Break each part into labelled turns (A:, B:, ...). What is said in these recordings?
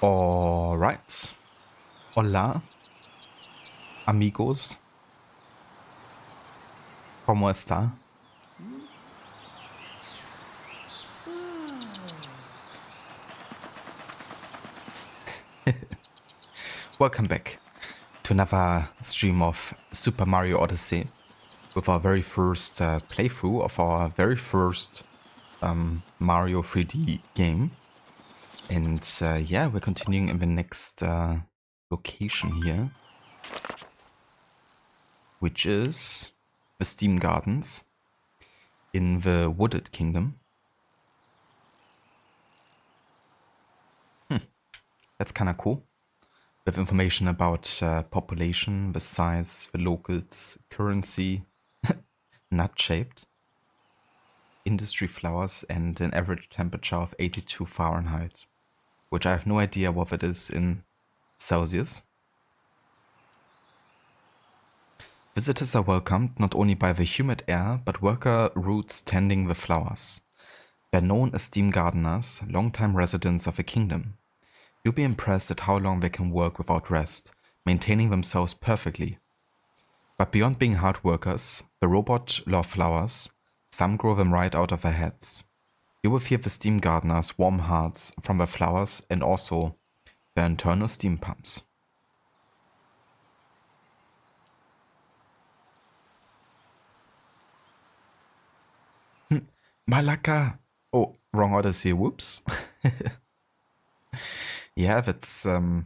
A: All right. Hola, amigos. ¿Cómo está? Welcome back to to another stream of Super Mario Odyssey with our very first playthrough of our very first Mario 3D game. And yeah, we're continuing in the next location here, which is the Steam Gardens in the Wooded Kingdom. That's kind of cool. With information about population, the size, the locals, currency, nut-shaped, industry flowers, and an average temperature of 82 Fahrenheit, which I have no idea what it is in Celsius. Visitors are welcomed not only by the humid air, but worker roots tending the flowers. They're known as steam gardeners, long-time residents of the kingdom. You'll be impressed at how long they can work without rest, maintaining themselves perfectly. But beyond being hard workers, the robot love flowers. Some grow them right out of their heads. You will feel the steam gardeners' warm hearts from the flowers and also their internal steam pumps. Malaka! Oh, wrong Odyssey, whoops. Yeah, that's the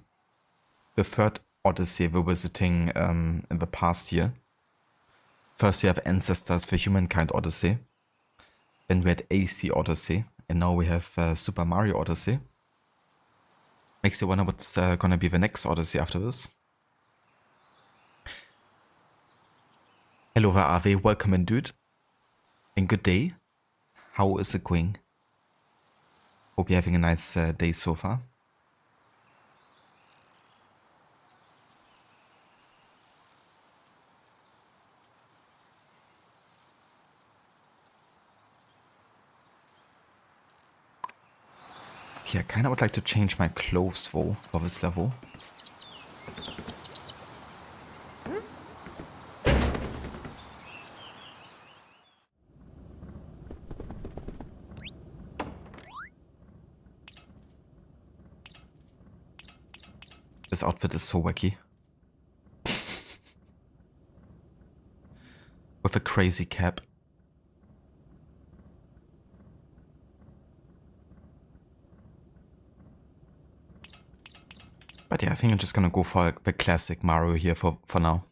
A: third Odyssey we're visiting in the past year. First you have Ancestors for Humankind Odyssey. Then we had AC Odyssey. And now we have Super Mario Odyssey. Makes you wonder what's gonna be the next Odyssey after this. Hello there, Ave. Welcome in, dude. And good day. How is it going? Hope you're having a nice day so far. Okay, I kind of would like to change my clothes though for this level. This outfit is so wacky. With a crazy cap. But yeah, I think I'm just gonna go for the classic Mario here for now.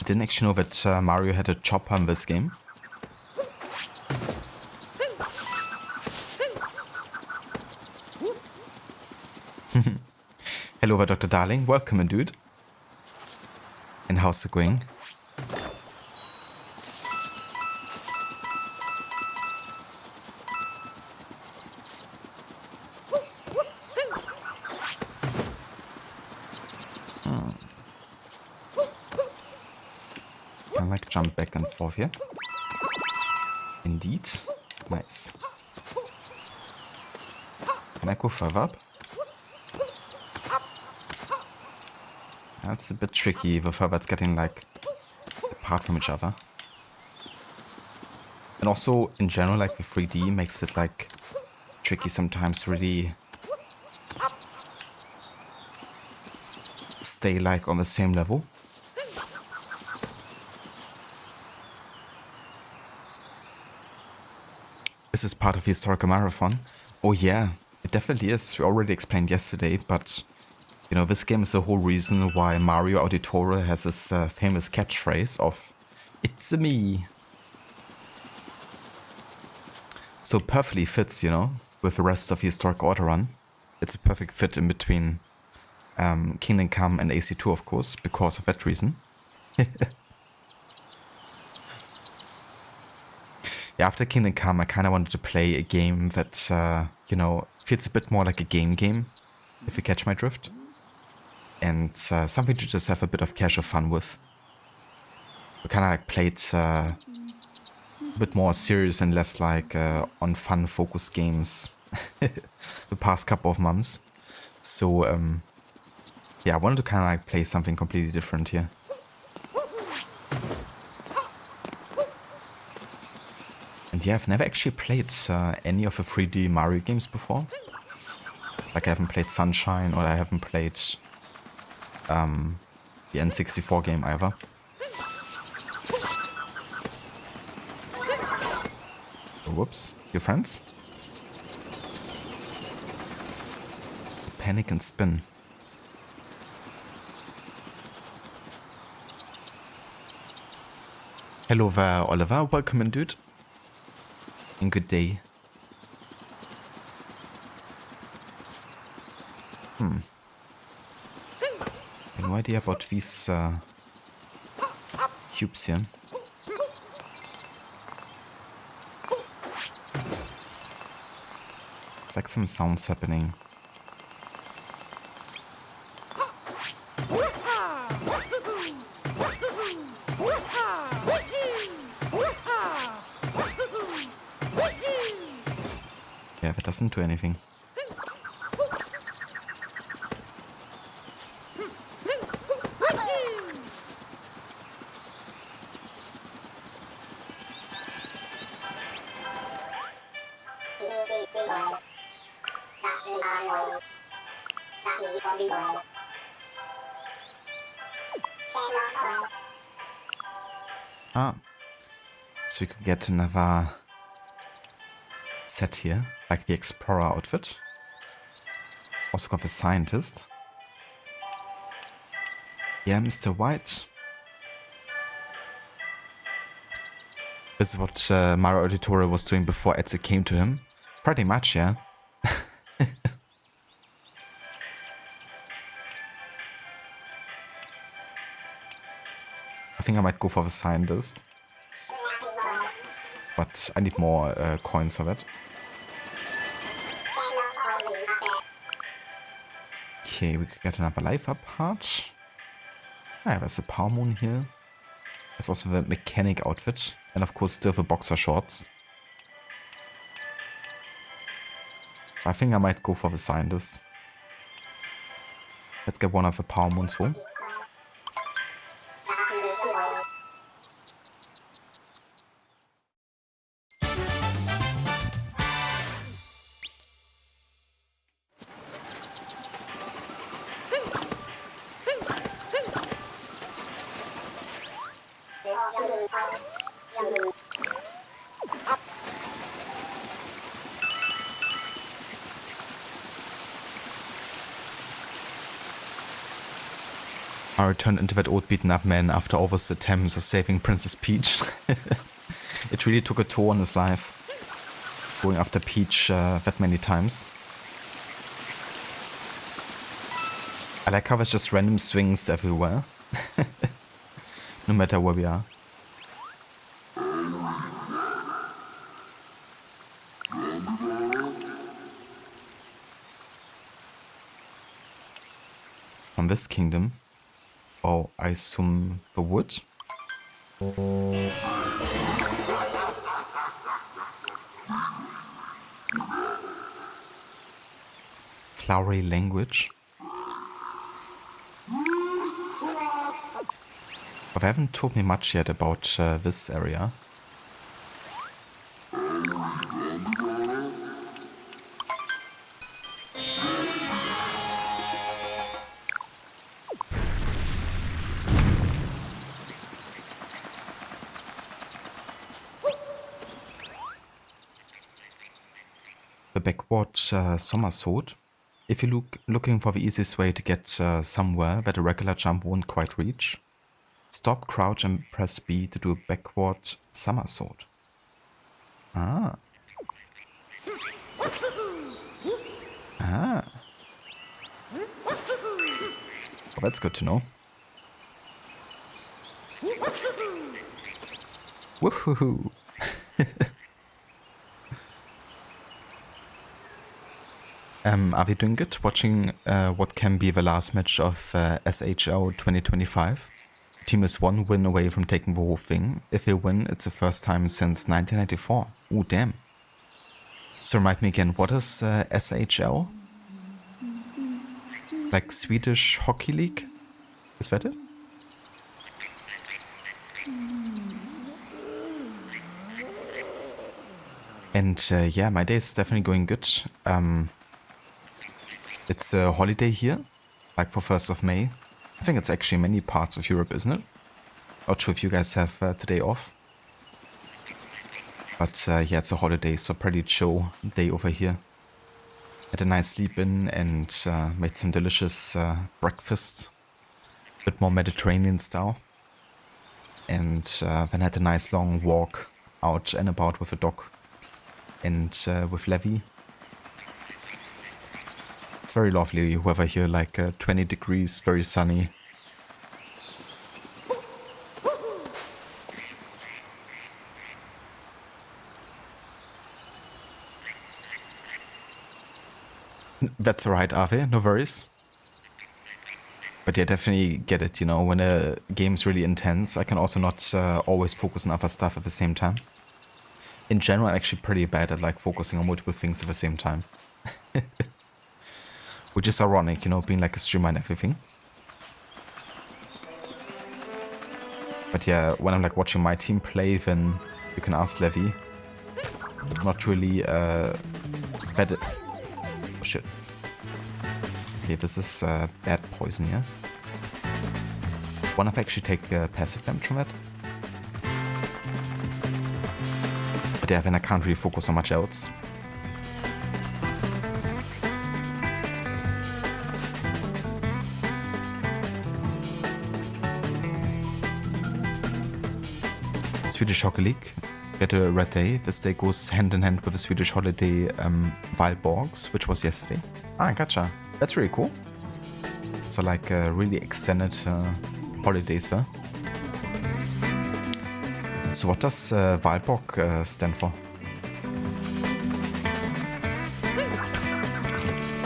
A: I didn't actually know that Mario had a chopper in this game. Hello there, Dr. Darling. Welcome, dude. And how's it going? Can like jump back and forth here. Indeed. Nice. Can I go further up? That's a bit tricky, the further it's getting like apart from each other. And also in general, like the 3D makes it like tricky sometimes to really stay like on the same level. This is part of the historical marathon. Oh yeah, it definitely is. We already explained yesterday, but you know, this game is the whole reason why Mario Auditore has this famous catchphrase of "It's me." So perfectly fits, you know, with the rest of the historic order run. It's a perfect fit in between Kingdom Come and AC2, of course, because of that reason. Yeah, after Kingdom Come, I kind of wanted to play a game that, you know, feels a bit more like a game, if you catch my drift. And something to just have a bit of casual fun with. We kind of like played a bit more serious and less like on fun focused games the past couple of months. So, yeah, I wanted to kind of like play something completely different here. And yeah, I've never actually played any of the 3D Mario games before. Like I haven't played Sunshine or I haven't played the N64 game either. Oh, whoops, your friends? Panic and spin. Hello there, Oliver. Welcome in, dude. And good day. No idea about these cubes here. It's like some sounds happening. Yeah, that doesn't do anything. Ah, so we could get another set here, like the Explorer outfit. Also got the Scientist. Yeah, Mr. White. This is what Mario Auditore was doing before Ezio came to him. Pretty much, yeah. I think I might go for the Scientist. But I need more coins of it. Okay, we could get another life up part. Ah, there's a Power Moon here. There's also the mechanic outfit. And of course still the boxer shorts. I think I might go for the Scientist. Let's get one of the Power Moons full. Mario turned into that old beaten up man after all those attempts of saving Princess Peach. It really took a toll on his life. Going after Peach that many times. I like how there's just random swings everywhere. No matter where we are. From this kingdom. Oh, I assume the wood? Flowery language. But they haven't told me much yet about this area. The backward somersault. If you're looking for the easiest way to get somewhere that a regular jump won't quite reach, stop, crouch and press B to do a backward somersault. Ah. Ah. Well, that's good to know. Woohoo! Are we doing good? Watching what can be the last match of SHL 2025? Team is one win away from taking the whole thing. If they win, it's the first time since 1994. Ooh, damn. So remind me again, what is SHL? Like Swedish Hockey League? Is that it? And yeah, my day is definitely going good. It's a holiday here, like for 1st of May. I think it's actually many parts of Europe, isn't it? Not sure if you guys have today off. But yeah, it's a holiday, so pretty chill day over here. Had a nice sleep in and made some delicious breakfast. A bit more Mediterranean style. And then had a nice long walk out and about with the dog. And with Levi. It's very lovely weather here, like 20 degrees, very sunny. That's alright, Ave, no worries. But yeah, definitely get it, you know, when a game's really intense, I can also not always focus on other stuff at the same time. In general, I'm actually pretty bad at like focusing on multiple things at the same time. Which is ironic, you know, being like a streamer and everything. But yeah, when I'm like watching my team play, then you can ask Levi. Not really bad. Oh shit. Okay, this is bad poison here. Wanna actually take passive damage from that? But yeah, then I can't really focus on much else. Swedish Hockey League. Get a red day. This day goes hand in hand with the Swedish holiday Valborgs, which was yesterday. Ah, gotcha. That's really cool. So like really extended holidays there. So what does Valborg stand for?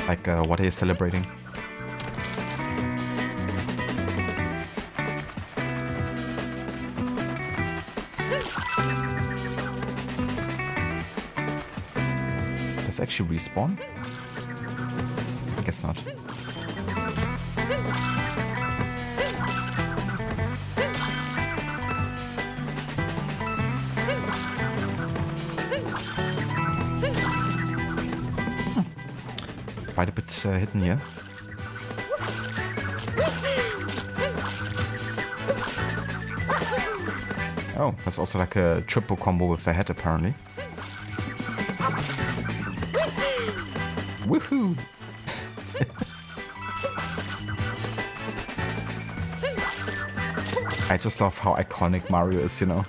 A: Like what are you celebrating? Does it actually respawn? I guess not. Quite a bit hidden here. Oh, there's also like a triple combo with the head apparently. Woohoo! I just love how iconic Mario is, you know.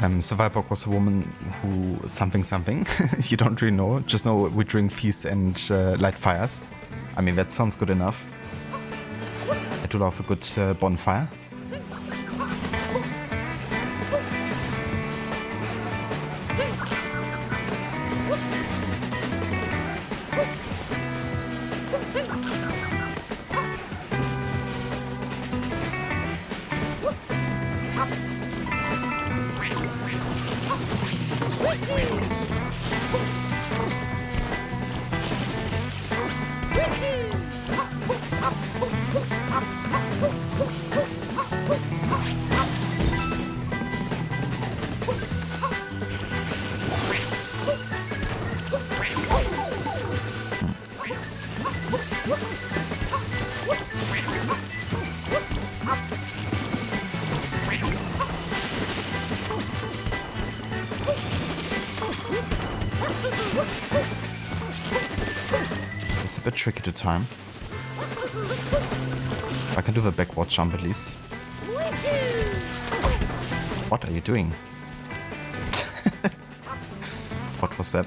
A: Survivalbook was a woman who something. You don't really know. Just know we drink feasts and light fires. I mean, that sounds good enough. I do love a good bonfire. It's a bit tricky to time. I can do the backward jump at least. What are you doing? What was that?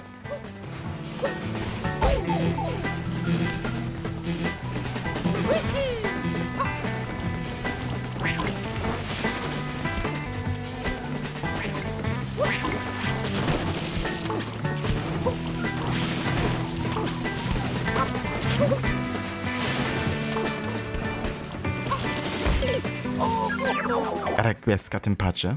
A: Requiescat in pace.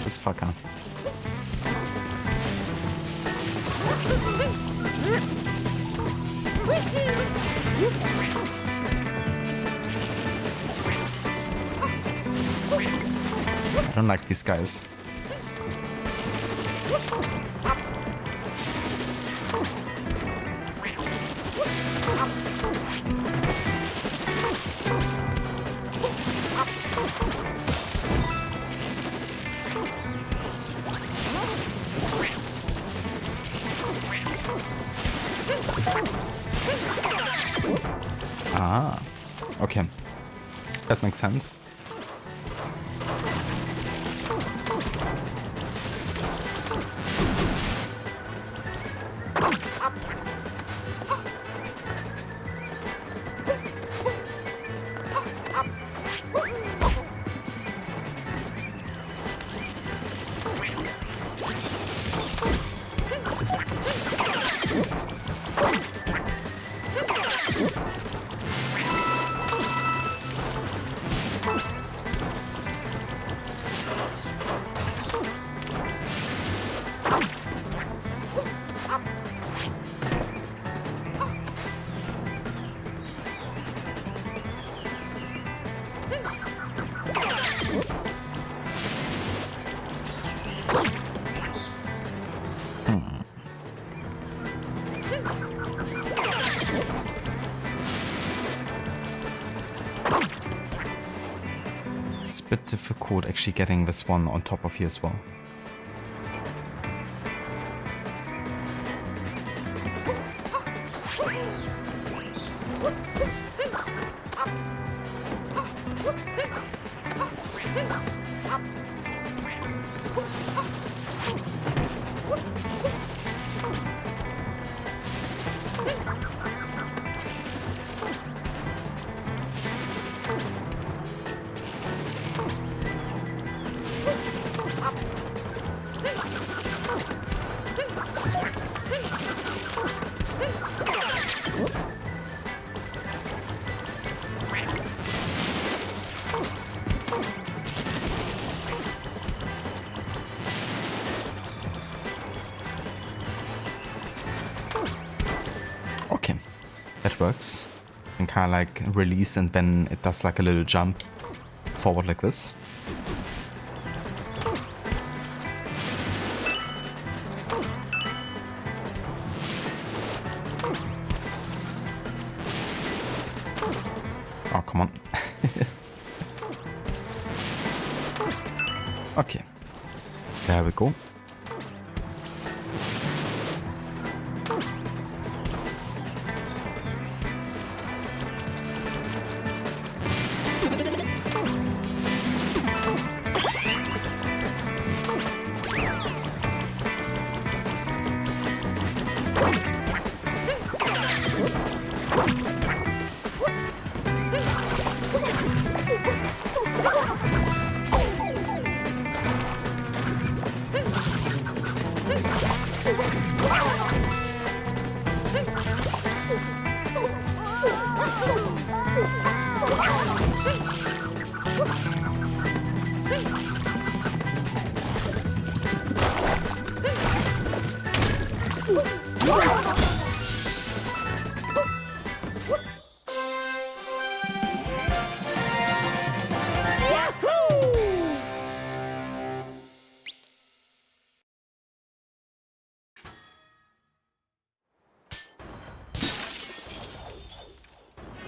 A: This fucker. I don't like these guys. Ah, okay. That makes sense. It's a bit difficult actually getting this one on top of here as well. That works. And kind of like release and then it does like a little jump forward like this. Oh, come on. Okay. There we go.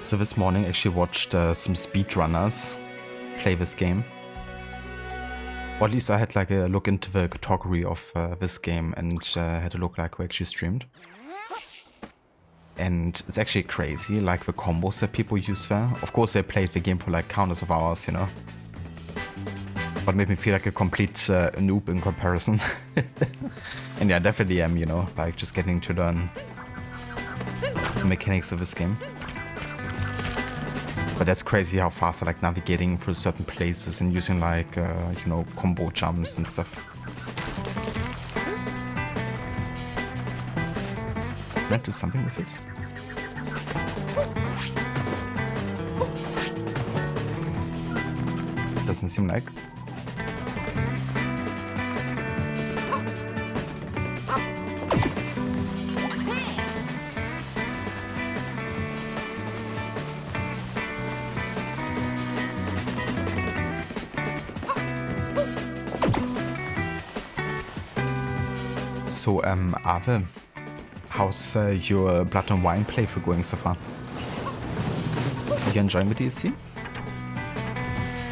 A: So this morning I actually watched some speedrunners play this game. Or at least I had like a look into the category of this game and had a look like who actually streamed. And it's actually crazy, like the combos that people use there. Of course they played the game for like countless of hours, you know. But made me feel like a complete noob in comparison. And yeah, I definitely am, you know, like just getting to learn the mechanics of this game. But that's crazy how fast I like navigating through certain places and using like, you know, combo jumps and stuff. Can I do something with this? Doesn't seem like. So, Ave, how's your Blood and Wine playthrough going so far? Are you enjoying the DLC?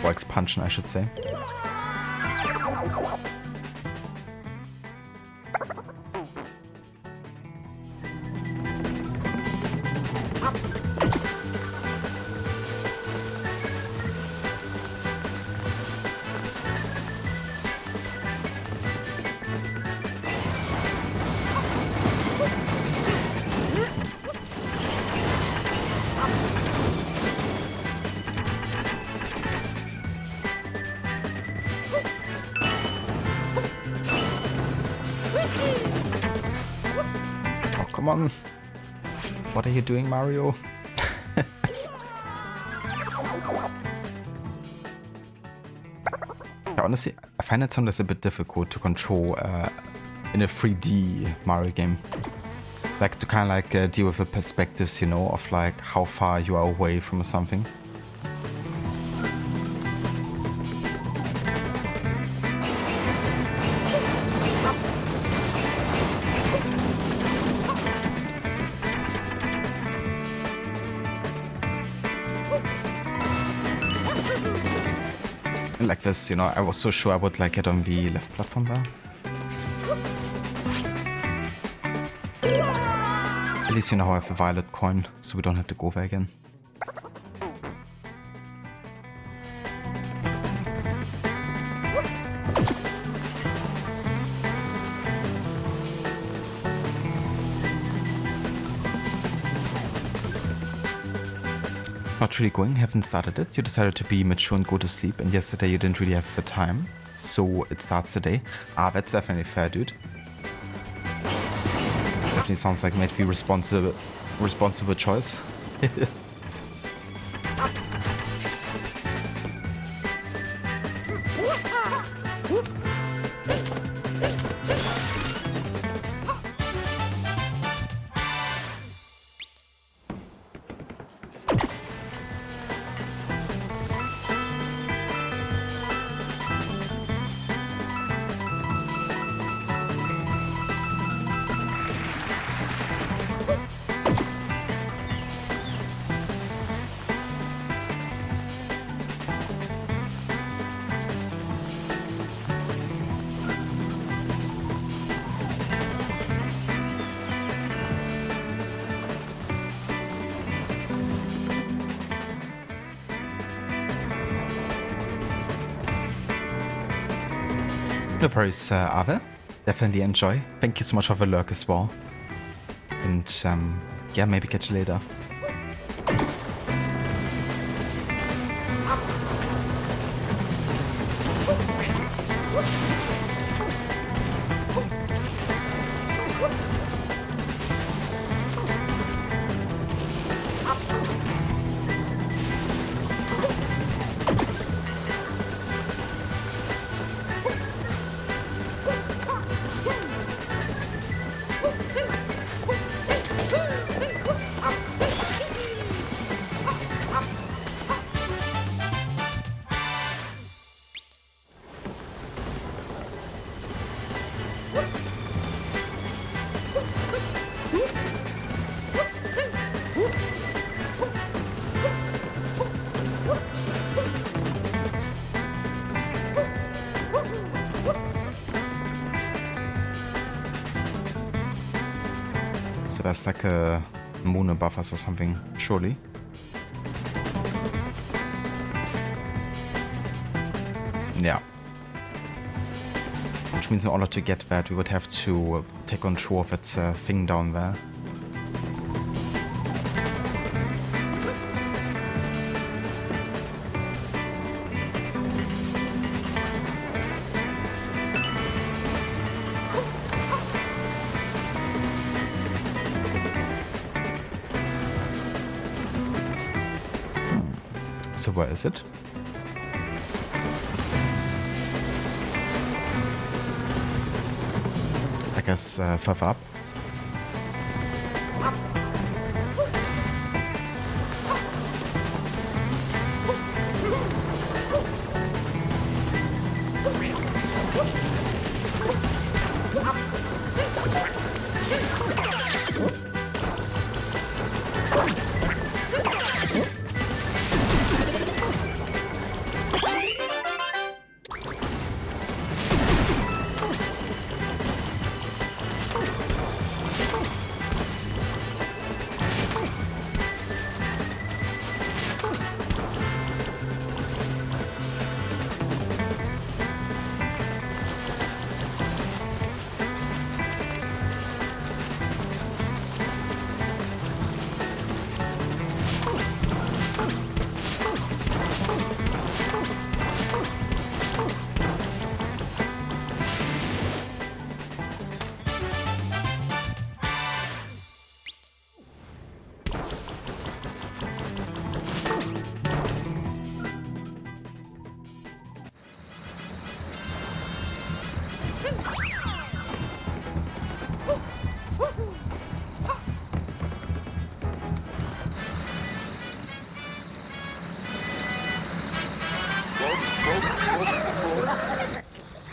A: Or expansion, I should say. Come on. What are you doing, Mario? Honestly, I find it sometimes a bit difficult to control in a 3D Mario game. Like to kind of like deal with the perspectives, you know, of like how far you are away from something. Like this, you know, I was so sure I would like get on the left platform there. At least you know how I have a violet coin, so we don't have to go there again. Not really going, haven't started it. You decided to be mature and go to sleep, and yesterday you didn't really have the time, so it starts today. Ah, that's definitely fair, dude. Definitely sounds like made the responsible choice. No worries, Ave. Definitely enjoy. Thank you so much for the lurk as well. And yeah, maybe catch you later. So that's like a moon above us or something, surely. Yeah. Which means in order to get that, we would have to take control of that thing down there. So where is it? I guess further up.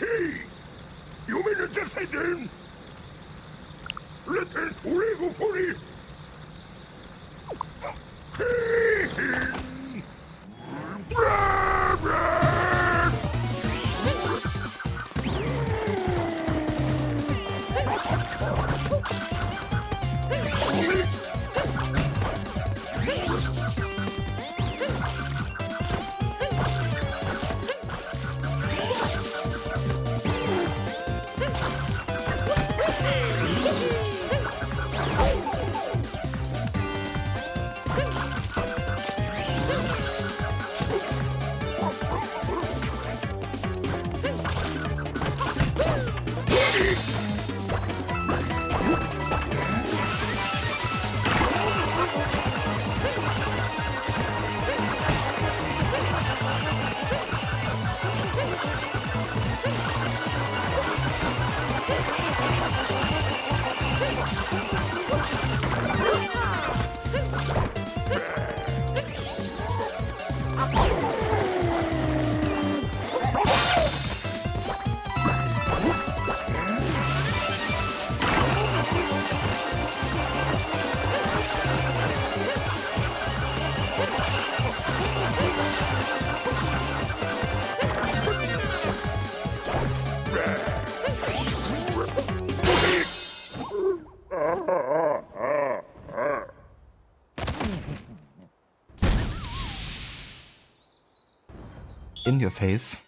B: Hej! Jag menar inte säga den! Lite orego får ni! Hej! Bra, bra!
A: In your face.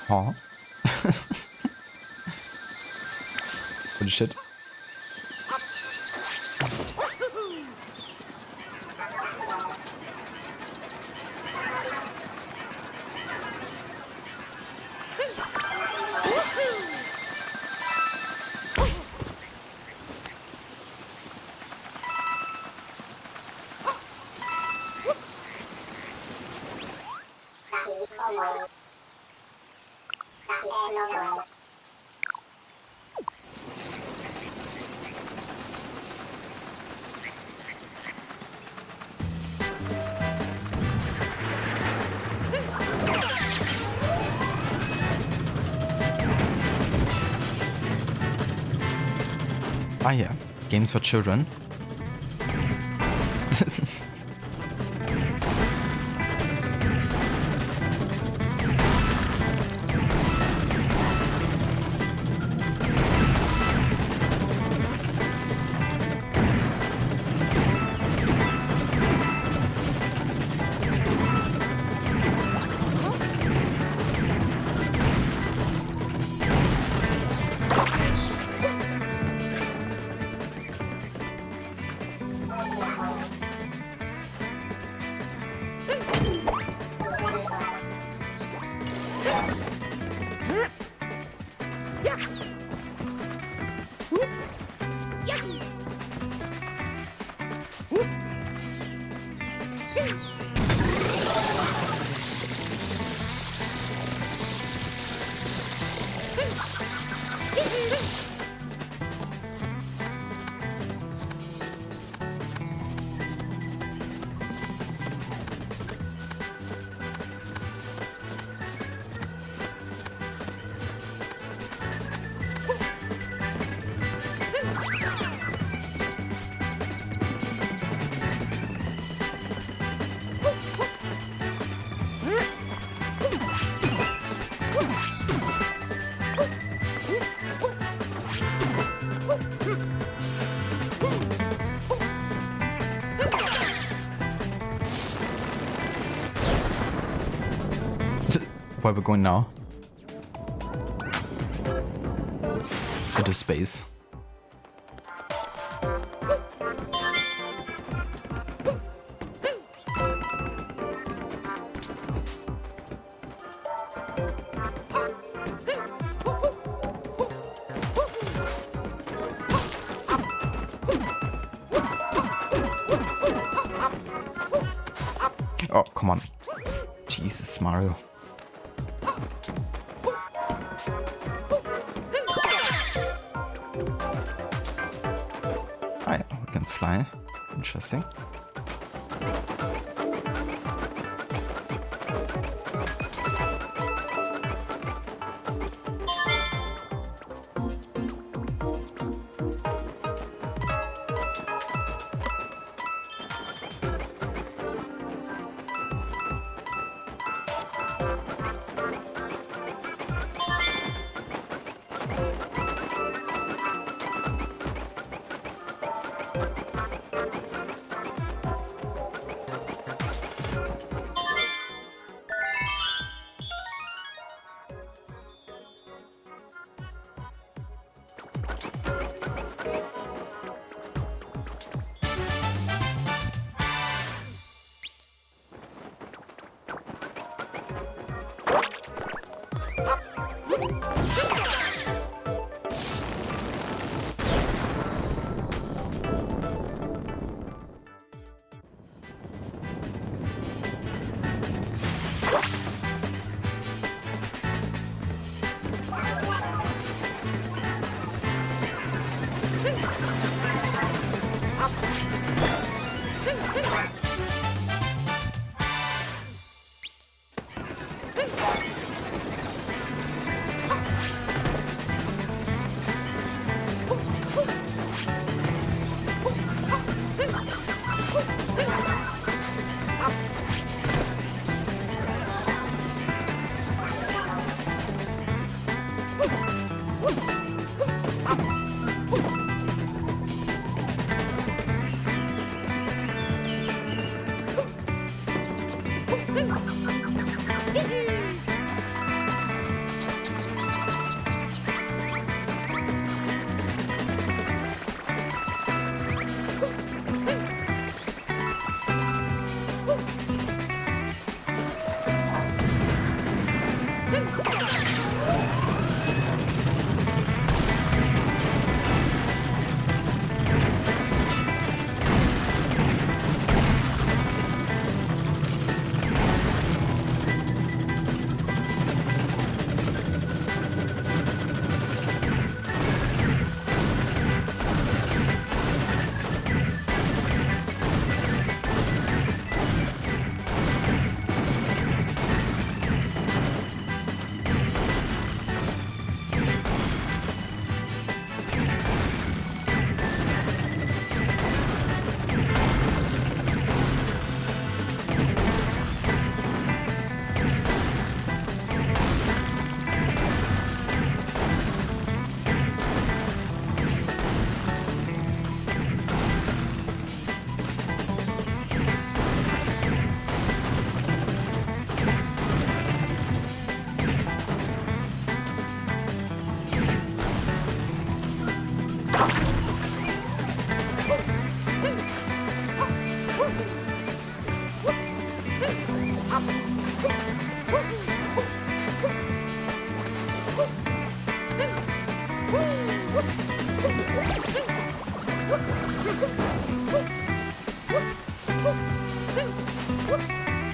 A: Huh? Holy shit. Ah yeah, games for children. Where we're going now? Into space. Oh, come on. Jesus, Mario. Ah, yeah, we can fly. Interesting.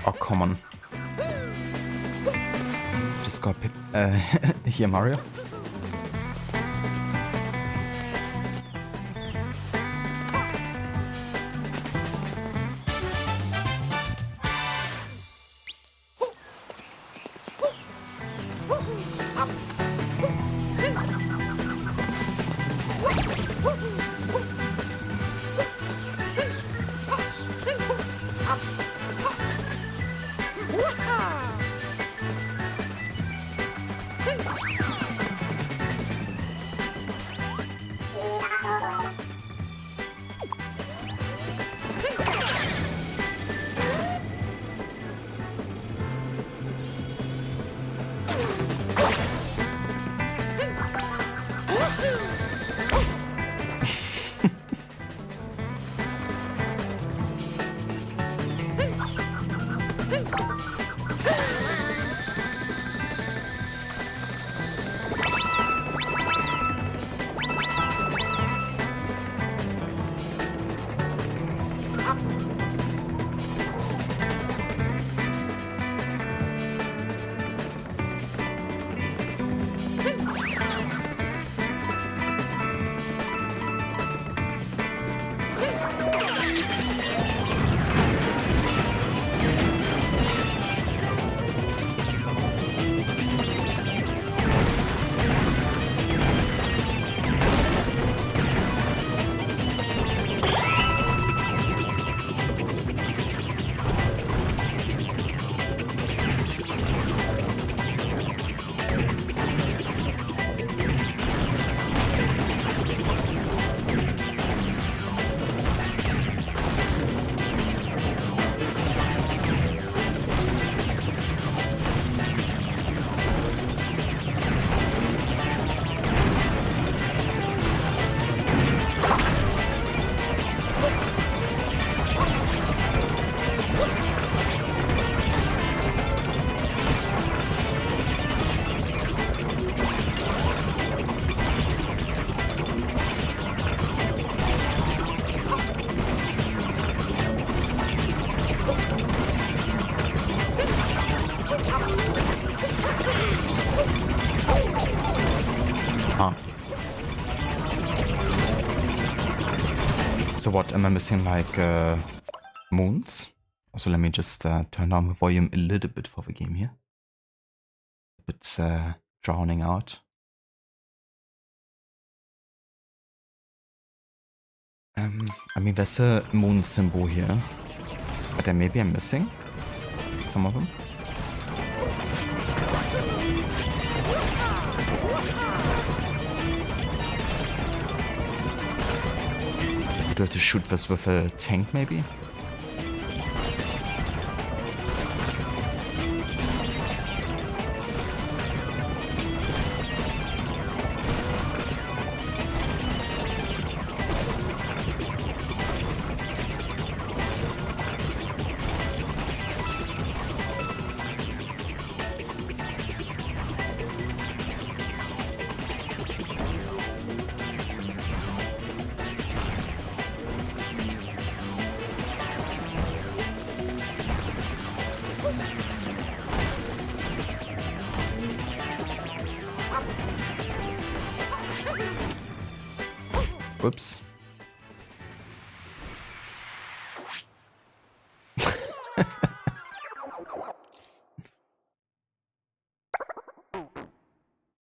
A: Oh, come on. Just got picked. Here, Mario. So what, am I missing like moons? Also let me just turn down the volume a little bit for the game here. It's drowning out. I mean there's a moon symbol here, but then maybe I'm missing some of them. Do I have to shoot this with a tank, maybe? Whoops.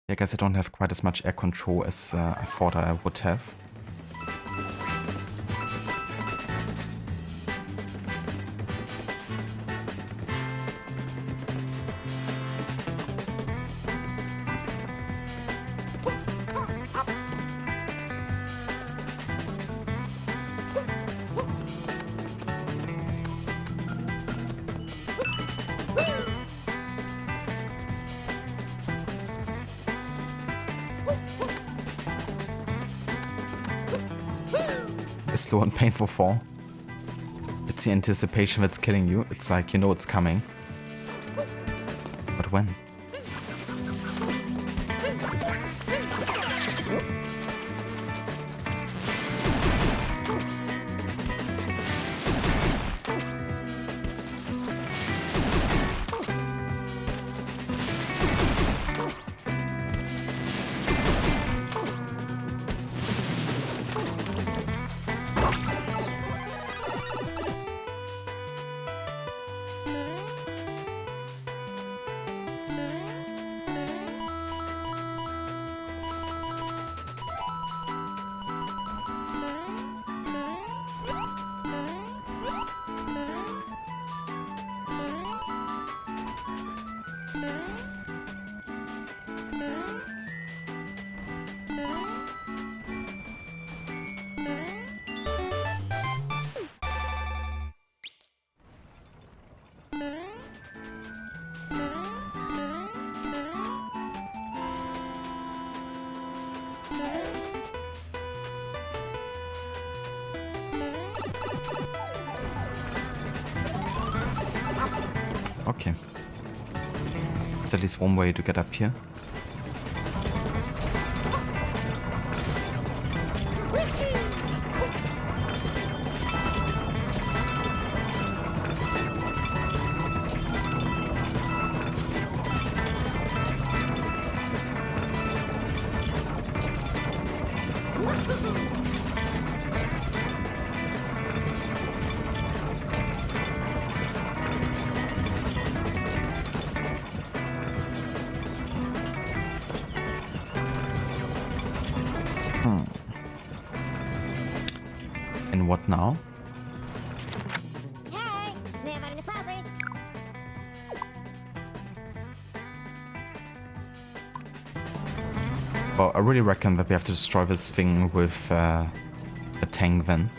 A: I guess I don't have quite as much air control as I thought I would have. A slow and painful fall. It's the anticipation that's killing you. It's like, you know it's coming. But when? Okay. It's at least one way to get up here. And what now?
C: Hey, nobody in the closet.
A: Well, I really reckon that we have to destroy this thing with a tank then.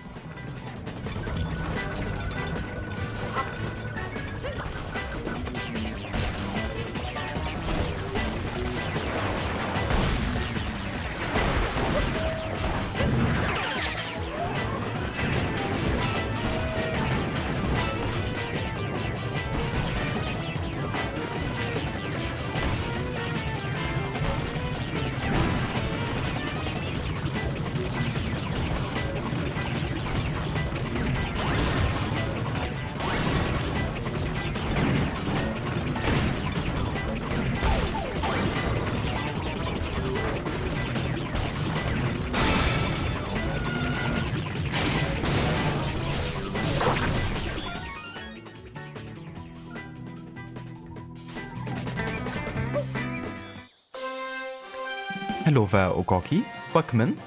A: Hello there, Ogoki. Welcome in.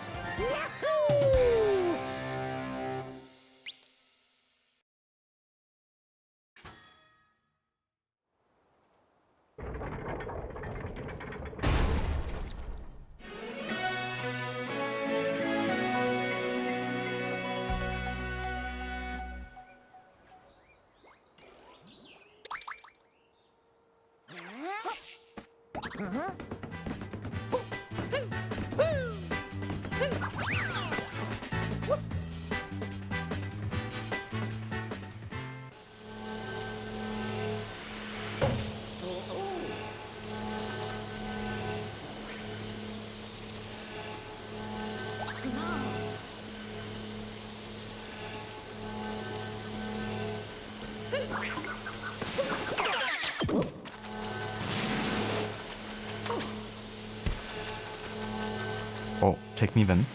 A: Oh, take me then.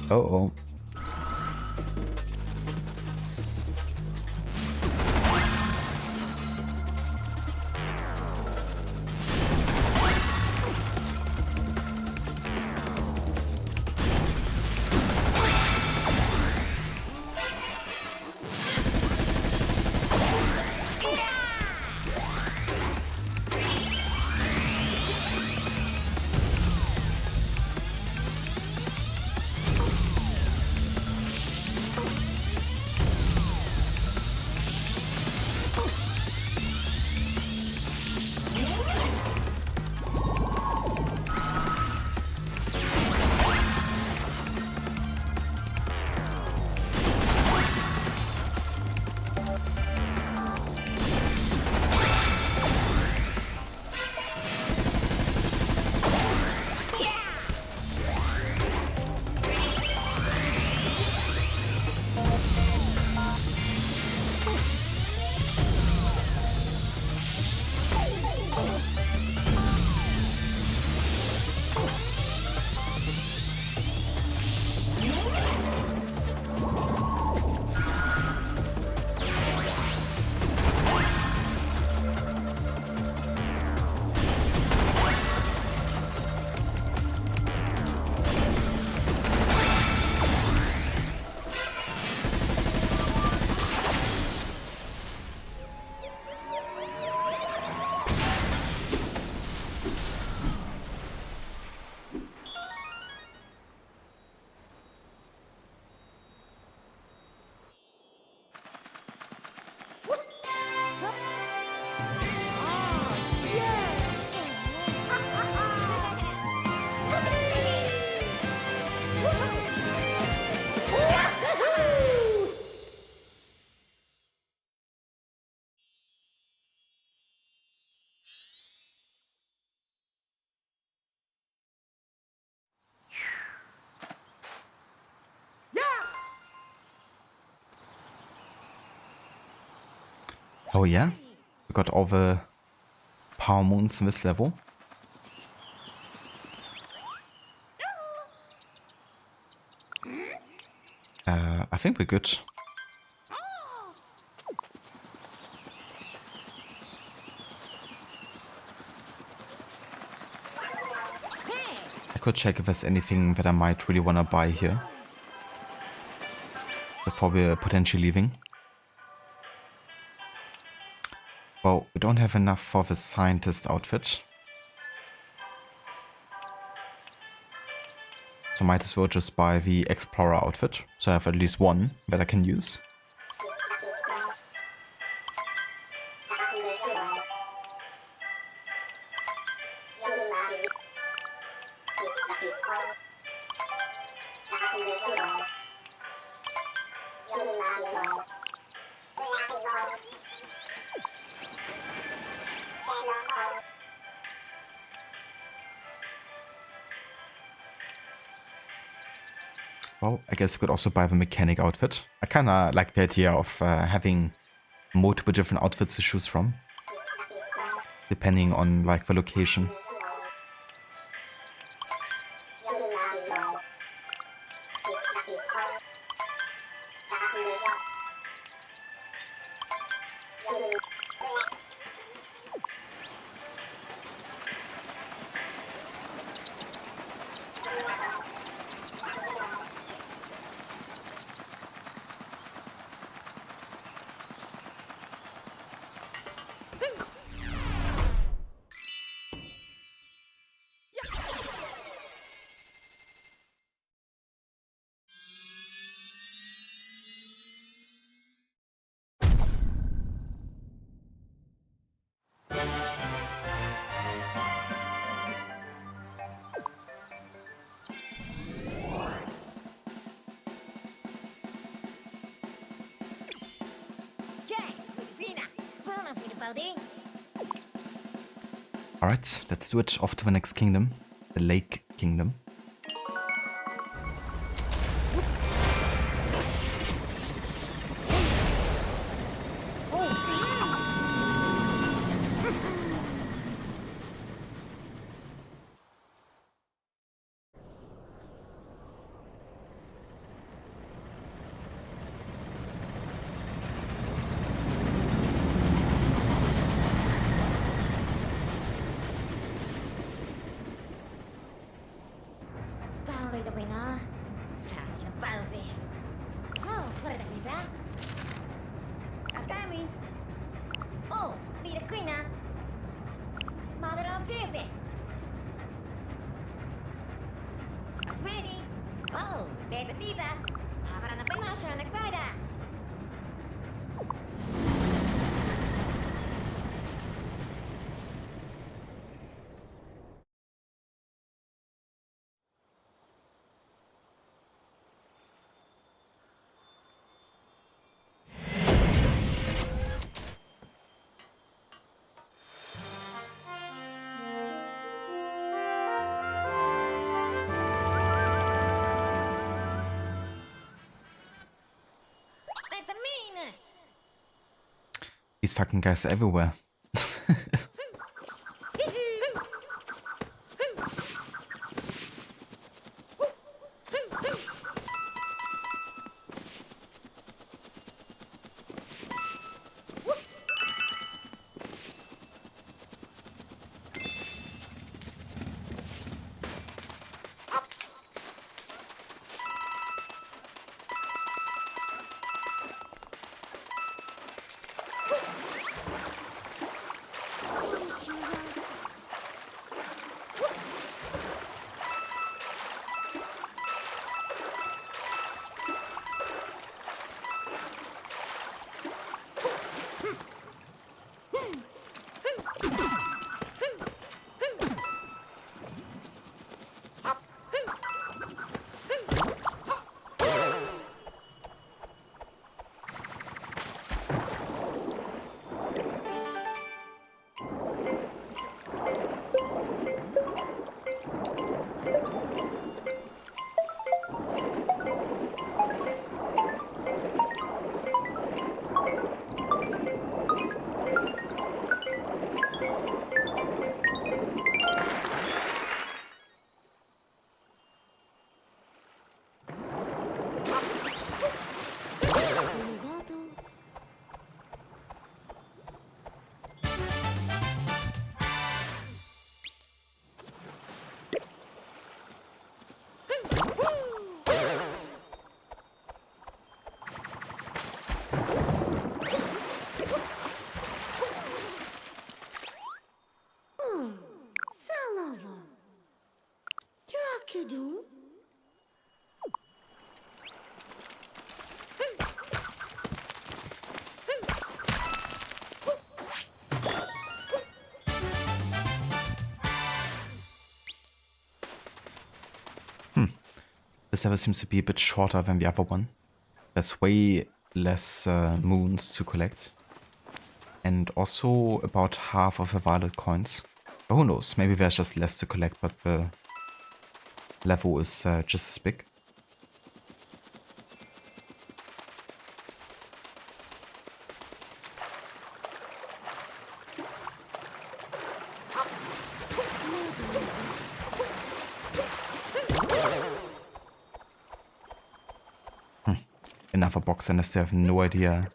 A: Uh-oh. Oh yeah? We got all the power moons in this level. I think we're good. I could check if there's anything that I might really want to buy here before we're potentially leaving. Well, we don't have enough for the scientist outfit. So might as well just buy the explorer outfit. So I have at least one that I can use. Well, I guess we could also buy the mechanic outfit. I kinda like the idea of having multiple different outfits to choose from, depending on like the location. Alright, let's do it. Off to the next kingdom. The Lake Kingdom. These fucking guys are everywhere. This level seems to be a bit shorter than the other one. There's way less moons to collect. And also about half of the violet coins. But who knows, maybe there's just less to collect, but the level is just as big. Another box and I still have no idea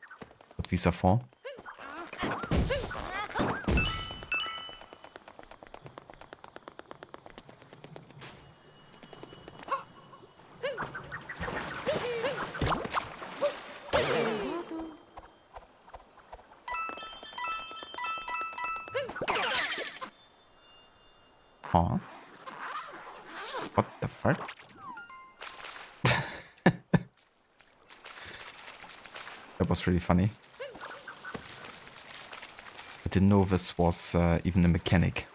A: what these are for. Huh? What the fuck? That was really funny. I didn't know this was even a mechanic.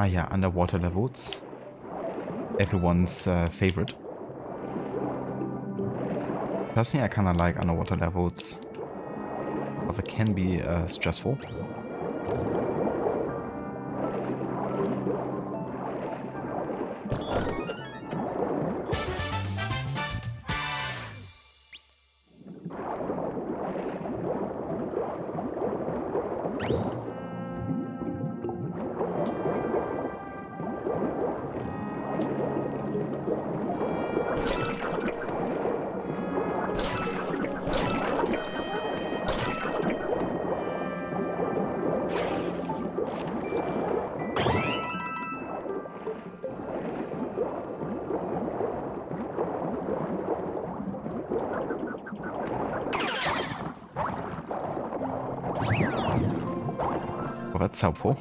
A: Ah yeah, underwater levels. Everyone's favorite. Personally, I kinda like underwater levels, but they can be stressful. Well, that's helpful.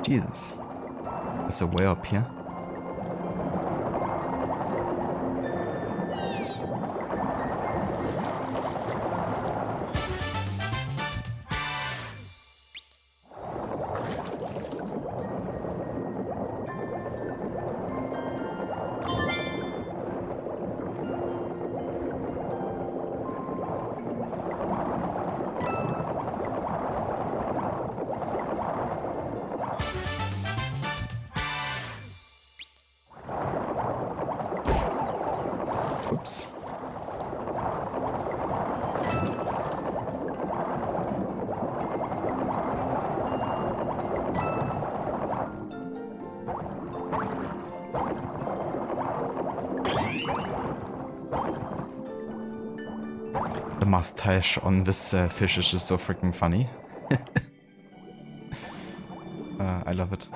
A: Jesus. There's a way up here. Oops. The mustache on this fish is just so freaking funny. I love it.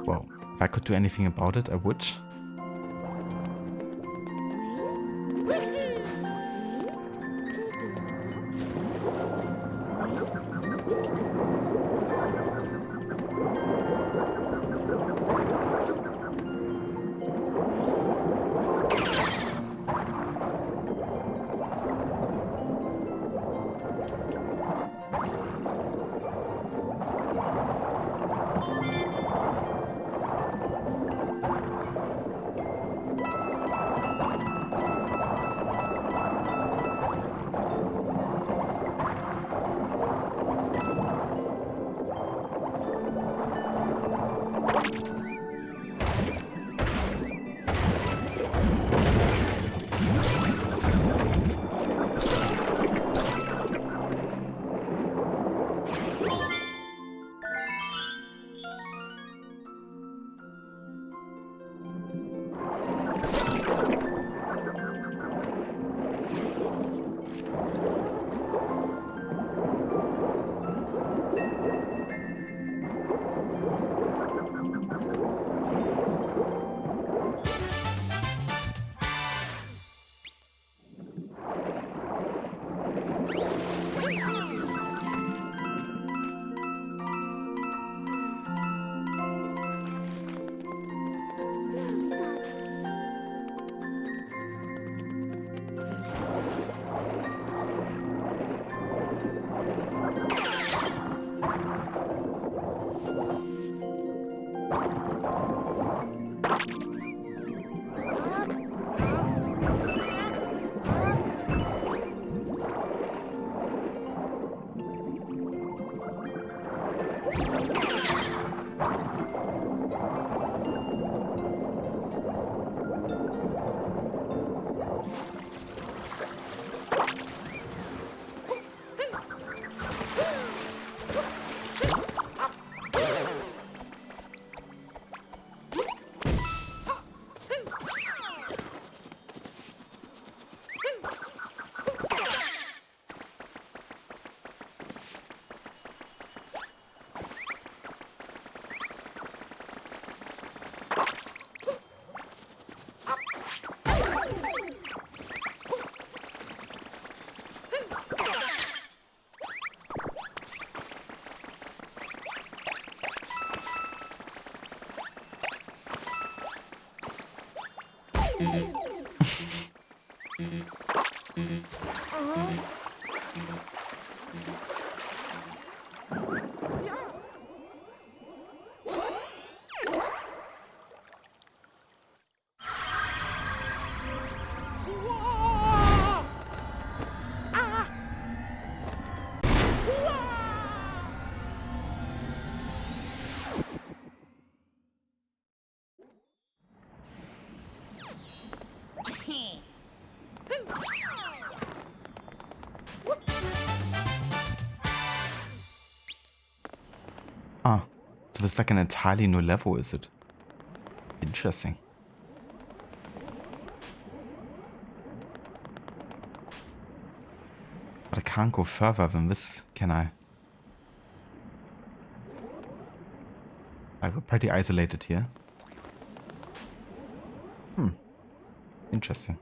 A: Well, if I could do anything about it, I would. Ah, so it's like an entirely new level, is it? Interesting. But I can't go further than this, can I? We're pretty isolated here. Interesting.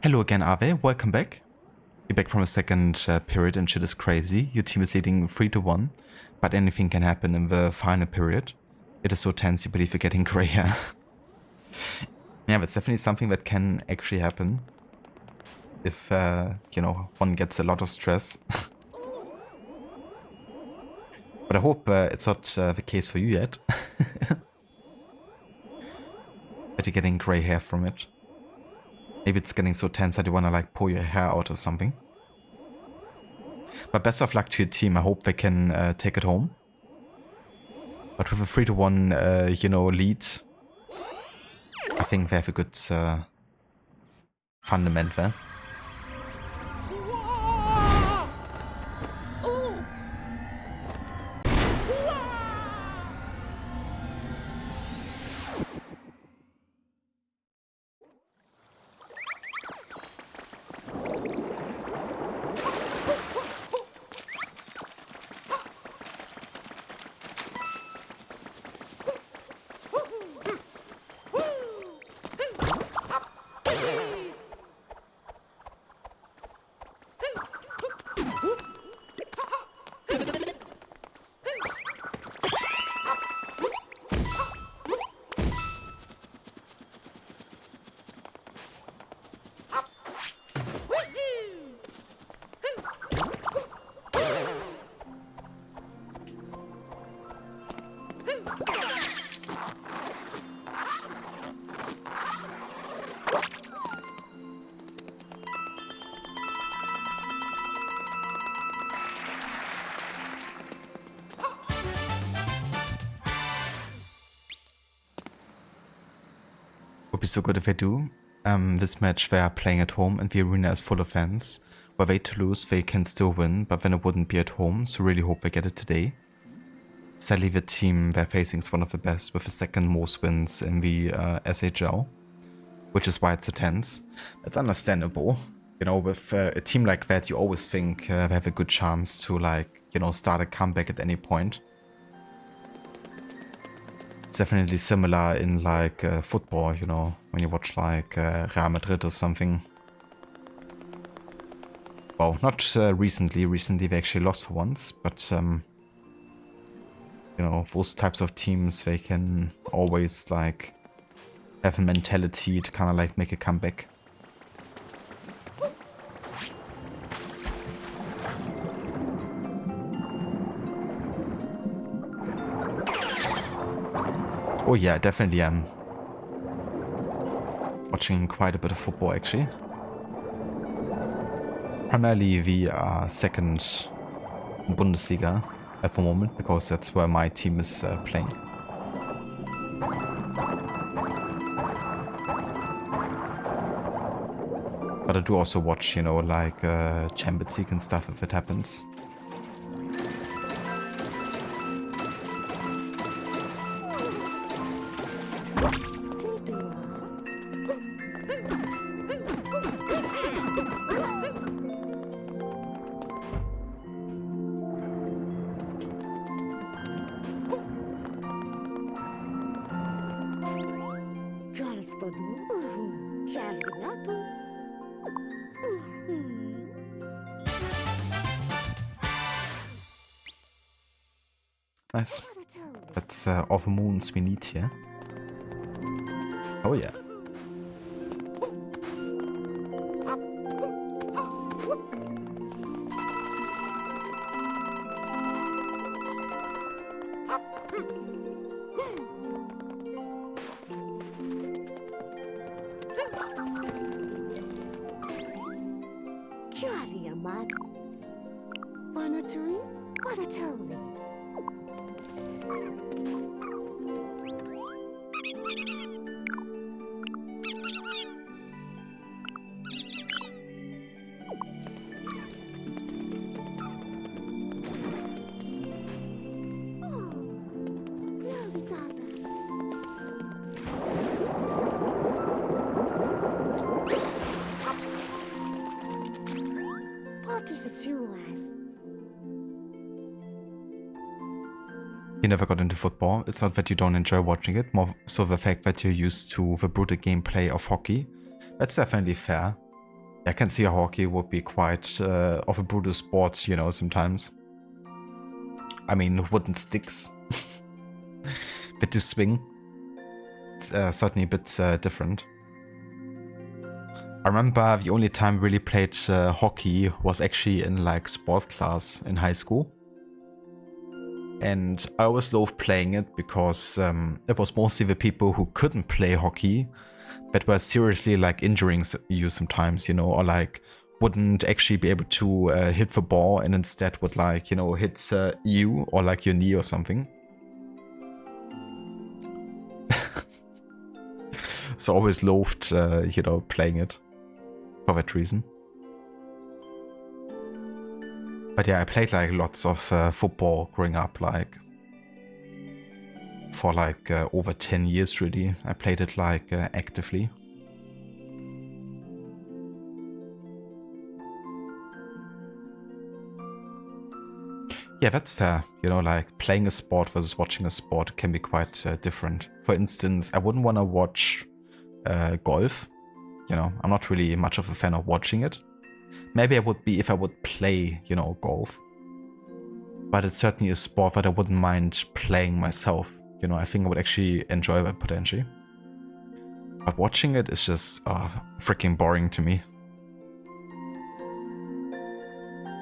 A: Hello again, Ave. Welcome back. You're back from a second period and shit is crazy. Your team is leading 3-1, but anything can happen in the final period. It is so tense you believe you're getting grey hair. Yeah, that's definitely something that can actually happen. If, you know, one gets a lot of stress. But I hope it's not the case for you yet. That you're getting grey hair from it. Maybe it's getting so tense that you want to like pull your hair out or something. But best of luck to your team. I hope they can take it home. But with a 3-1, you know, lead, I think they have a good fundament there. Would be so good if I do. This match they are playing at home and the arena is full of fans. Were they to lose, they can still win, but then it wouldn't be at home, so really hope they get it today. Sadly, the team they're facing is one of the best, with the second most wins in the SHL, which is why it's so tense. That's understandable. You know, with a team like that, you always think they have a good chance to, like, you know, start a comeback at any point. It's definitely similar in, like, football, you know, when you watch, like, Real Madrid or something. Well, not recently. Recently, they actually lost for once, but, you know, those types of teams, they can always, like, have a mentality to kind of, like, make a comeback. Oh yeah, definitely am watching quite a bit of football actually. Primarily the second Bundesliga at the moment, because that's where my team is playing. But I do also watch, you know, like Champions League and stuff if it happens. Nice. That's all the moons we need here. Oh yeah.
C: Charlie, Mud. Wanna drink? What a totally. Oh, really, Dada. What is it you ask?
A: You never got into football. It's not that you don't enjoy watching it, more so the fact that you're used to the brutal gameplay of hockey. That's definitely fair. I can see how hockey would be quite of a brutal sport, you know, sometimes. I mean, wooden sticks. Bit to swing. It's certainly a bit different. I remember the only time I really played hockey was actually in like sport class in high school. And I always loved playing it because it was mostly the people who couldn't play hockey that were seriously like injuring you sometimes, you know, or like wouldn't actually be able to hit the ball and instead would like, you know, hit you or like your knee or something. So I always loved, you know, playing it for that reason. But yeah, I played like lots of football growing up, like for like over 10 years really. I played it like actively. Yeah, that's fair. You know, like playing a sport versus watching a sport can be quite different. For instance, I wouldn't want to watch golf. You know, I'm not really much of a fan of watching it. Maybe I would be if I would play, you know, golf. But it's certainly a sport that I wouldn't mind playing myself. You know, I think I would actually enjoy that potentially. But watching it is just freaking boring to me.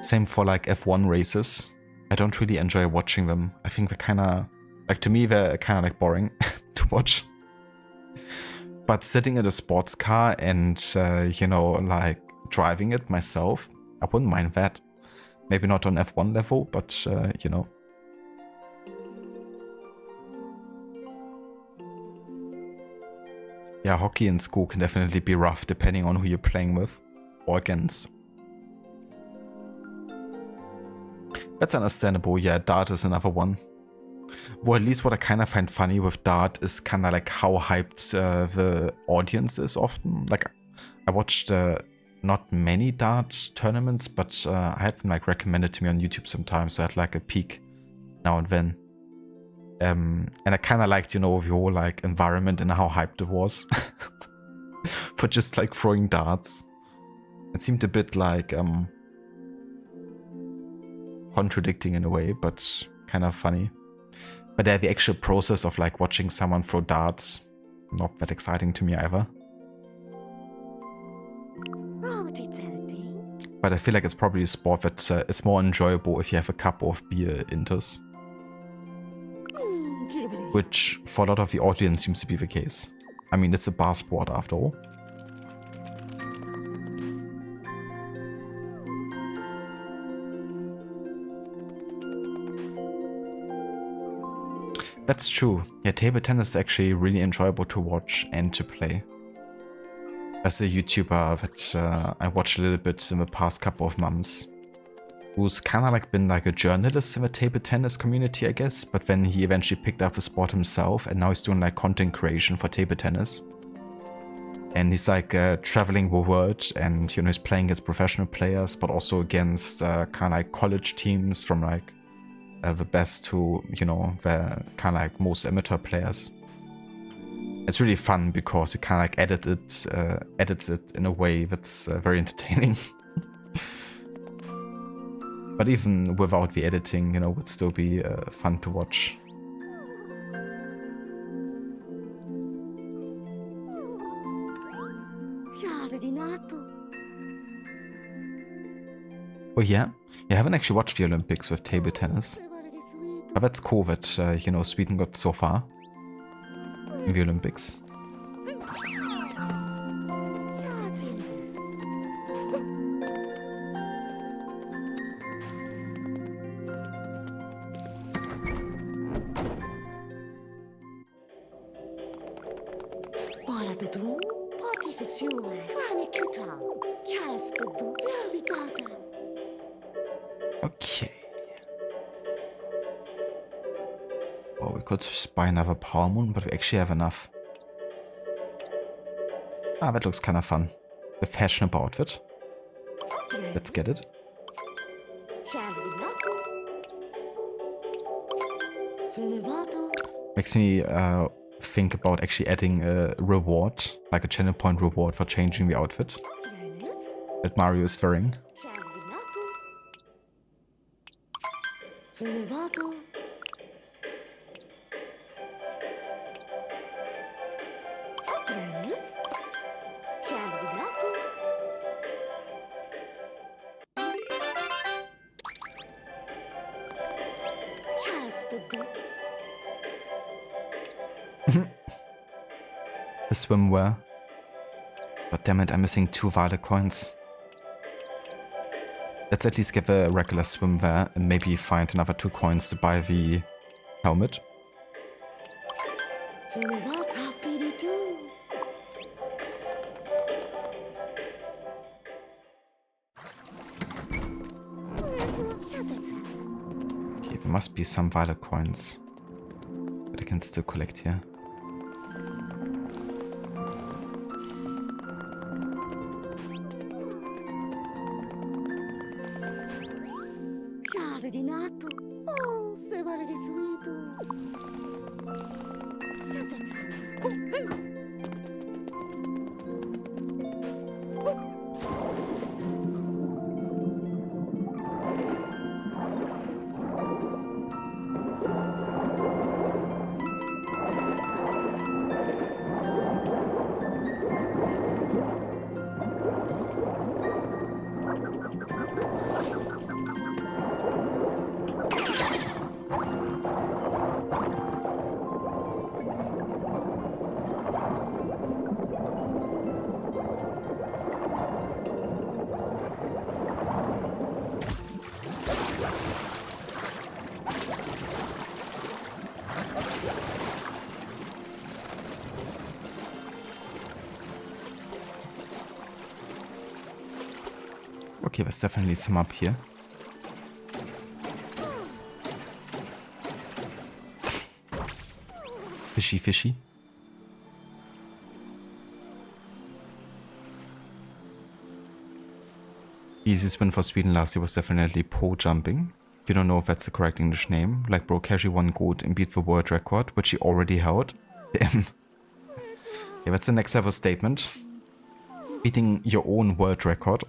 A: Same for like F1 races. I don't really enjoy watching them. I think they're kind of, like to me, they're kind of like boring to watch. But sitting in a sports car and, you know, like driving it myself, I wouldn't mind that. Maybe not on F1 level, but, you know. Yeah, hockey in school can definitely be rough depending on who you're playing with or against. That's understandable. Yeah, Dart is another one. Well, at least what I kind of find funny with Dart is kind of like how hyped the audience is often. Like, I watched not many Dart tournaments, but I had them like recommended to me on YouTube sometimes, so I had like a peek now and then. And I kind of liked, you know, the whole like environment and how hyped it was for just like throwing darts. It seemed a bit like contradicting in a way, but kind of funny. But yeah, the actual process of like watching someone throw darts, not that exciting to me either. But I feel like it's probably a sport that is more enjoyable if you have a couple of beer intos. Which for a lot of the audience seems to be the case. I mean, it's a bar sport after all. That's true. Yeah, table tennis is actually really enjoyable to watch and to play. As a YouTuber that I watched a little bit in the past couple of months, who's kind of like been like a journalist in the table tennis community, I guess, but then he eventually picked up the sport himself and now he's doing like content creation for table tennis. And he's like traveling the world and, you know, he's playing against professional players, but also against kind of like college teams from like the best to, you know, the kind of like most amateur players. It's really fun because he kind of like edits it in a way that's very entertaining. But even without the editing, you know, would still be fun to watch. Oh yeah? I haven't actually watched the Olympics with table tennis. But that's cool that, you know, Sweden got so far in the Olympics. Okay. Oh, we could buy another power moon, but we actually have enough. Ah, that looks kind of fun. The fashionable outfit. Let's get it. Makes me think about actually adding a reward, like a channel point reward for changing the outfit that Mario is wearing. The swimwear. But damn it, I'm missing 2 Violet coins. Let's at least get the regular swimwear and maybe find another 2 coins to buy the helmet. Okay, there must be some Violet coins that I can still collect here. Okay, there's definitely some up here. Fishy, fishy. Easiest win for Sweden last year was definitely pole jumping. You don't know if that's the correct English name. Like, bro, Kaji won gold and beat the world record, which he already held. Damn. Yeah, that's the next level statement. Beating your own world record.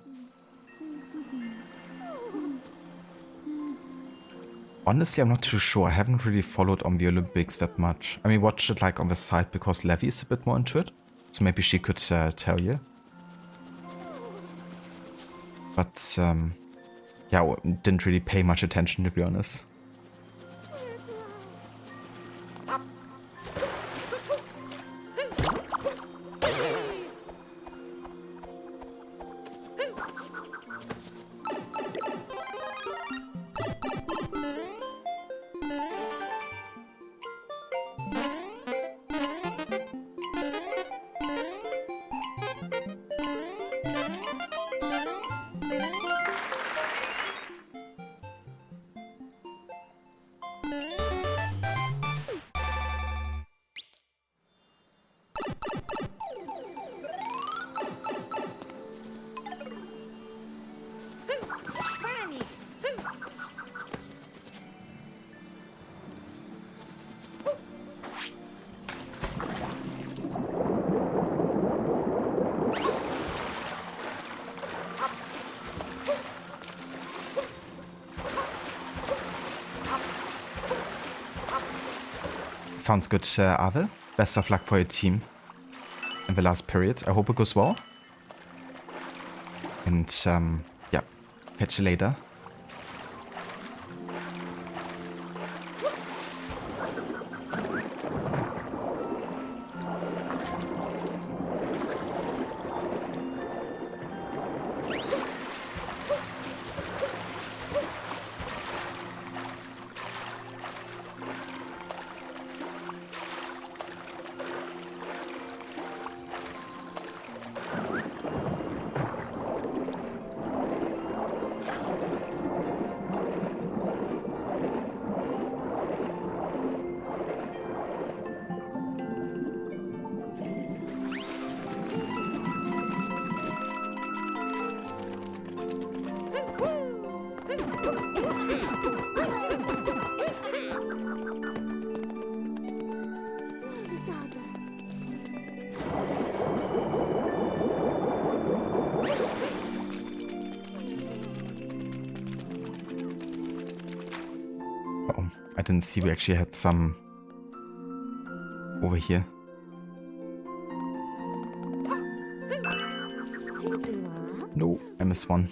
A: Honestly, I'm not too sure. I haven't really followed on the Olympics that much. I mean, watched it like on the side because Levi is a bit more into it. So maybe she could tell you. But, yeah, didn't really pay much attention, to be honest. Sounds good, Ave. Best of luck for your team in the last period. I hope it goes well. And, yeah, catch you later. Oh, I didn't see we actually had some over here. No, I missed one.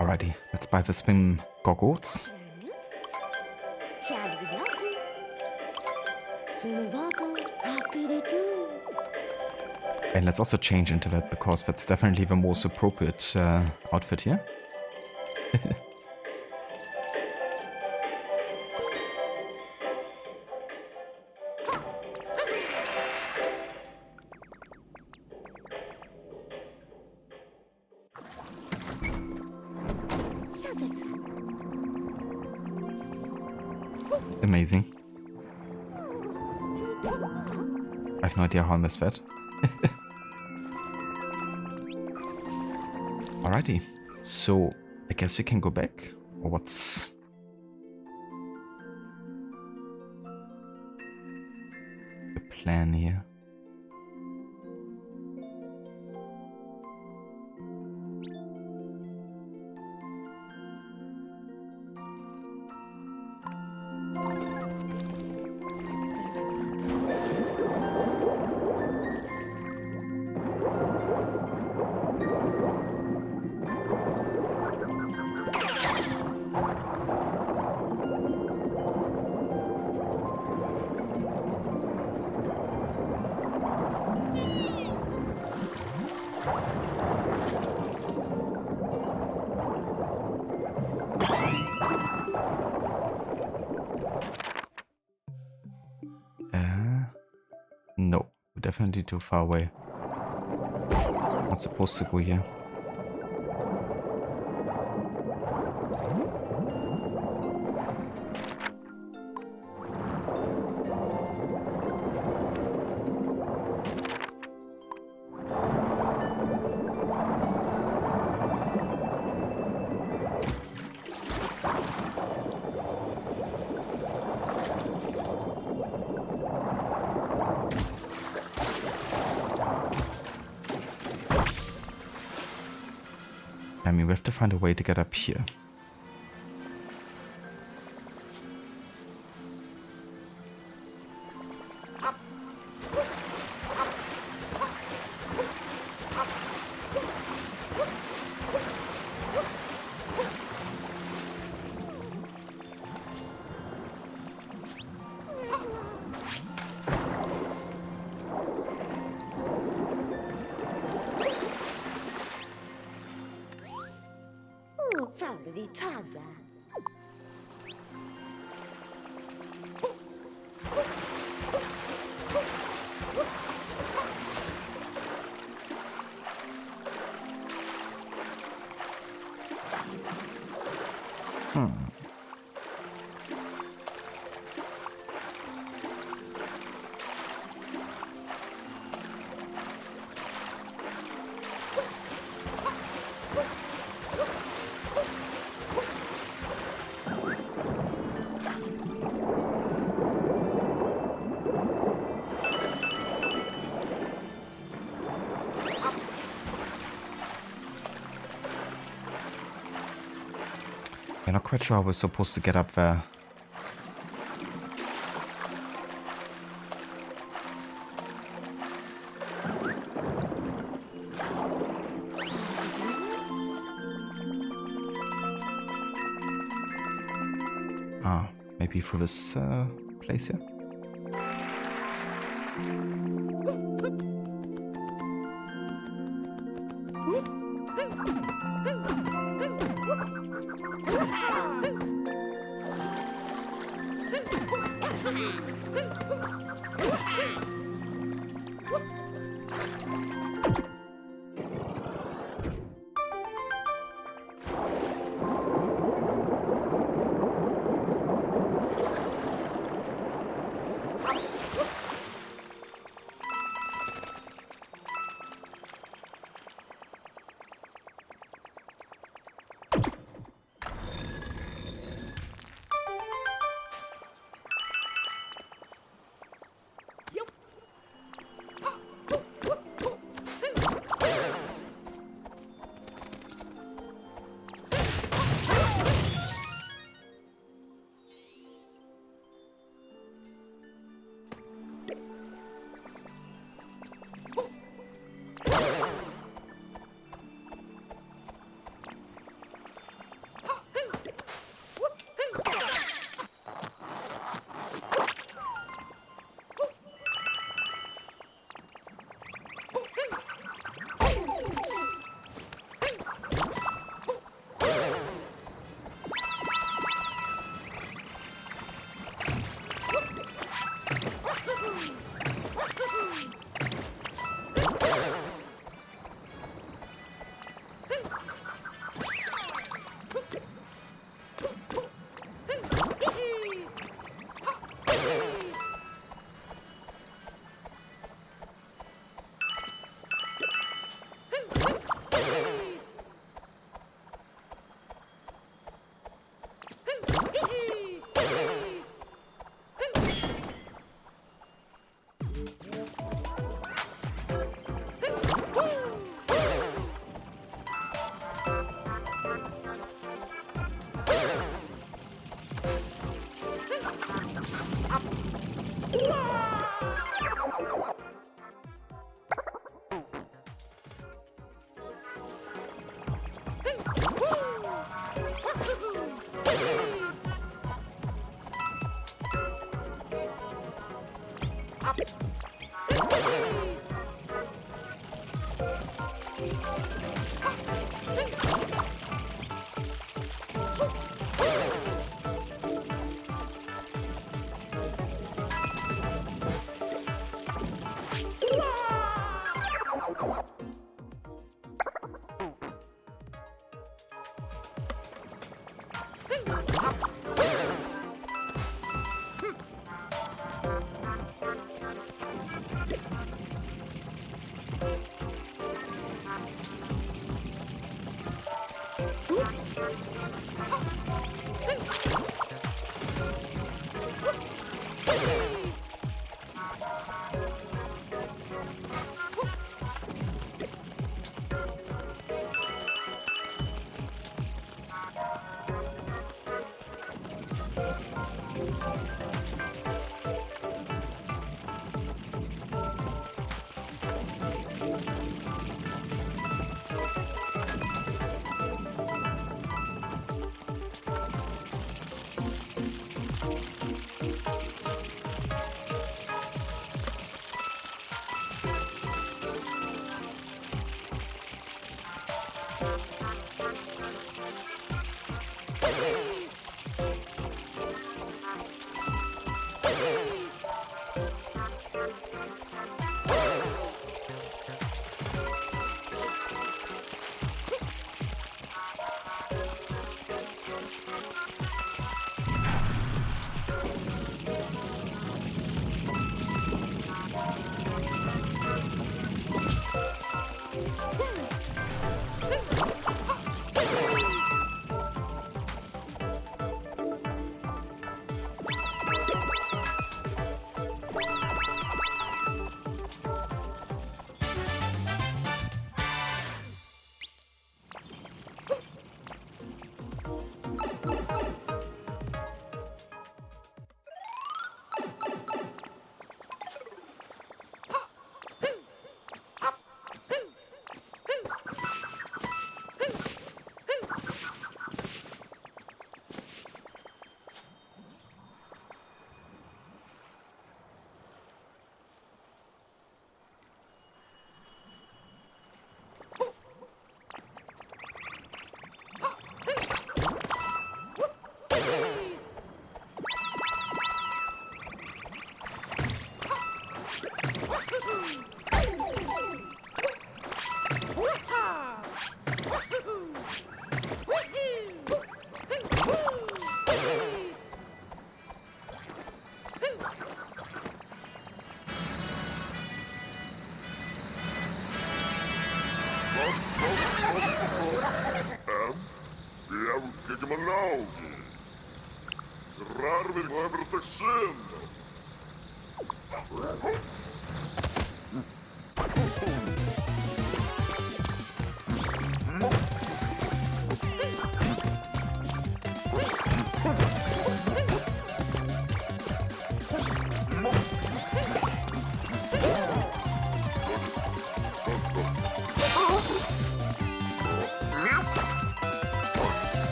A: Alrighty, let's buy the swim goggles. And let's also change into that, because that's definitely the most appropriate outfit here. Amazing. I have no idea how I missed that. Alrighty, so I guess we can go back, or what's the plan here? No, we're definitely too far away. Not supposed to go here. I mean, we have to find a way to get up here.
C: Found each other.
A: Okay, not quite sure how we're supposed to get up there. Ah, maybe through this place here?
B: Take him along. Raro vil gå över till sen.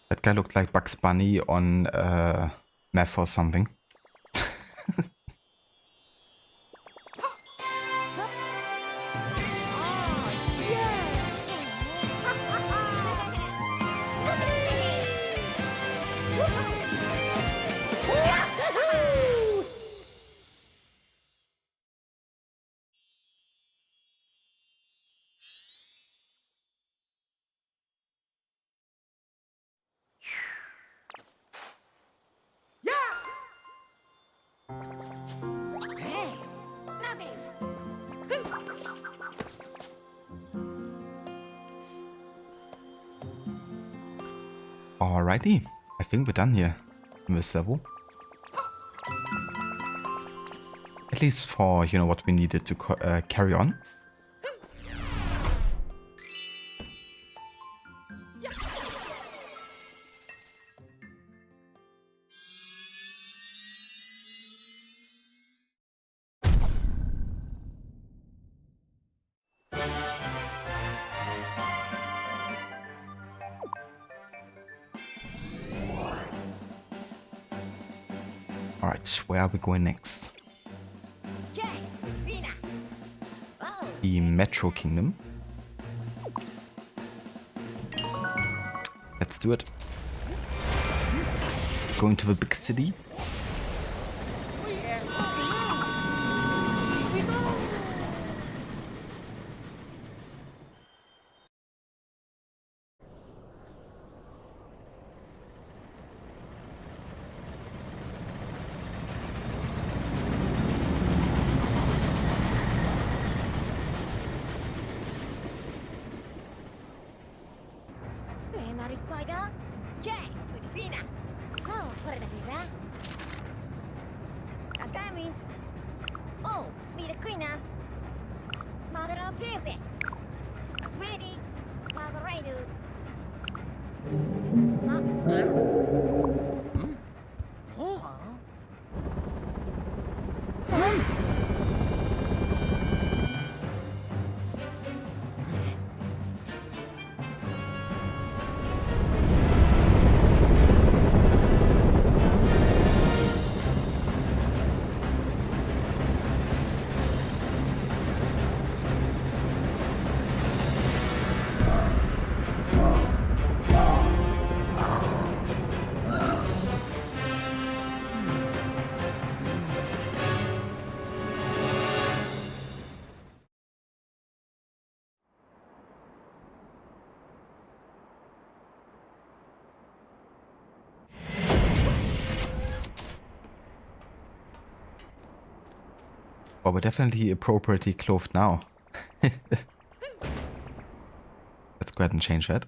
A: That guy looked like Bugs Bunny on meth or something.
C: Hey, notice.
A: Alrighty, I think we're done here in this level. At least for, you know, what we needed to carry on. Alright, where are we going next? The Metro Kingdom. Let's do it. Going to the big city. Well, we're definitely appropriately clothed now. Let's go ahead and change that.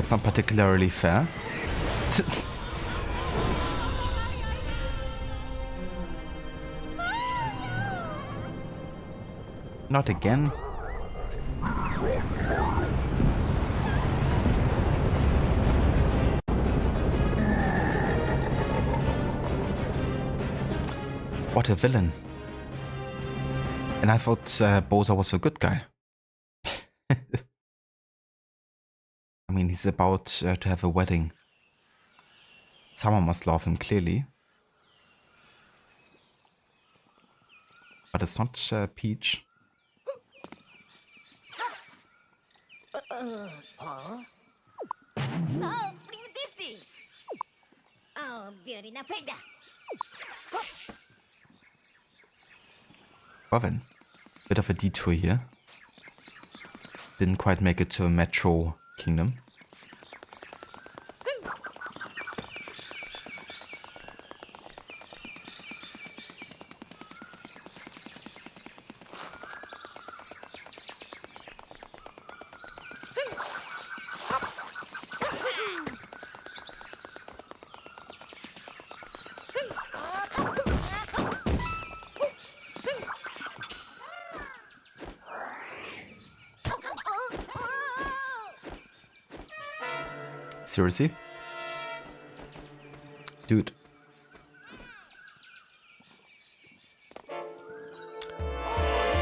A: That's not particularly fair. Not again. What a villain. And I thought Bowser was a good guy. I mean, he's about to have a wedding. Someone must love him, clearly. But it's not Peach.
D: Oh, Odyssey! Oh, beauty na feita!
A: Well then, bit of a detour here. Didn't quite make it to a Metro Kingdom. Seriously? Dude.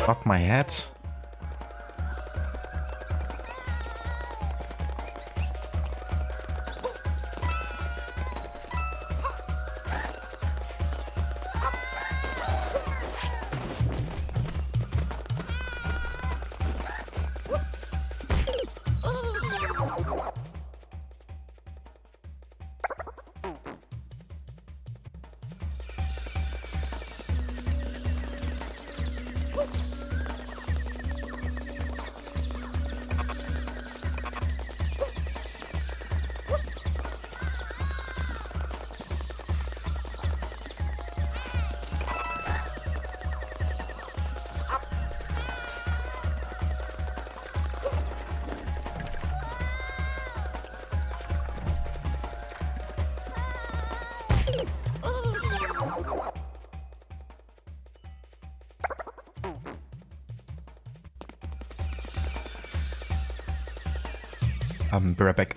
A: Not my head. Be right back.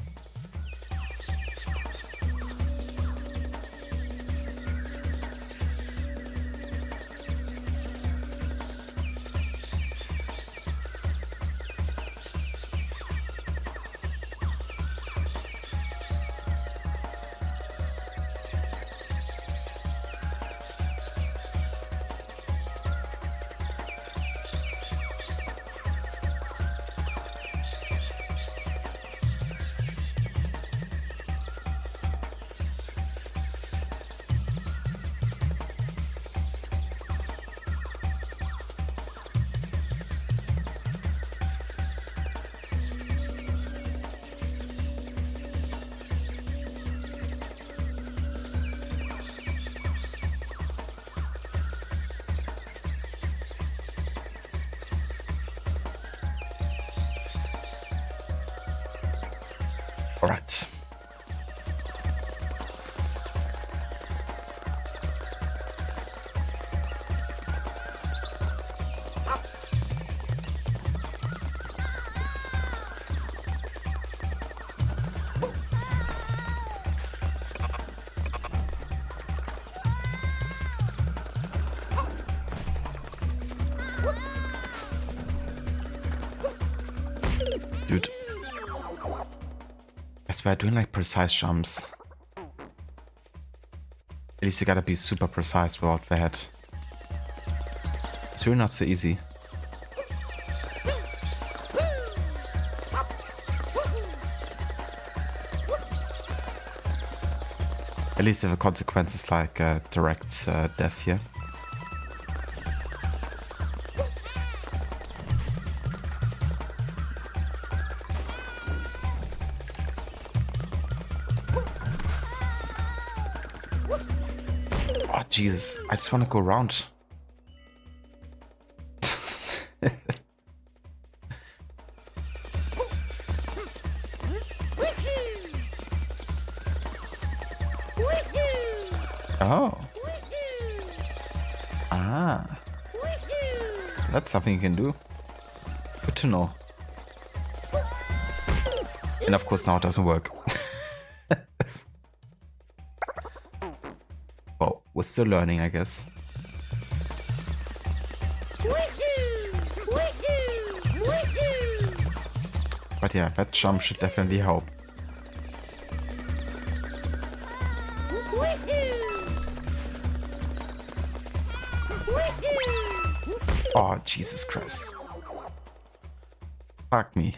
A: All right. Dude. I swear, doing like precise jumps. At least you gotta be super precise without that. It's really not so easy. At least if the consequence is like direct death here. Oh, Jesus. I just want to go around. Oh. Ah. That's something you can do. Good to know. And of course now it doesn't work. Well, we're still learning, I guess. But yeah, that jump should definitely help. Oh, Jesus Christ. Fuck me.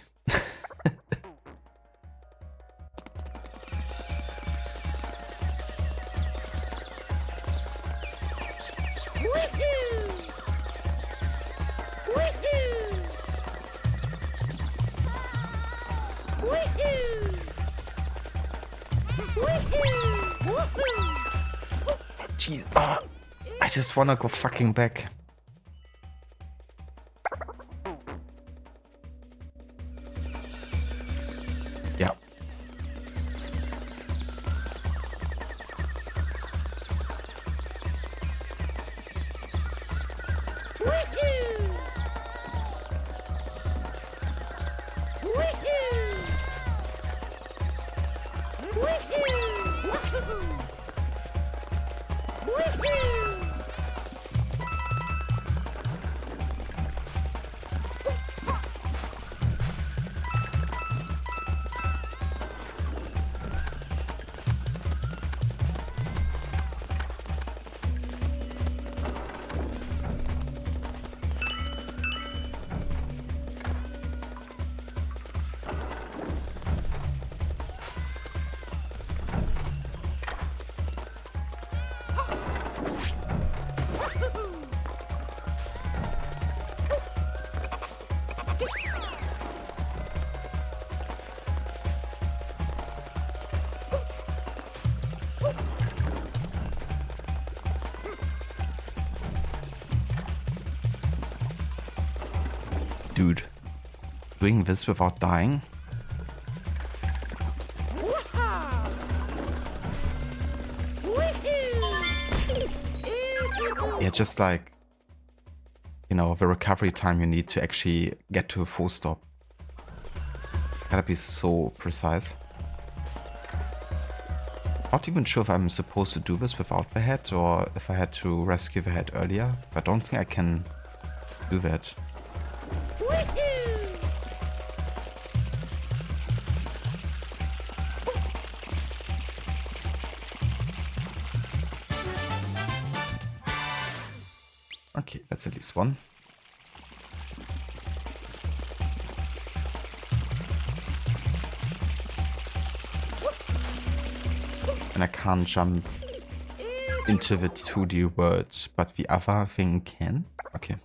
A: Jeez, I just wanna go fucking back. Yeah. Dude, doing this without dying? Yeah, just like, you know, the recovery time you need to actually get to a full stop. Gotta be so precise. Not even sure if I'm supposed to do this without the head or if I had to rescue the head earlier. I don't think I can do that. Okay, that's at least one. And I can't jump into the 2D world, but the other thing can? Okay.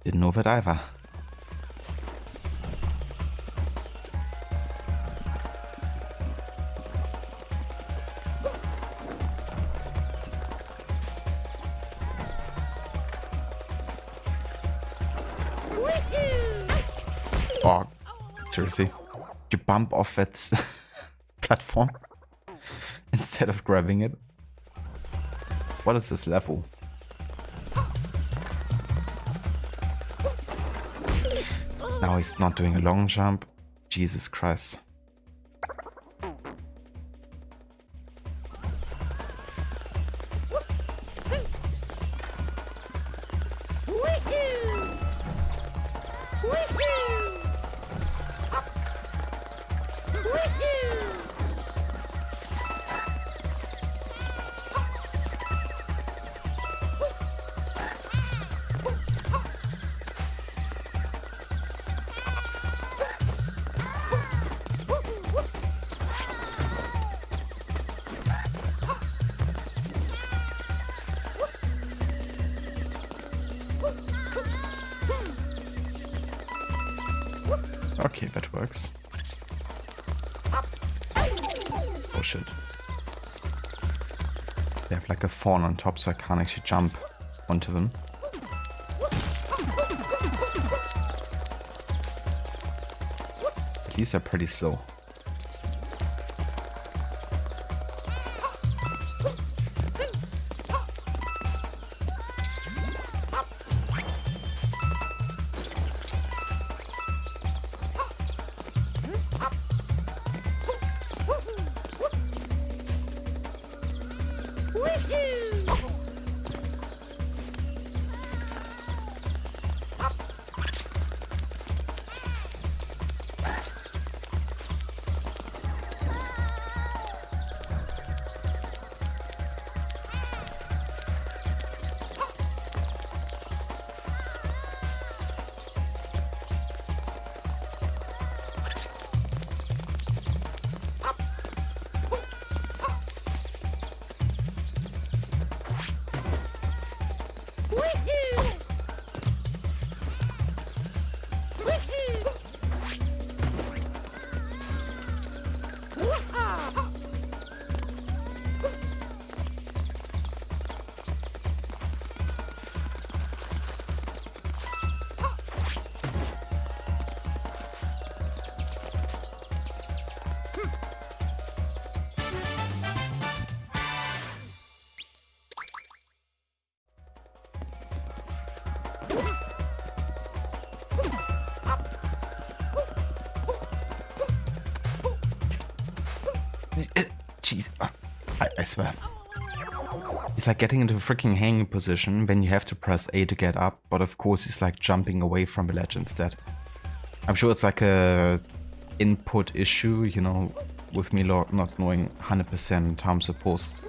A: Didn't know that either. Oh, seriously? You bump off that platform instead of grabbing it? What is this level? Now he's not doing a long jump. Jesus Christ. Okay, that works. Oh shit. They have like a fawn on top, so I can't actually jump onto them. At least they're pretty slow. Jeez, I swear. He's like getting into a freaking hanging position when you have to press A to get up, but of course he's like jumping away from the ledge instead. I'm sure it's like a input issue, you know, with me not knowing 100% how I'm supposed to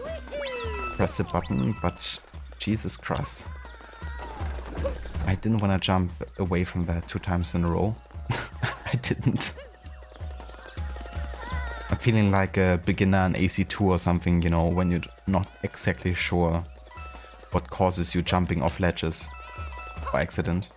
A: press the button, but Jesus Christ. I didn't want to jump away from that 2 times in a row. I didn't. I'm feeling like a beginner in AC2 or something, you know, when you're not exactly sure what causes you jumping off ledges by accident.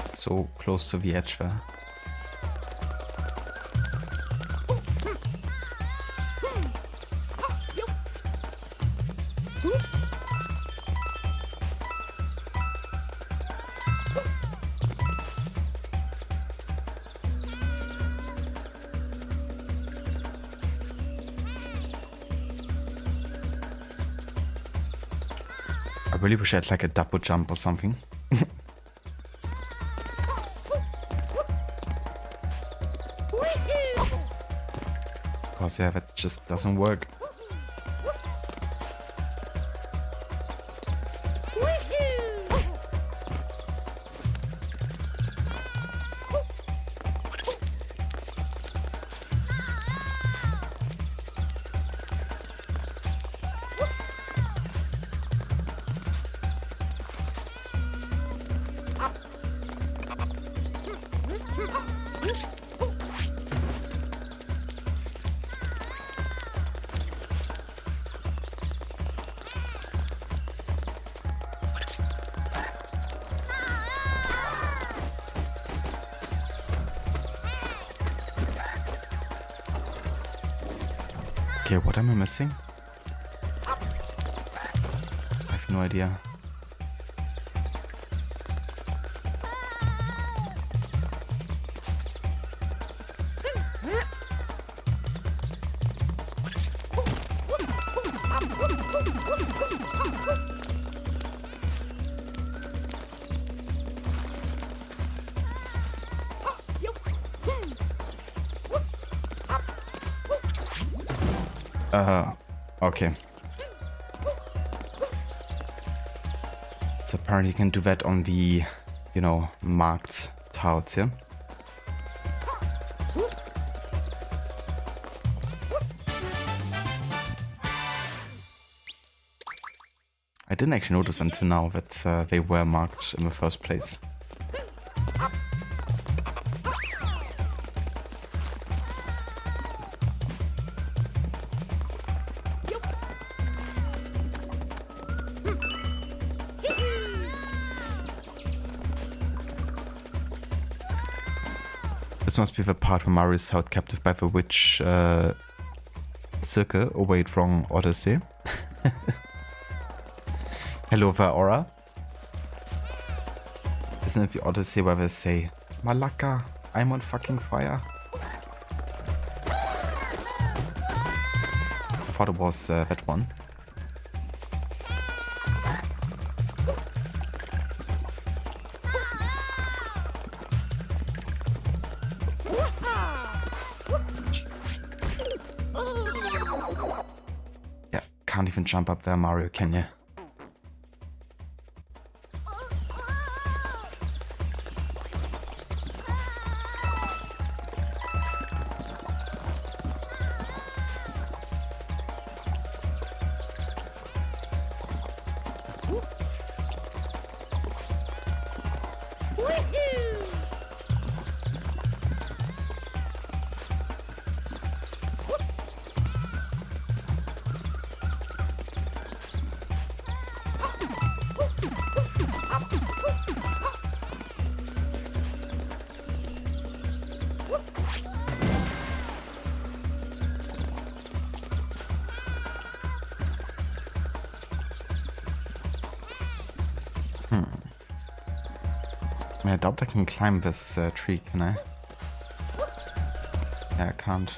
A: So close to the edge there. I really wish I had like a double jump or something. Because yeah, that just doesn't work. Okay, what am I missing? I have no idea. Okay. So apparently you can do that on the, you know, marked tiles here. I didn't actually notice until now that they were marked in the first place. This must be the part where Mario is held captive by the witch circle. Oh wait, wrong Odyssey. Hello there, Aura. Isn't it the Odyssey where they say, Malaka, I'm on fucking fire? I thought it was that one. Yeah, can't even jump up there, Mario, can you? I doubt I can climb this tree, can I? Yeah, I can't.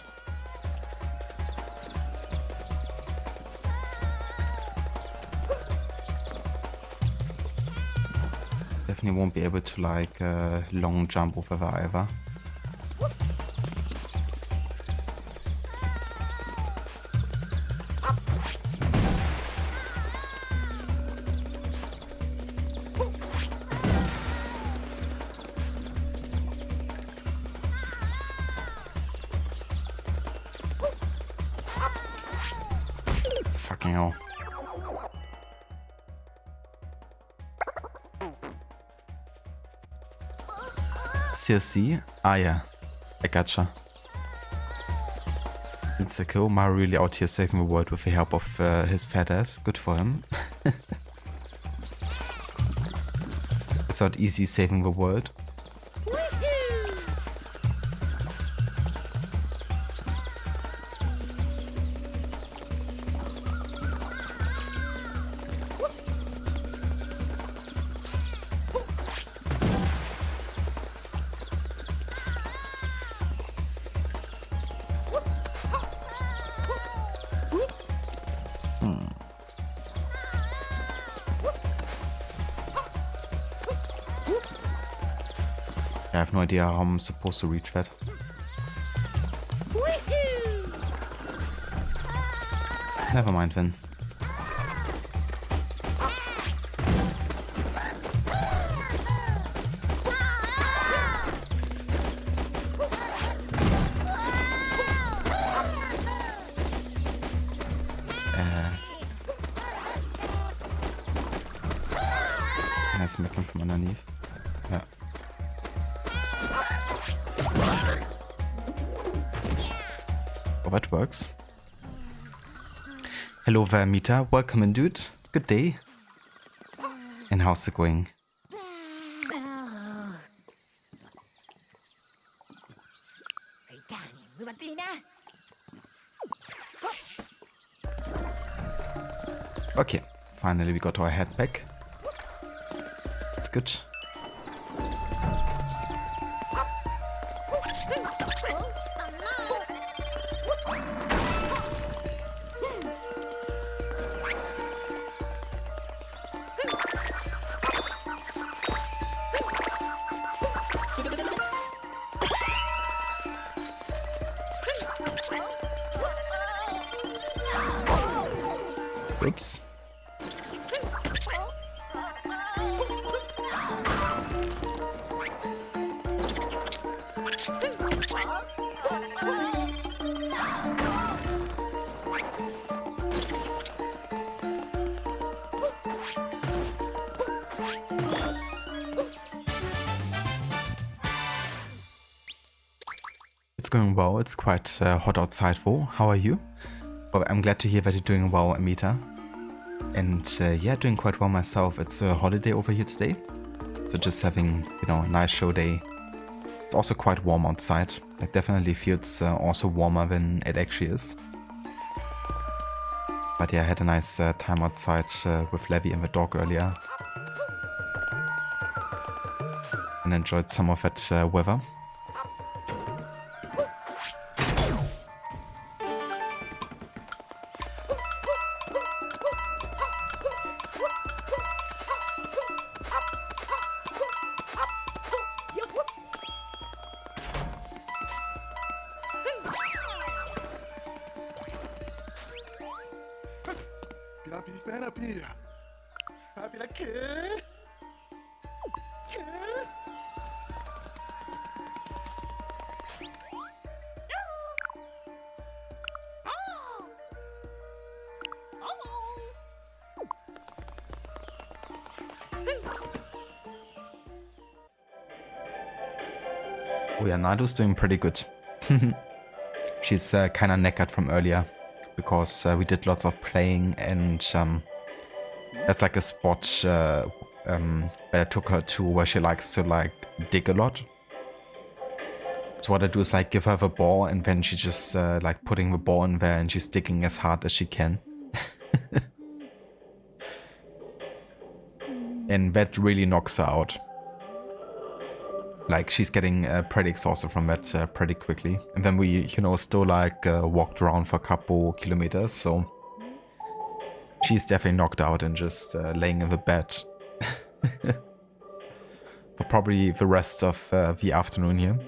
A: Definitely won't be able to like long jump over there either. Fucking hell. CSC? Ah, yeah. I gotcha. It's like, oh, Mario really out here saving the world with the help of his fat ass. Good for him. It's not easy saving the world. I have no idea how I'm supposed to reach that. Never mind then. Nice making from underneath. Yeah. Oh, that works. Hello there, Mita. Welcome in, dude. Good day. And how's it going? Okay, finally we got our head back. That's good. Oops. It's going well. It's quite hot outside though. How are you? Well, I'm glad to hear that you're doing well, Amita. And yeah, doing quite well myself. It's a holiday over here today. So just having, you know, a nice show day. It's also quite warm outside. It definitely feels also warmer than it actually is. But yeah, I had a nice time outside with Levi and the dog earlier. And enjoyed some of that weather. Oh yeah, Nadu's doing pretty good. She's kind of knackered from earlier because we did lots of playing, and there's like a spot that I took her to where she likes to like dig a lot. So what I do is like give her the ball, and then she just like putting the ball in there and she's digging as hard as she can. And that really knocks her out. Like, she's getting pretty exhausted from that pretty quickly. And then we, you know, still like walked around for a couple kilometers, so she's definitely knocked out and just laying in the bed for probably the rest of the afternoon here.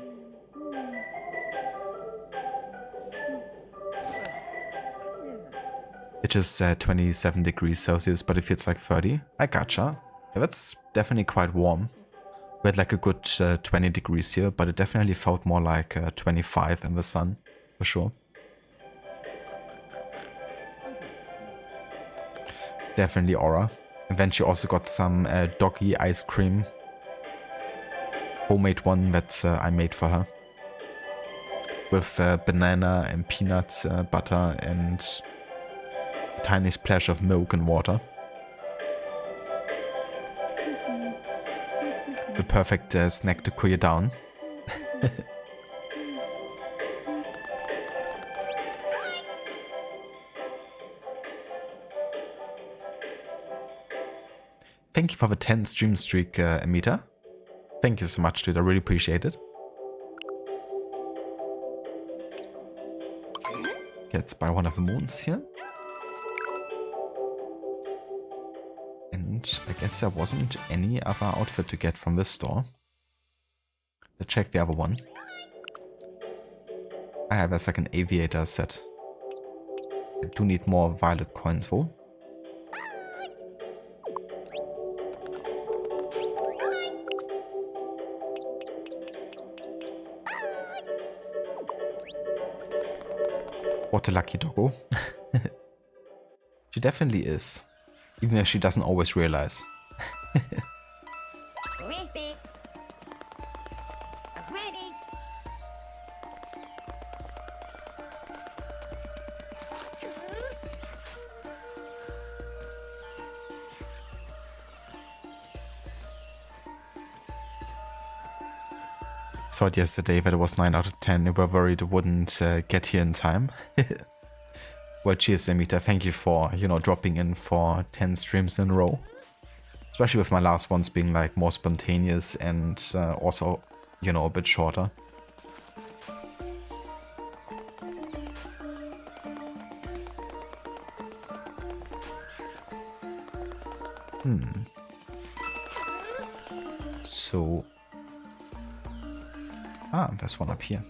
A: It is 27 degrees Celsius, but it feels like 30. I gotcha. Yeah, that's definitely quite warm. We had like a good 20 degrees here, but it definitely felt more like 25 in the sun, for sure. Definitely Aura. And then she also got some doggy ice cream. Homemade one that I made for her. With banana and peanut butter and a tiny splash of milk and water. The perfect snack to cool you down. Thank you for the 10 stream streak, Amita. Thank you so much, dude. I really appreciate it. Let's buy one of the moons here. And I guess there wasn't any other outfit to get from this store. Let's check the other one. I have a second aviator set. I do need more violet coins though. What a lucky doggo. She definitely is. Even if she doesn't always realize.
D: Ready. It's ready.
A: Saw it yesterday that it was 9 out of 10. They were worried it wouldn't get here in time. Well, cheers, Amita. Thank you for, dropping in for 10 streams in a row. Especially with my last ones being like more spontaneous and also, a bit shorter. So... Ah, there's one up here.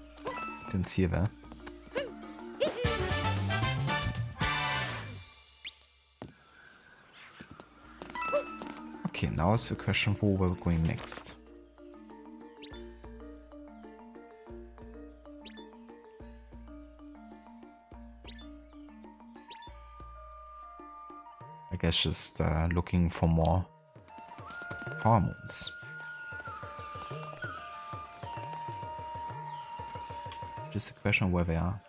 A: Didn't see it there. Okay, now it's the question for where we're going next. I guess just looking for more power moons. Just a question of where they are.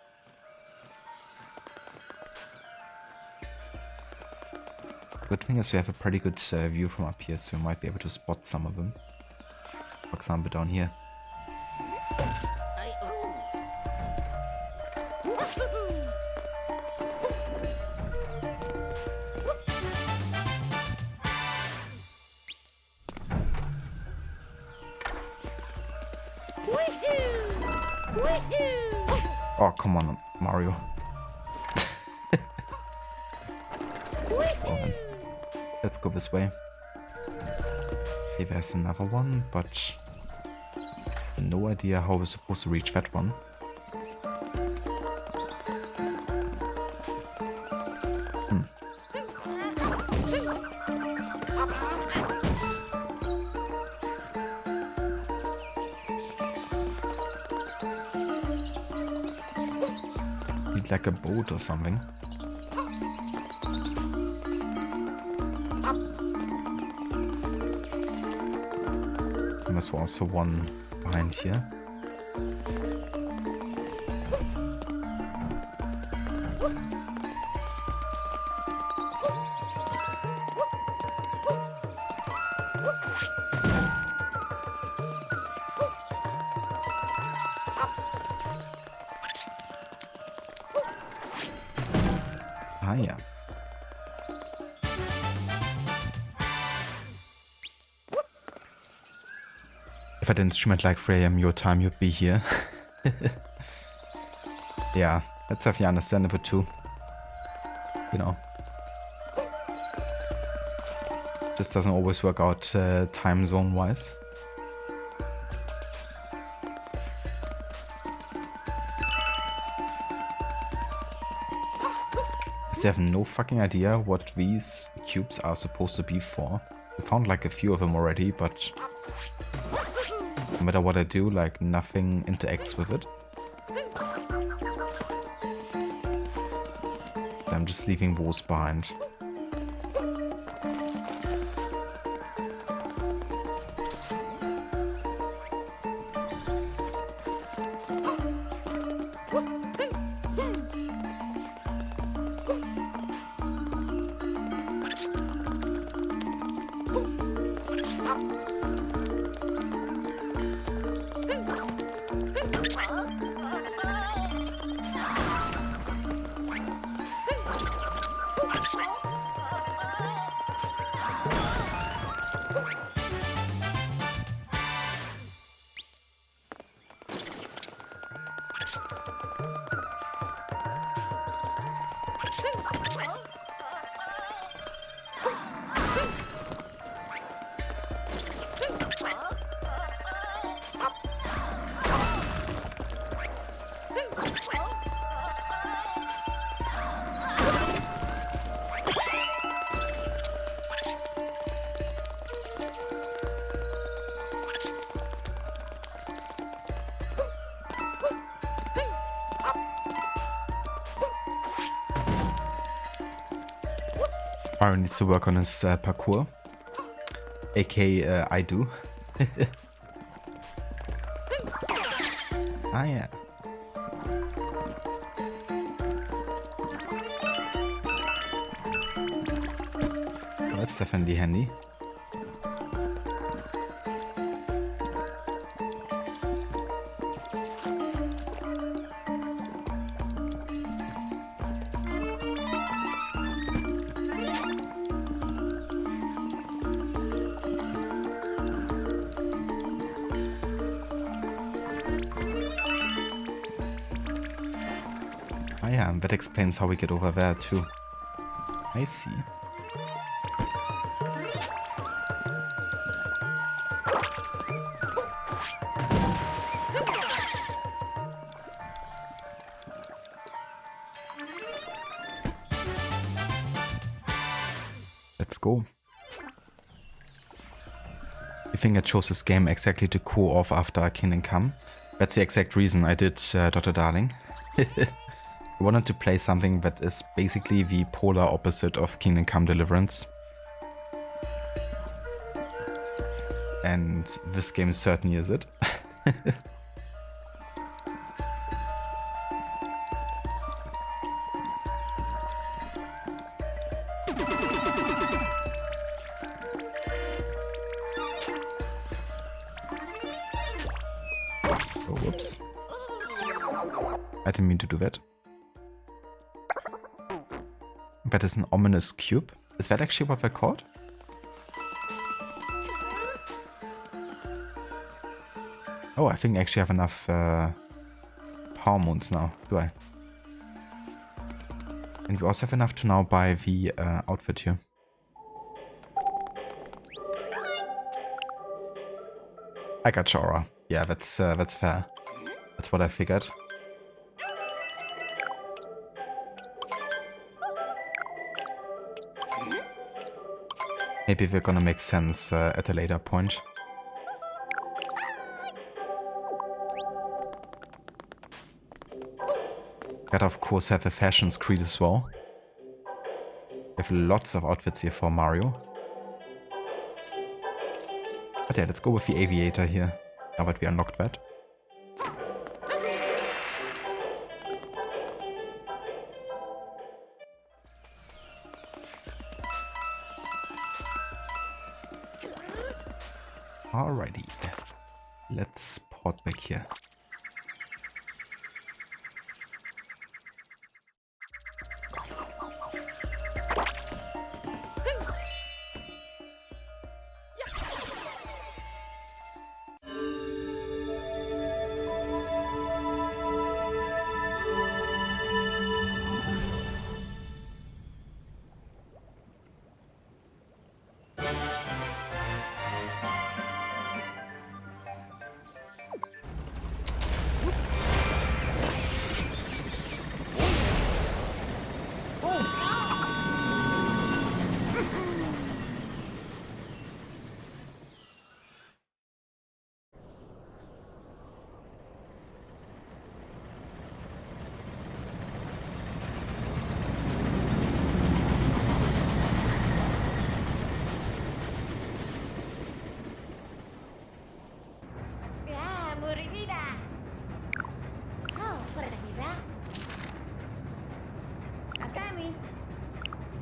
A: Good thing is we have a pretty good view from up here, so we might be able to spot some of them. For example, down here. Oh, come on, Mario. Oh, let's go this way. Okay, there's another one, but no idea how we're supposed to reach that one. Need like a boat or something. And there's also one behind here. Ah ja. If I didn't stream at like 3 AM your time, you'd be here. Yeah, that's definitely understandable too. Just doesn't always work out time zone wise. I have no fucking idea what these cubes are supposed to be for. We found like a few of them already, but no matter what I do, like nothing interacts with it. So I'm just leaving those behind. Mario needs to work on his parkour. AK, I do. Ah, yeah. Oh, that's definitely handy. Ah yeah, that explains how we get over there too. I see. Let's go. You think I chose this game exactly to cool off after Kingdom Come? That's the exact reason I did Dr. Darling. I wanted to play something that is basically the polar opposite of Kingdom Come Deliverance. And this game certainly is it. Oh, whoops. I didn't mean to do that. That is an ominous cube. Is that actually what they're called? Oh, I think I actually have enough power moons now, do I? And we also have enough to now buy the outfit here. I got Aura. Yeah, that's fair. That's what I figured. Maybe they're gonna make sense at a later point. Gotta of course have a fashion screed as well. We have lots of outfits here for Mario. But yeah, let's go with the aviator here, now that we unlocked that. Alrighty, let's port back here.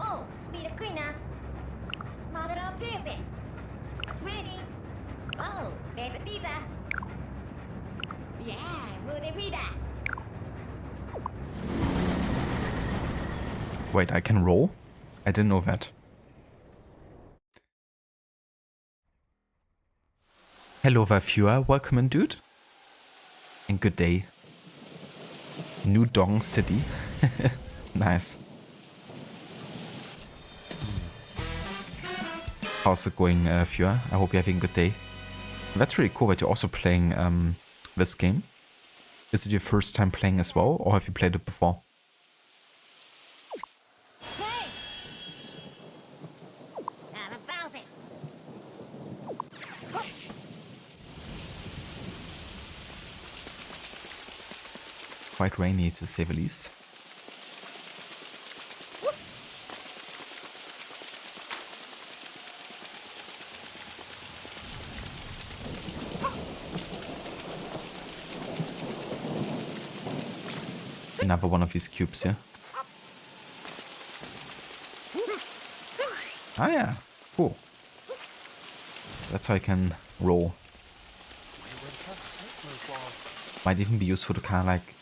D: Oh, be the queen now. Mother of Tuesday. Sweetie. Better pizza. Yeah, Moody Pizza.
A: Wait, I can roll? I didn't know that. Hello, viewer. Welcome in, dude. And good day. New Dong City. Nice. How's it going, viewer? I hope you're having a good day. That's really cool that you're also playing this game. Is it your first time playing as well, or have you played it before?
D: Hey! Time to bounce it.
A: Quite rainy, to say the least. Another one of these cubes here. Ah yeah, cool. That's how I can roll. Might even be useful to kind of like...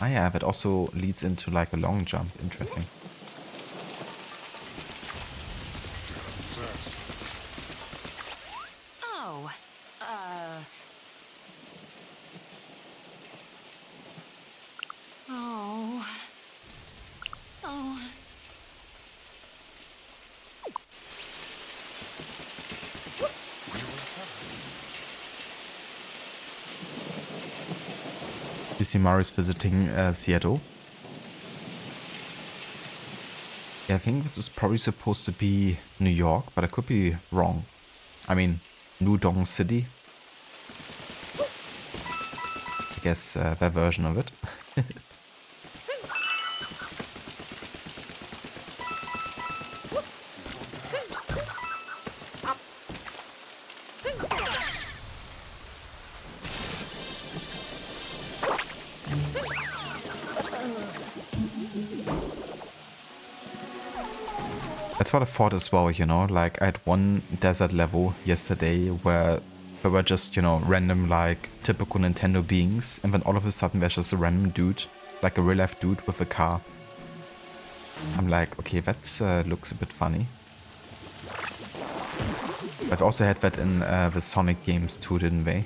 A: Ah yeah, that also leads into like a long jump. Interesting.
E: Oh, oh, oh.
A: You see Marius visiting Seattle. Yeah, I think this is probably supposed to be New York, but I could be wrong. I mean, New Dong City. I guess their version of it. That's what I thought as well, you know, like I had one desert level yesterday where there were just, you know, random like typical Nintendo beings, and then all of a sudden there's just a random dude, like a real life dude with a car. I'm like, okay, that looks a bit funny. I've also had that in the Sonic games too, didn't they?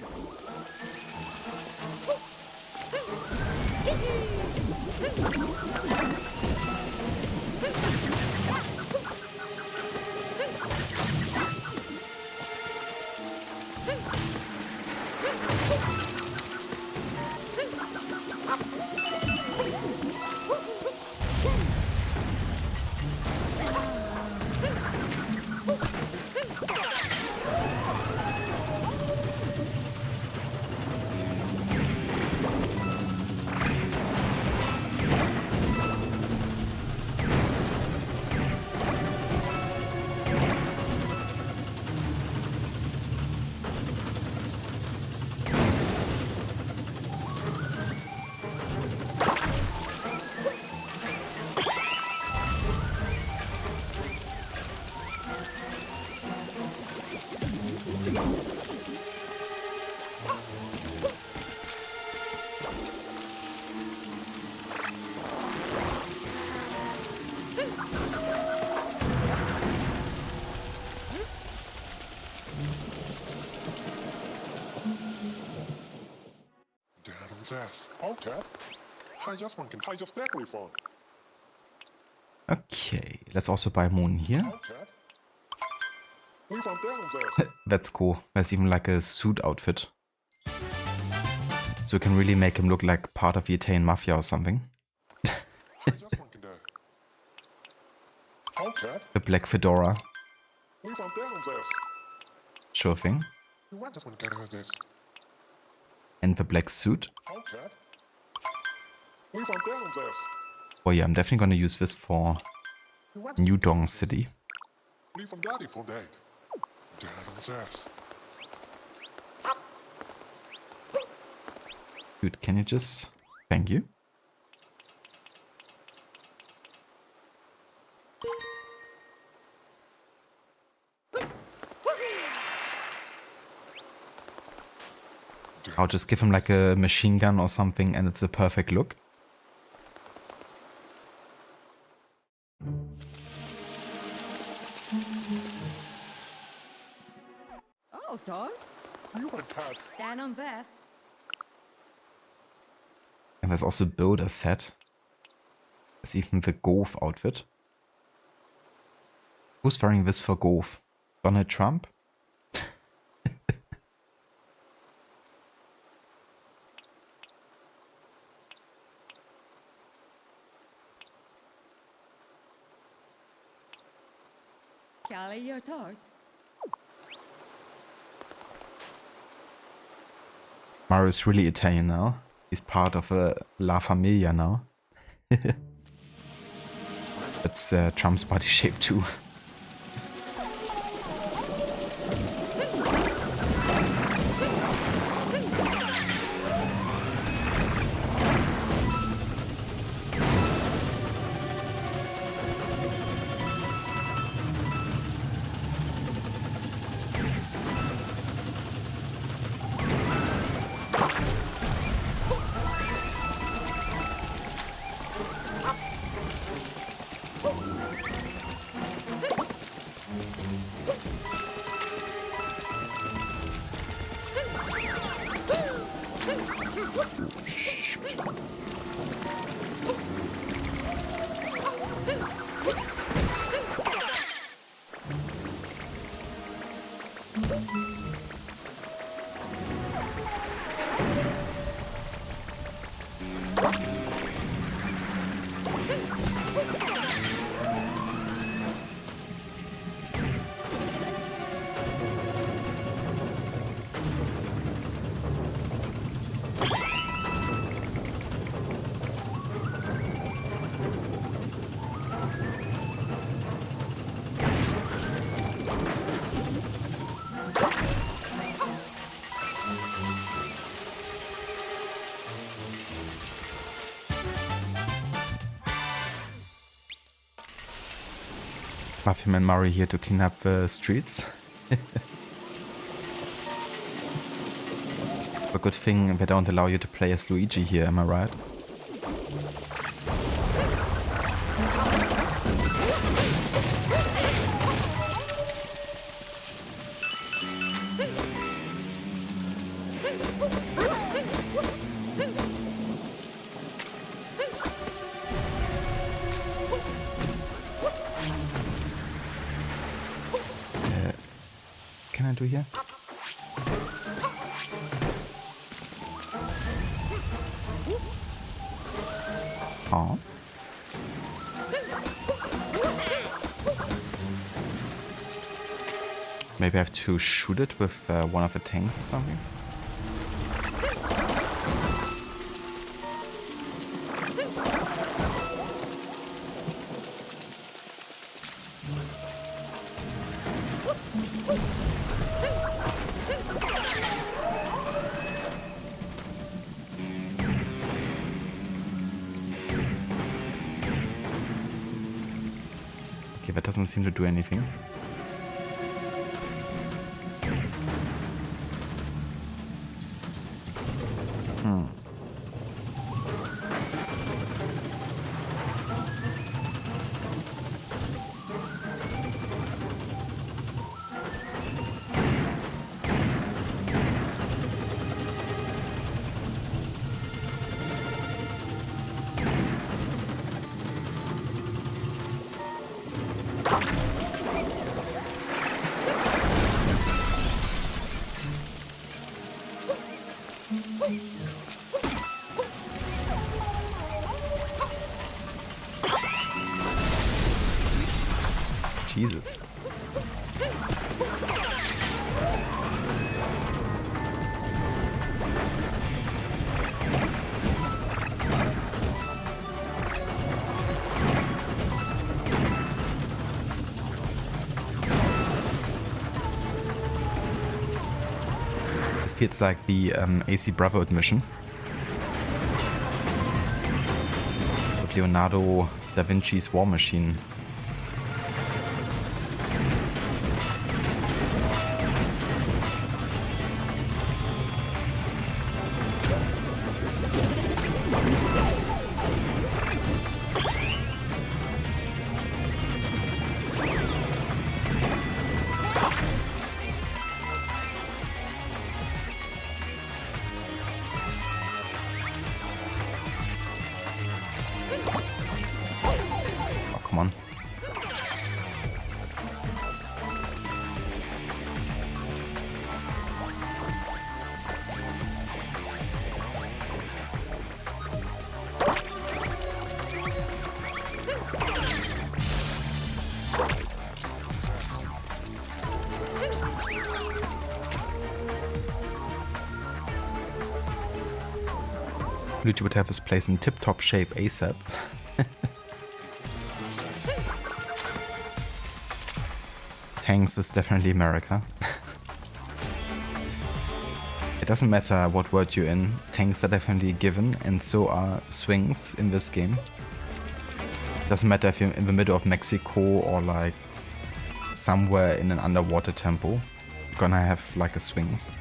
B: Dad's ass. Okay. I just one can tie just that phone.
A: Okay, let's also buy Moon here.
B: Okay. We found Dad's ass.
A: That's cool. There's even like a suit outfit. So you can really make him look like part of the Italian mafia or something.
B: I just one can die. Okay.
A: The black fedora.
B: We found Dad's ass.
A: Sure thing.
B: You want just one can have this.
A: And the black suit.
B: Okay. We found Dad's ass.
A: Oh yeah, I'm definitely gonna use this for
B: You want
A: New Dong City.
B: We from Daddy for Dad. Dad's ass.
A: Dude, can you just... Thank you. I'll just give him like a machine gun or something and it's a perfect look.
C: Oh, Todd.
B: You and Tad.
C: Stand on this.
A: And there's also Builder set. There's even the Golf outfit. Who's wearing this for Golf? Donald Trump?
C: Kelly, your Todd.
A: Mario's really Italian now. He's part of a La Familia now. That's Trump's body shape too. Have him and Mario here to clean up the streets. A good thing they don't allow you to play as Luigi here, am I right? Can I do here? Oh. Maybe I have to shoot it with one of the tanks or something? Okay, that doesn't seem to do anything. Jesus. This feels like the AC Brotherhood mission with Leonardo da Vinci's War Machine. come on. Luigi would have his place in tip-top shape ASAP. Tanks was definitely America. It doesn't matter what world you're in, tanks are definitely given, and so are swings in this game. Doesn't matter if you're in the middle of Mexico or like somewhere in an underwater temple, you're gonna have like a swings.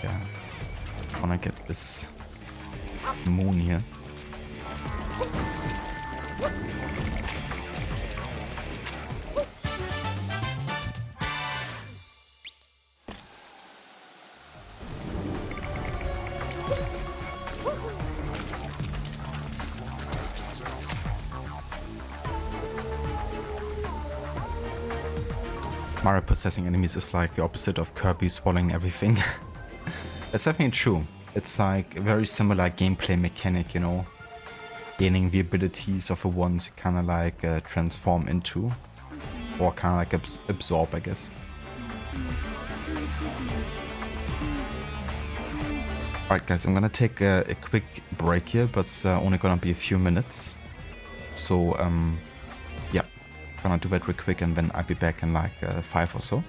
A: Yeah, I wanna get this moon here. Mario possessing enemies is like the opposite of Kirby swallowing everything. That's definitely true. It's like a very similar gameplay mechanic, you know, gaining the abilities of the ones you kind of like transform into, or kind of like absorb, I guess. Alright guys, I'm gonna take a quick break here, but it's only gonna be a few minutes. So yeah, gonna do that real quick and then I'll be back in like 5 or so.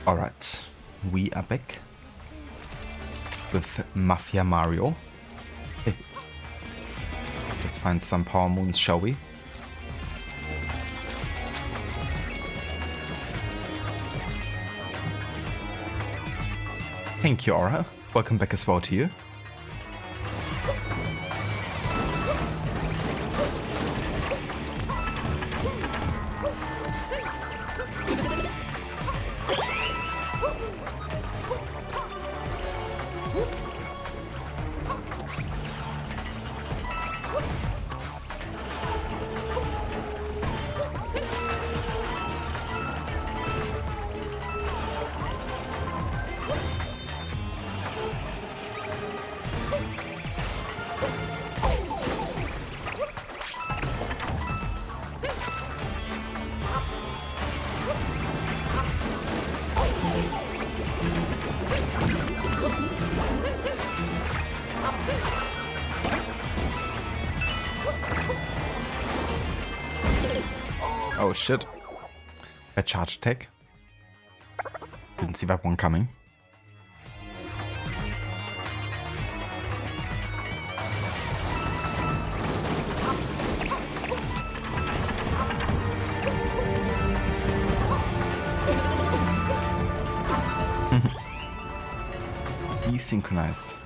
A: Alright, we are back with Mafia Mario. Hey. Let's find some power moons, shall we? Thank you, Aura. Welcome back as well to you. Oh shit. A charge attack. Didn't see that one coming. Desynchronize.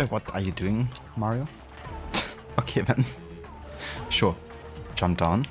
A: What are you doing, Mario? Okay then. Sure. Jump down.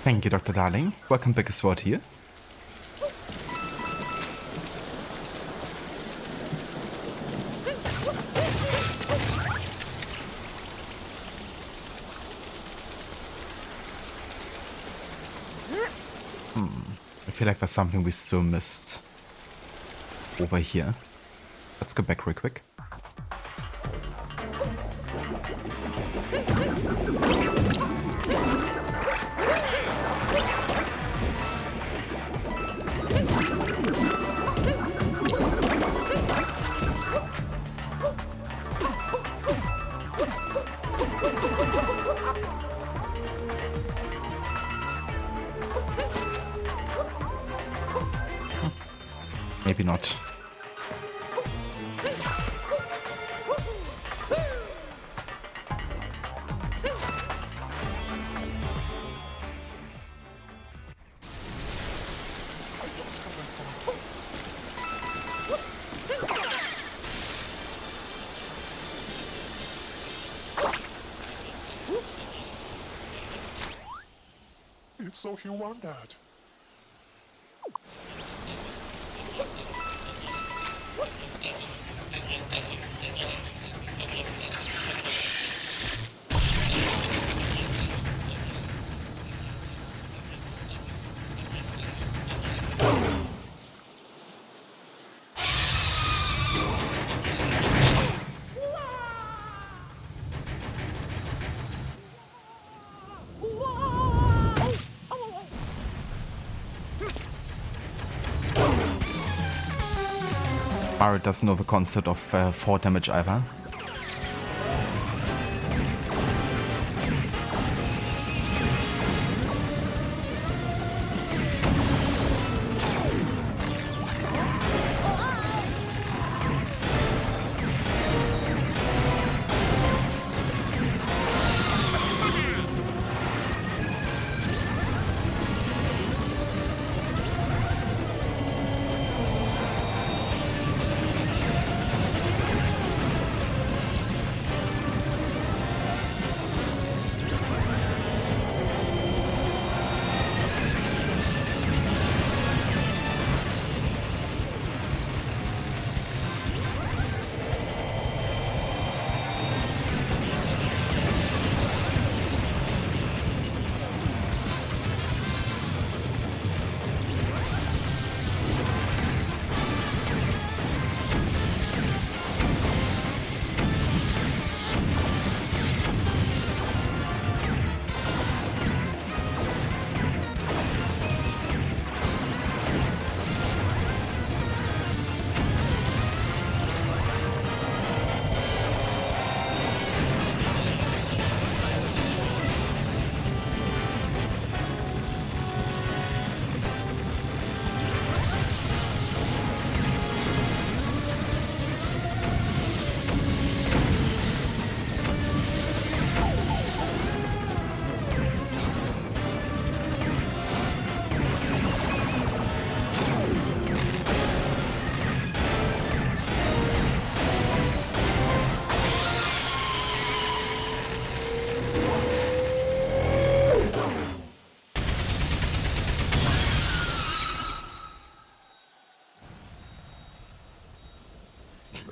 A: Thank you, Dr. Darling. Welcome back as well here. I feel like there's something we still missed over here. Let's go back real quick. Maybe not.
B: It's so human, Dad.
A: Mario doesn't know the concept of 4 damage either.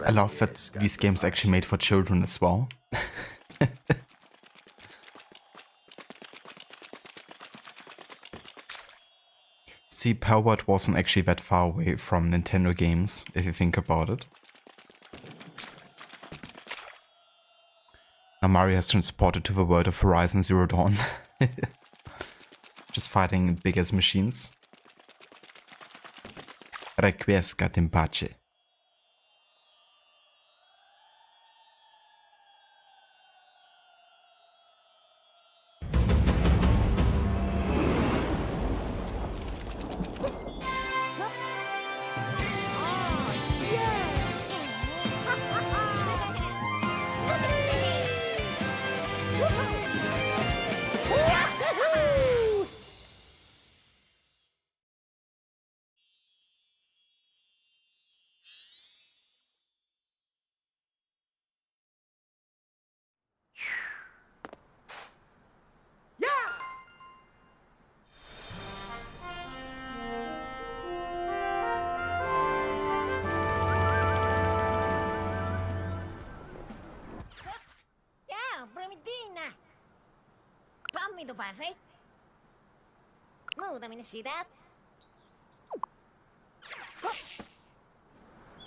A: I love that these games actually made for children as well. See, Palworld wasn't actually that far away from Nintendo games, if you think about it. Now Mario has transported to the world of Horizon Zero Dawn. Just fighting big ass machines. Requiescat in pace.
D: Yeah, Primitina. Tommy do pase. No, dami na that.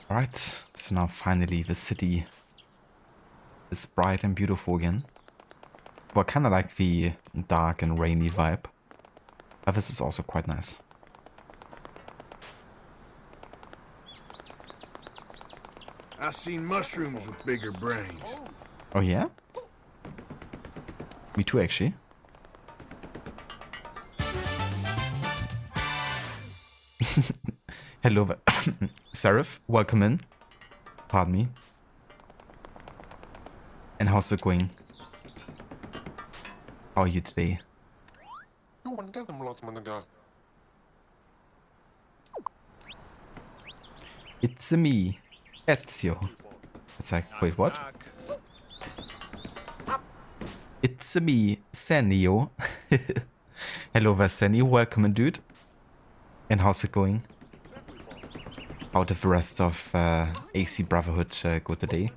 A: Alright, so now finally the city is bright and beautiful again. Well, kinda like the dark and rainy vibe. But this is also quite nice.
F: I've seen mushrooms with bigger brains.
A: Oh yeah? Me too, actually. Hello, Seraph, welcome in. Pardon me. And how's it going? How are you today?
B: You want to get them lots of guy.
A: It's me, Ezio. It's like, wait, what? It's me, Senio. Hello there, Senio. Welcome in, dude. And how's it going? How did the rest of AC Brotherhood go today?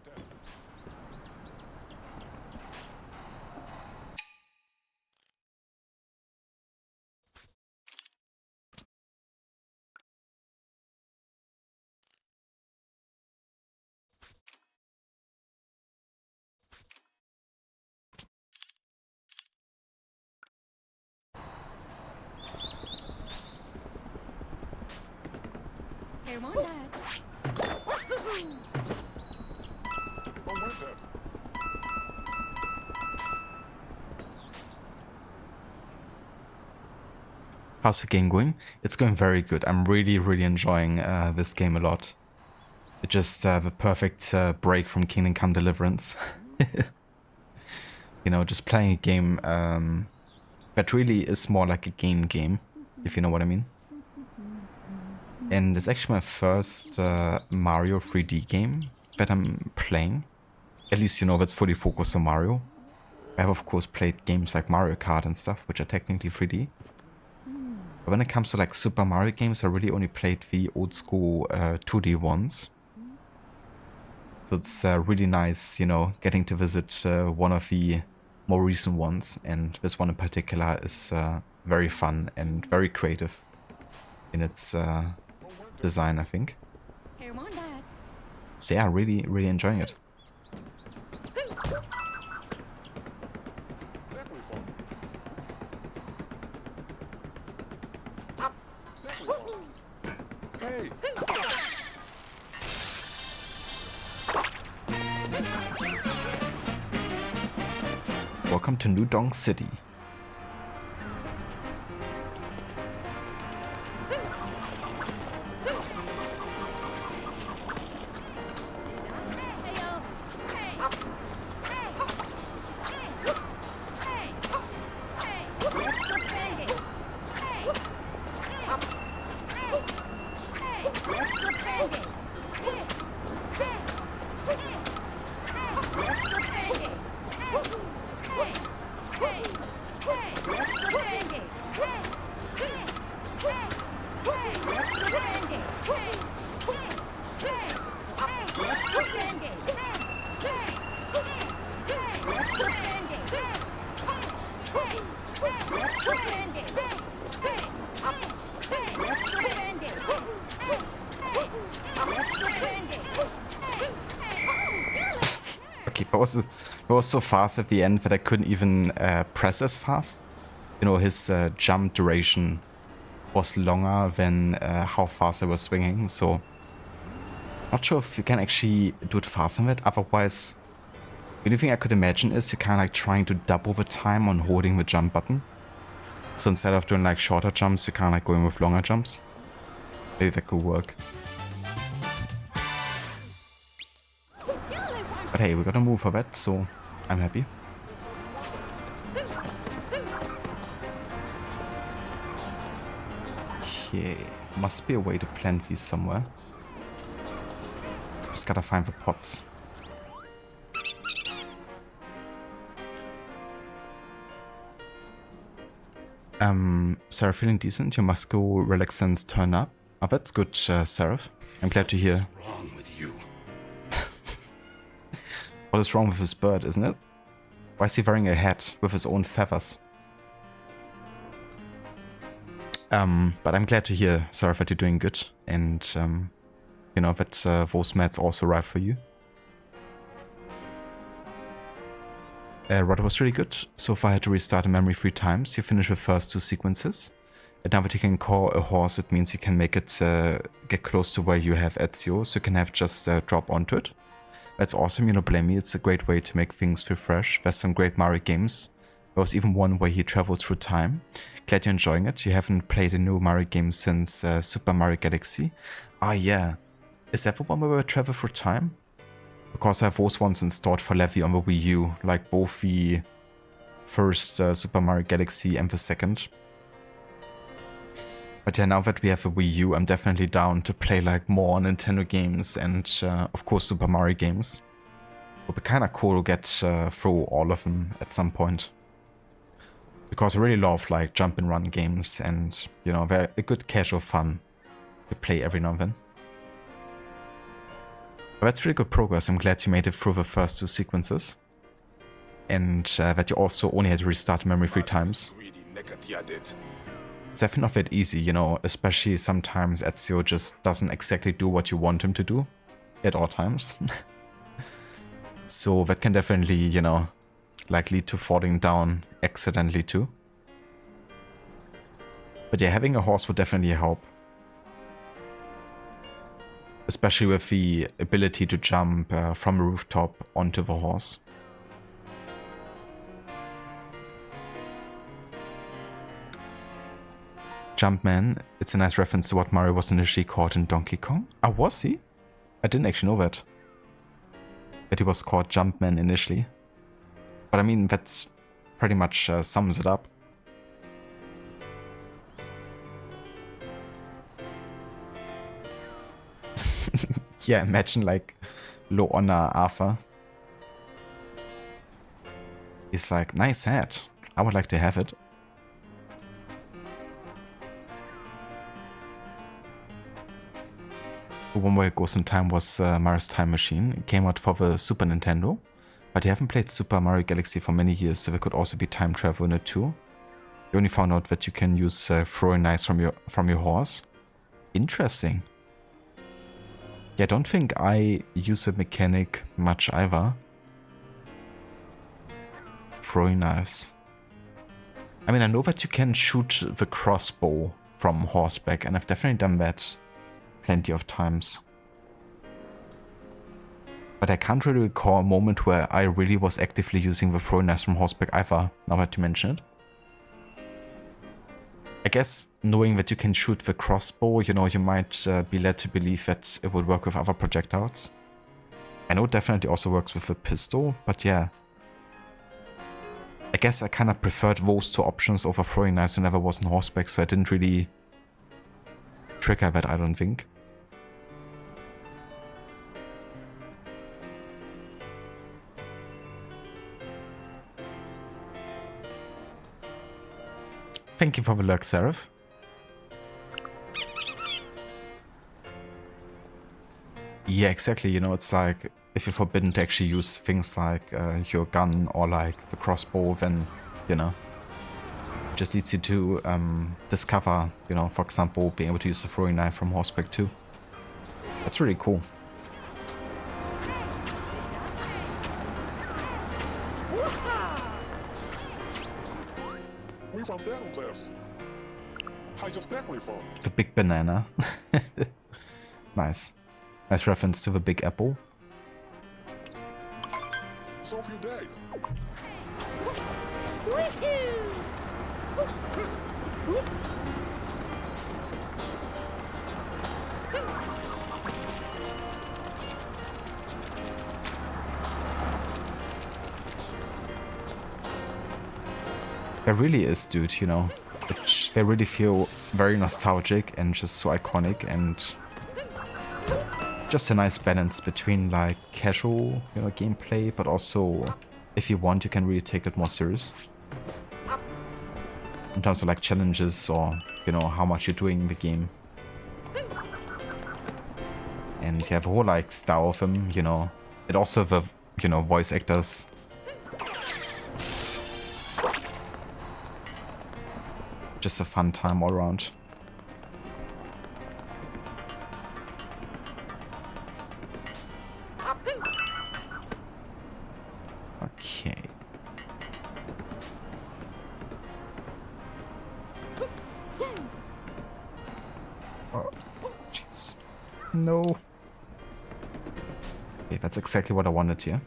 C: Here, more that.
B: Oh, where's that?
A: How's the game going? It's going very good. I'm really enjoying this game a lot. It's just the perfect break from Kingdom Come Deliverance. You know, just playing a game that really is more like a game, if you know what I mean. And it's actually my first Mario 3D game that I'm playing. At least, you know, that's fully focused on Mario. I have, of course, played games like Mario Kart and stuff, which are technically 3D. But when it comes to like Super Mario games, I really only played the old school 2D ones. So it's really nice, you know, getting to visit one of the more recent ones. And this one in particular is very fun and very creative in its design, I think.
C: Here, more that.
A: So yeah, really enjoying it.
B: That way far. That way far. Hey!
A: Welcome to New Donk City. Okay, that was so fast at the end that I couldn't even press as fast. You know, his jump duration was longer than how fast I was swinging, so not sure if you can actually do it faster than that. Otherwise, the only thing I could imagine is you're kind of like trying to double the time on holding the jump button. So instead of doing like shorter jumps, you're kind of like going with longer jumps. Maybe that could work. But hey, we got a move for that, so I'm happy. Okay, must be a way to plant these somewhere. Just gotta find the pots. Sarah, feeling decent? Your muscle relaxants turn up. Oh, that's good, Sarah. I'm glad to hear.
G: What's wrong with you?
A: What is wrong with this bird, isn't it? Why is he wearing a hat with his own feathers? But I'm glad to hear, Sarah, that you're doing good. And, you know, that those meds also arrived for you. Rudder was really good. So far I had to restart the memory 3 times. You finished the first 2 sequences. And now that you can call a horse, it means you can make it get close to where you have Ezio, so you can have just drop onto it. That's awesome, you know, blame me. It's a great way to make things feel fresh. There's some great Mario games. There was even one where he travels through time. Glad you're enjoying it. You haven't played a new Mario game since Super Mario Galaxy. Ah, yeah. Is that the one where we travel through time? Because I have those ones installed for Levy on the Wii U, like both the first Super Mario Galaxy and the second. But yeah, now that we have a Wii U, I'm definitely down to play like more Nintendo games and of course Super Mario games. It would be kinda cool to get through all of them at some point. Because I really love like jump and run games and, you know, they're a good casual fun to play every now and then. But that's really good progress. I'm glad you made it through the first 2 sequences. And that you also only had to restart memory 3 times. It's definitely not that easy, you know, especially sometimes Ezio just doesn't exactly do what you want him to do at all times. So that can definitely, you know, like lead to falling down accidentally too. But yeah, having a horse would definitely help. Especially with the ability to jump from a rooftop onto the horse. Jumpman, it's a nice reference to what Mario was initially called in Donkey Kong. Ah, was he? I didn't actually know that. That he was called Jumpman initially. But I mean, that's pretty much sums it up. Yeah, imagine like low honor Arthur. He's like, nice hat. I would like to have it. One way it goes in time was Mario's Time Machine. It came out for the Super Nintendo. But you haven't played Super Mario Galaxy for many years, so there could also be time travel in it too. You only found out that you can use throwing knives from your horse. Interesting. Yeah, I don't think I use a mechanic much either. Throwing knives. I mean, I know that you can shoot the crossbow from horseback, and I've definitely done that plenty of times. But I can't really recall a moment where I really was actively using the throwing knives from horseback either, now that you mention it. I guess knowing that you can shoot the crossbow, you know, you might be led to believe that it would work with other projectiles. I know it definitely also works with a pistol, but yeah. I guess I kind of preferred those 2 options over throwing knives whenever I was on horseback, so I didn't really trigger that, I don't think. Thank you for the lurk, Seraph. Yeah, exactly. You know, it's like if you're forbidden to actually use things like your gun or like the crossbow, then, you know, it just leads you to discover, you know, for example, being able to use the throwing knife from horseback too. That's really cool.
B: You found Dad's ass. How you exactly from?
A: The big banana. Nice. Nice reference to the big apple.
B: So if your dad.
A: There really is, dude, you know. They really feel very nostalgic and just so iconic, and just a nice balance between like casual, you know, gameplay, but also if you want, you can really take it more serious. In terms of like challenges or, you know, how much you're doing in the game. And you have a whole like style of him, you know. And also the, you know, voice actors. Just a fun time all around. Okay. Oh, jeez. No. Okay, that's exactly what I wanted here.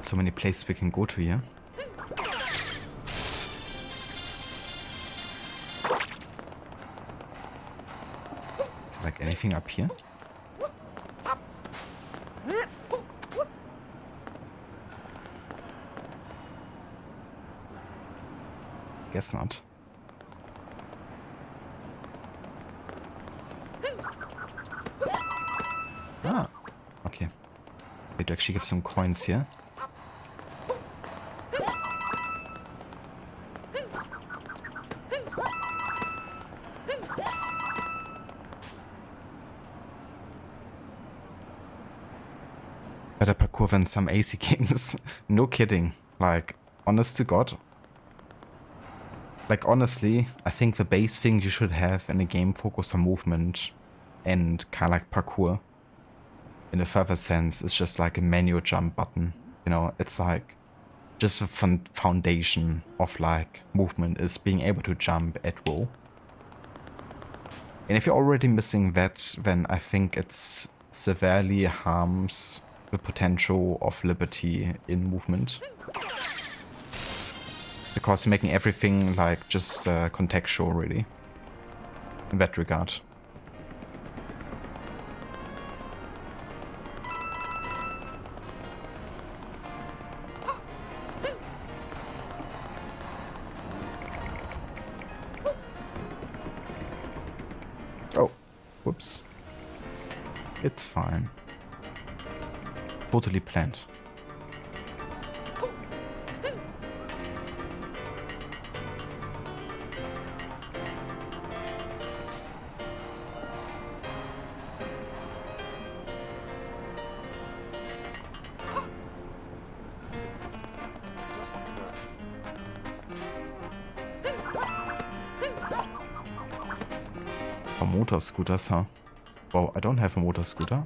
A: So many places we can go to here. Is there like anything up here? Guess not. Ah, okay. We to actually give some coins here. Better parkour than some AC games. No kidding. Like, honest to God. Like, honestly, I think the base thing you should have in a game focused on movement and kind of like parkour, in a further sense, is just like a menu jump button. You know, it's like just a foundation of like movement is being able to jump at will. And if you're already missing that, then I think it severely harms the potential of liberty in movement. Because you're making everything like just contextual, really, in that regard. Oh, whoops. It's fine. Totally planned. Oh, motor scooters, huh? Wow, I don't have a motor scooter.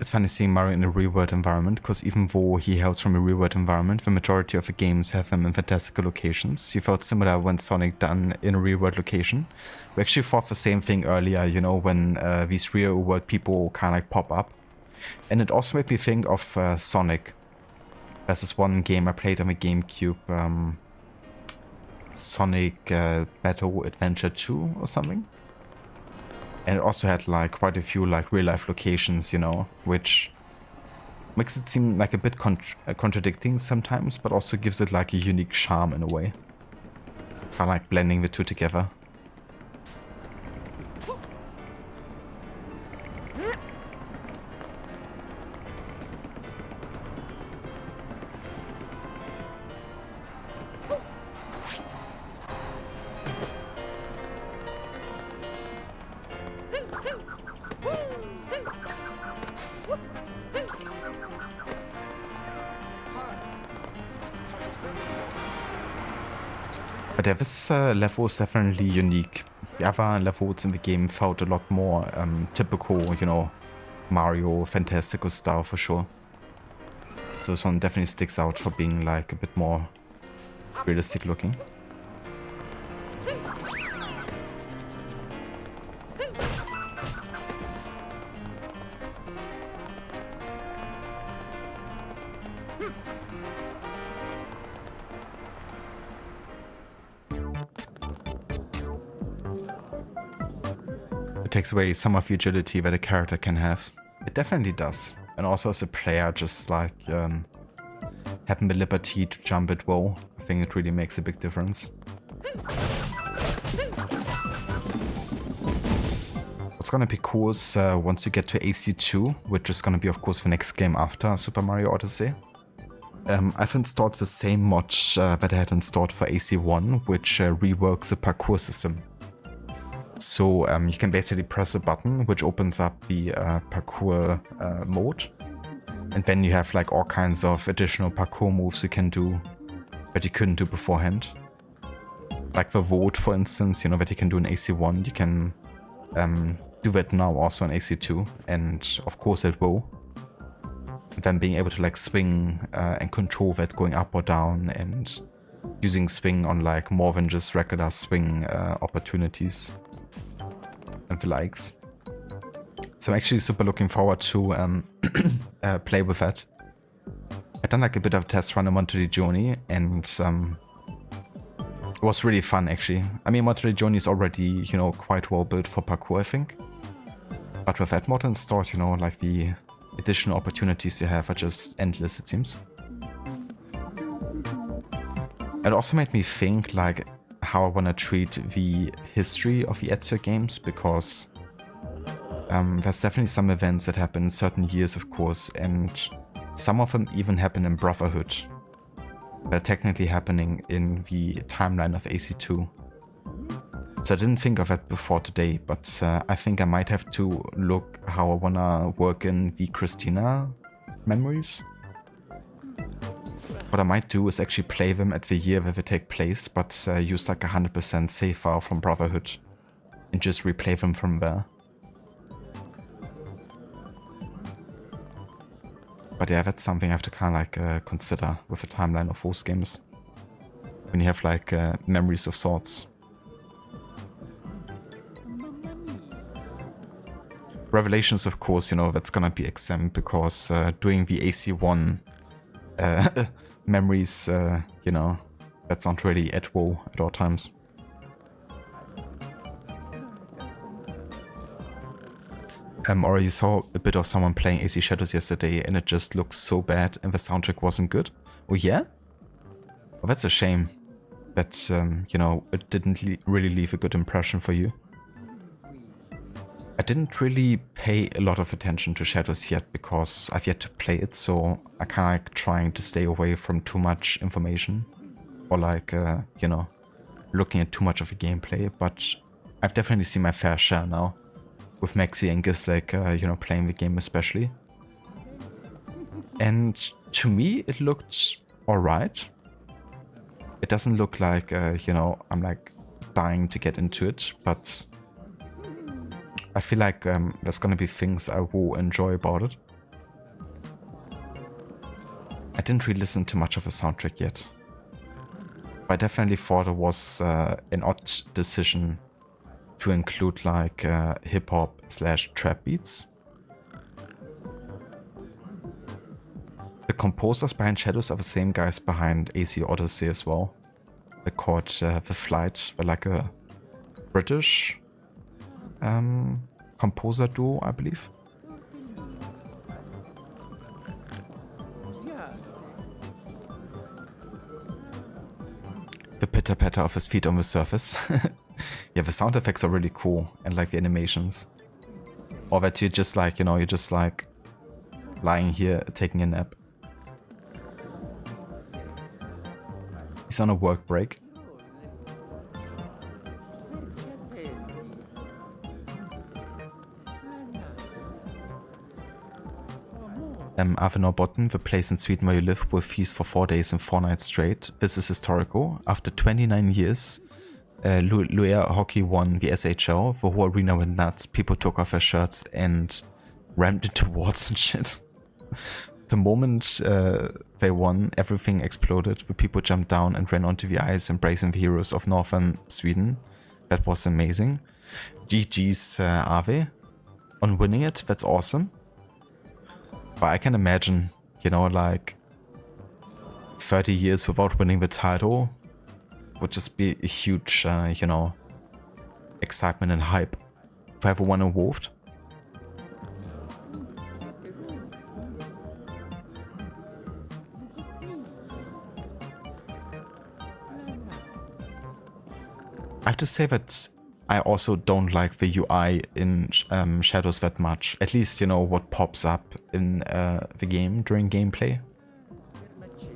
A: It's funny seeing Mario in a real-world environment, because even though he hails from a real-world environment, the majority of the games have him in fantastical locations. You felt similar when Sonic done in a real-world location. We actually thought the same thing earlier, you know, when these real-world people kind of like pop up. And it also made me think of Sonic. There's this one game I played on the GameCube, Sonic Battle Adventure 2 or something. And it also had like quite a few like real life locations, you know, which makes it seem like a bit contradicting sometimes, but also gives it like a unique charm in a way. Kind of like blending the two together. But yeah, this level is definitely unique. The other levels in the game felt a lot more typical, you know, Mario fantastical style for sure. So this one definitely sticks out for being like a bit more realistic looking. It takes away some of the agility that a character can have. It definitely does. And also as a player, just like having the liberty to jump at will, I think it really makes a big difference. What's gonna be cool is once you get to AC2, which is gonna be of course the next game after Super Mario Odyssey. I've installed the same mod that I had installed for AC1, which reworks the parkour system. So you can basically press a button which opens up the parkour mode, and then you have like all kinds of additional parkour moves you can do that you couldn't do beforehand. Like the vote, for instance, you know, that you can do in AC1, you can do that now also in AC2, and of course it will. And then being able to like swing and control that going up or down, and using swing on like more than just regular swing opportunities and the likes. So I'm actually super looking forward to play with that. I've done like a bit of a test run in Monterey Journey, and it was really fun actually. I mean, Monterey Journey is already, you know, quite well built for parkour, I think. But with that mod installed, you know, like the additional opportunities you have are just endless, it seems. It also made me think like how I want to treat the history of the Ezio games, because there's definitely some events that happen in certain years, of course, and some of them even happen in Brotherhood. They're technically happening in the timeline of AC2. So I didn't think of that before today, but I think I might have to look how I want to work in the Christina memories. What I might do is actually play them at the year where they take place, but use like 100% save file from Brotherhood and just replay them from there. But yeah, that's something I have to kind of like consider with the timeline of those games. When you have like memories of sorts. Revelations, of course, you know, that's gonna be exempt because doing the AC1 memories, you know, that's not really at WoW at all times. Or you saw a bit of someone playing AC Shadows yesterday and it just looks so bad and the soundtrack wasn't good. Oh yeah? Well, that's a shame that, you know, it didn't really leave a good impression for you. I didn't really pay a lot of attention to Shadows yet because I've yet to play it, so I kind of like trying to stay away from too much information or like, you know, looking at too much of the gameplay, but I've definitely seen my fair share now with Maxi and Gisek, you know, playing the game especially. And to me, it looked alright. It doesn't look like, you know, I'm like dying to get into it, but I feel like there's gonna be things I will enjoy about it. I didn't really listen to much of a soundtrack yet. But I definitely thought it was an odd decision to include like hip-hop / trap beats. The composers behind Shadows are the same guys behind AC Odyssey as well. They're called The Flight. They're like a British composer duo, I believe. The pitter patter of his feet on the surface. Yeah, the sound effects are really cool, and like the animations. Or that you just like, you know, you're just like lying here taking a nap. He's on a work break. Avenor the place in Sweden where you live, will feast for 4 days and 4 nights straight. This is historical. After 29 years, Luer Hockey won the SHL. The whole arena went nuts. People took off their shirts and rammed into walls and shit. The moment they won, everything exploded. The people jumped down and ran onto the ice, embracing the heroes of northern Sweden. That was amazing. GG's Ave on winning it. That's awesome. But I can imagine, you know, like 30 years without winning the title would just be a huge, you know, excitement and hype for everyone involved. I have to say that I also don't like the UI in Shadows that much. At least, you know, what pops up in the game during gameplay.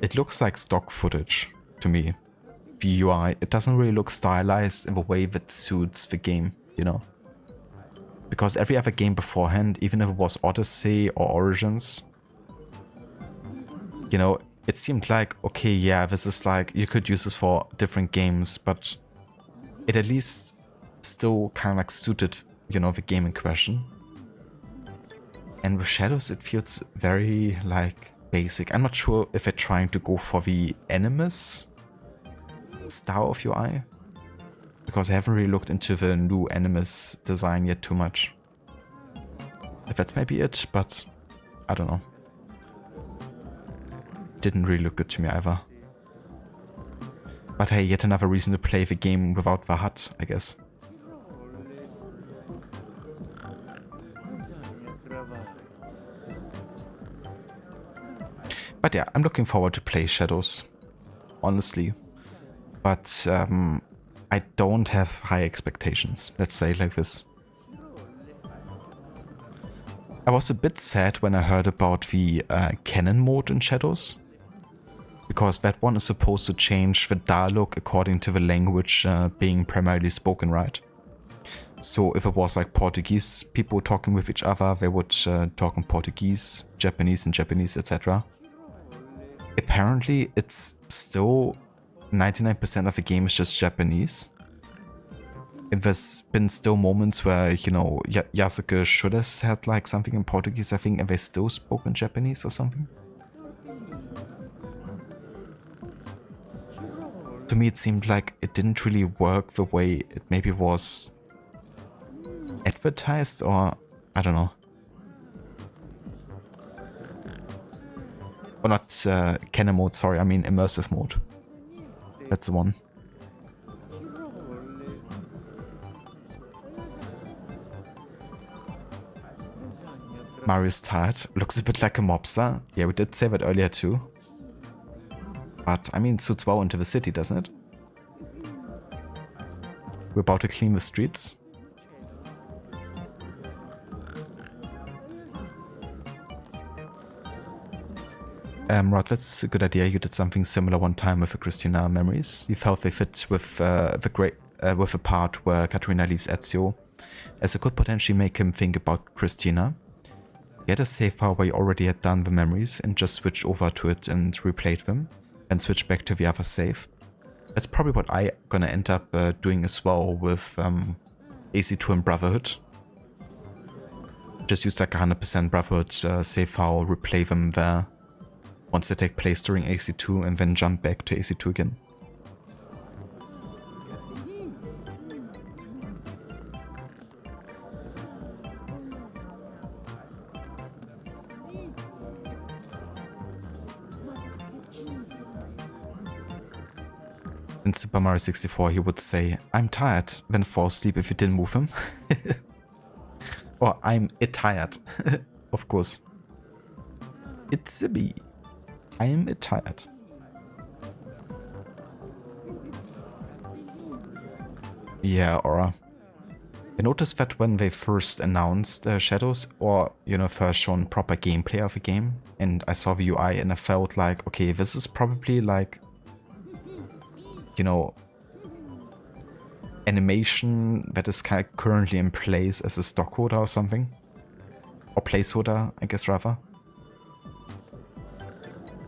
A: It looks like stock footage to me. The UI, it doesn't really look stylized in the way that suits the game, you know. Because every other game beforehand, even if it was Odyssey or Origins, you know, it seemed like, okay, yeah, this is like, you could use this for different games, but it at least still kind of like suited, you know, the game in question. And with Shadows, it feels very like basic. I'm not sure if they're trying to go for the Animus style of UI, because I haven't really looked into the new Animus design yet too much. If that's maybe it, but I don't know. Didn't really look good to me either. But hey, yet another reason to play the game without the hut, I guess. But yeah, I'm looking forward to play Shadows, honestly. But I don't have high expectations, let's say it like this. I was a bit sad when I heard about the canon mode in Shadows, because that one is supposed to change the dialogue according to the language being primarily spoken, right? So if it was like Portuguese people talking with each other, they would talk in Portuguese, Japanese in Japanese, etc. Apparently it's still 99% of the game is just Japanese. And there's been still moments where, you know, Yasuke should have said like something in Portuguese, I think, and they still spoke in Japanese or something. To me, it seemed like it didn't really work the way it maybe was advertised, or I don't know. Or not canon mode, sorry, I mean immersive mode. That's the one. Mario's tired. Looks a bit like a mobster. Yeah, we did say that earlier too. But, I mean, it suits well into the city, doesn't it? We're about to clean the streets. Rod, that's a good idea. You did something similar one time with the Christina memories. You felt they fit with with the part where Katrina leaves Ezio, as it could potentially make him think about Christina. Get a save file where you already had done the memories and just switch over to it and replayed them, and switch back to the other save. That's probably what I'm gonna end up doing as well with AC2 and Brotherhood. Just use like 100% Brotherhood save file, replay them there once they take place during AC2, and then jump back to AC2 again. in Super Mario 64 he would say, "I'm tired," when fall asleep if you didn't move him. Or I'm tired. Of course. It's a me. I'm tired. Yeah, Aura. I noticed that when they first announced Shadows, or, you know, first shown proper gameplay of a game, and I saw the UI and I felt like, okay, this is probably like, you know, animation that is kind of currently in place as a stock holder or something. Or placeholder, I guess, rather.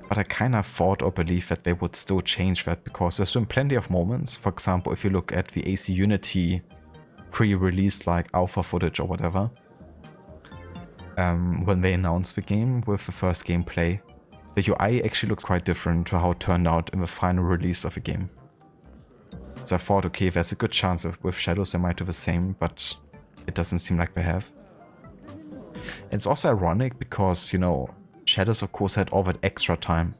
A: But I kind of thought or believed that they would still change that, because there's been plenty of moments. For example, if you look at the AC Unity pre-release like alpha footage or whatever, when they announced the game with the first gameplay, the UI actually looks quite different to how it turned out in the final release of the game. So I thought, okay, there's a good chance that with Shadows they might do the same, but it doesn't seem like they have. It's also ironic because, you know, Shadows of course had all that extra time.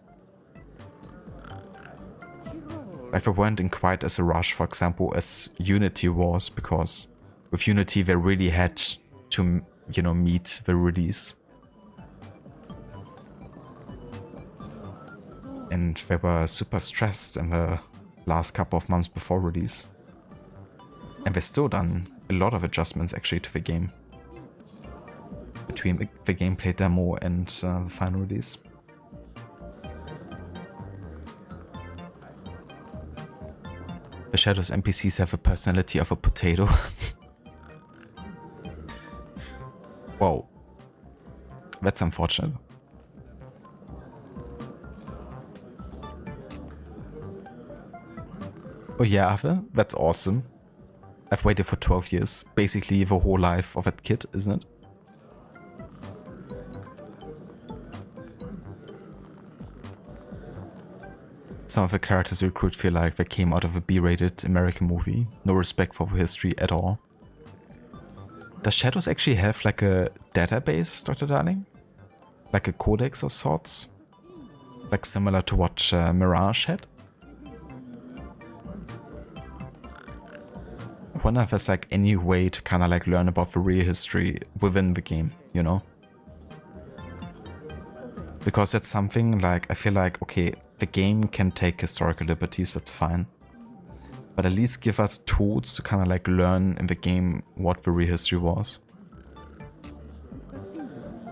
A: Like they weren't in quite as a rush, for example, as Unity was, because with Unity they really had to, you know, meet the release. And they were super stressed in the last couple of months before release. And they've still done a lot of adjustments actually to the game. Between the gameplay demo and the final release. The Shadows NPCs have a personality of a potato. Whoa. That's unfortunate. Oh yeah, Ave? That's awesome. I've waited for 12 years. Basically the whole life of that kid, isn't it? Some of the characters we recruit feel like they came out of a B-rated American movie. No respect for the history at all. Does Shadows actually have like a database, Dr. Darling? Like a codex of sorts? Like similar to what Mirage had? I wonder if there's like any way to kind of like learn about the real history within the game, you know? Because that's something like, I feel like, okay, the game can take historical liberties, that's fine. But at least give us tools to kind of like learn in the game what the real history was.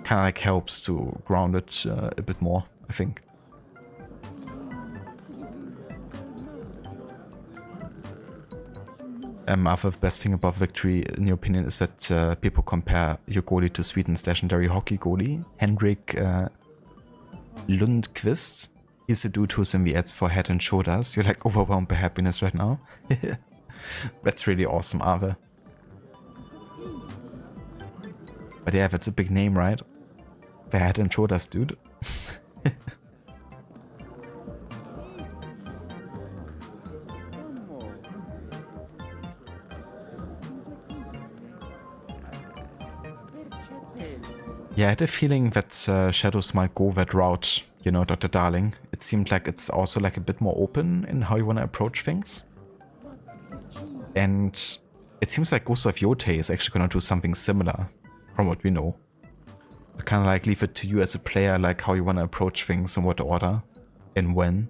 A: Kind of like helps to ground it a bit more, I think. Arthur, the best thing about Victory, in your opinion, is that people compare your goalie to Sweden's legendary hockey goalie, Henrik Lundqvist. He's the dude who's in the ads for Head and Shoulders. You're like overwhelmed by happiness right now. That's really awesome, Arve. But yeah, that's a big name, right? The Head and Shoulders dude. Yeah, I had a feeling that Shadows might go that route, you know, Dr. Darling. It seemed like it's also like a bit more open in how you want to approach things. And it seems like Ghost of Yotei is actually going to do something similar, from what we know. Kind of like leave it to you as a player, like how you want to approach things, in what order, and when.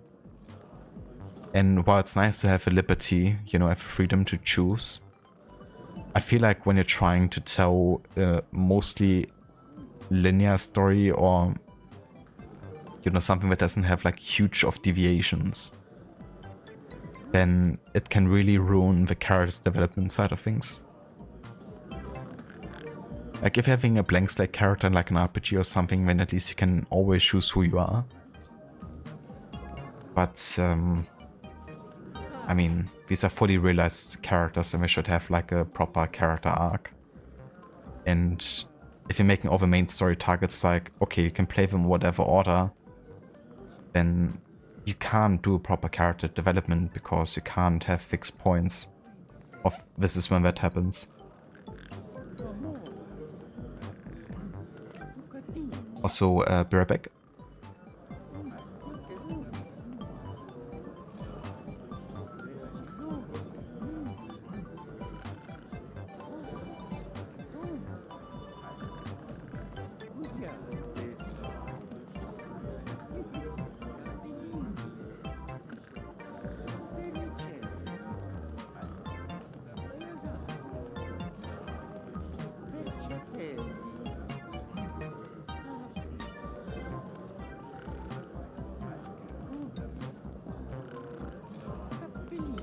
A: And while it's nice to have a liberty, you know, have freedom to choose, I feel like when you're trying to tell mostly linear story, or you know, something that doesn't have like huge of deviations, then it can really ruin the character development side of things. Like if you're having a blank slate character like an RPG or something, then at least you can always choose who you are. But I mean, these are fully realized characters and they should have like a proper character arc. And if you're making all the main story targets like, okay, you can play them in whatever order, then you can't do proper character development because you can't have fixed points of this is when that happens. Also, be right back.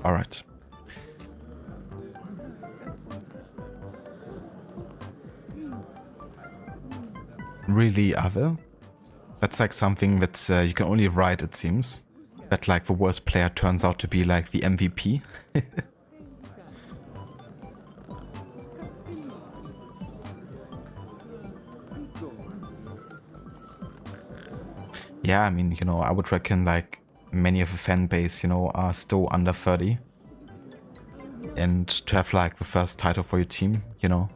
A: Alright. Really, other? That's like something that you can only write, it seems. That like the worst player turns out to be like the MVP. Yeah, I mean, you know, I would reckon like many of the fan base, you know, are still under 30. And to have like the first title for your team, you know,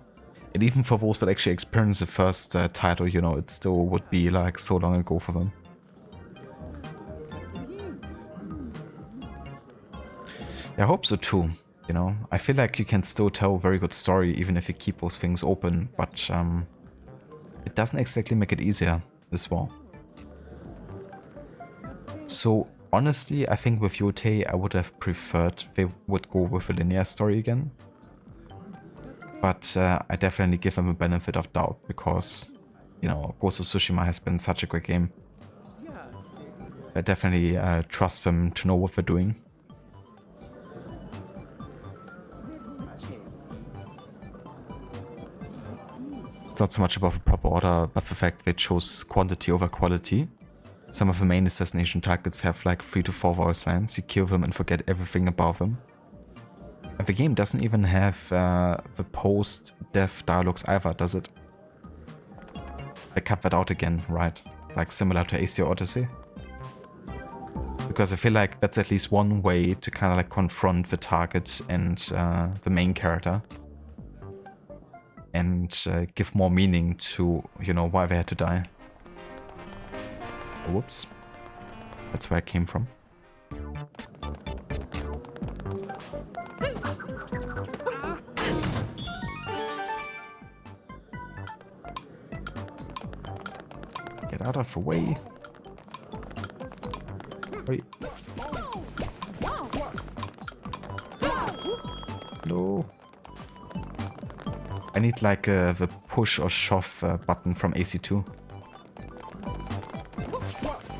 A: and even for those that actually experience the first title, you know, it still would be like so long ago for them. Yeah, I hope so too, you know. I feel like you can still tell a very good story even if you keep those things open, but it doesn't exactly make it easier as well. So honestly, I think with Yote, I would have preferred they would go with a linear story again. But I definitely give them a benefit of doubt because, you know, Ghost of Tsushima has been such a great game. I definitely trust them to know what they're doing. It's not so much about the proper order, but the fact they chose quantity over quality. Some of the main assassination targets have like 3 to 4 voice lines. You kill them and forget everything about them. And the game doesn't even have the post-death dialogues either, does it? They cut that out again, right? Like similar to AC or Odyssey. Because I feel like that's at least one way to kind of like confront the target and the main character. And give more meaning to, you know, why they had to die. Oh, whoops. That's where I came from. Get out of the way. Wait. No. I need like the push or shove button from AC2.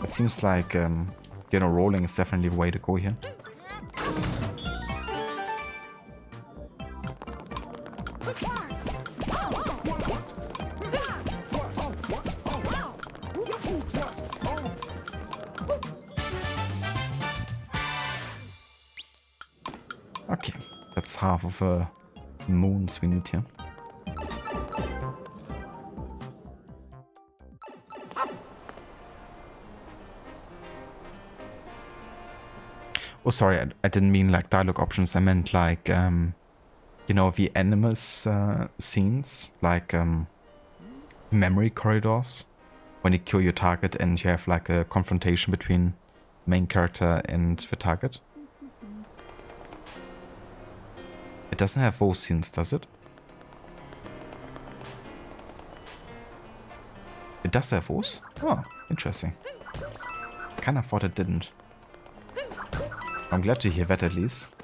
A: It seems like, you know, rolling is definitely the way to go here. Okay, that's half of the moons we need here. Oh, sorry, I didn't mean like dialogue options. I meant like, you know, the animus scenes, like memory corridors. When you kill your target and you have like a confrontation between main character and the target. It doesn't have those scenes, does it? It does have those? Oh, interesting. I kind of thought it didn't. I'm glad to hear that at least.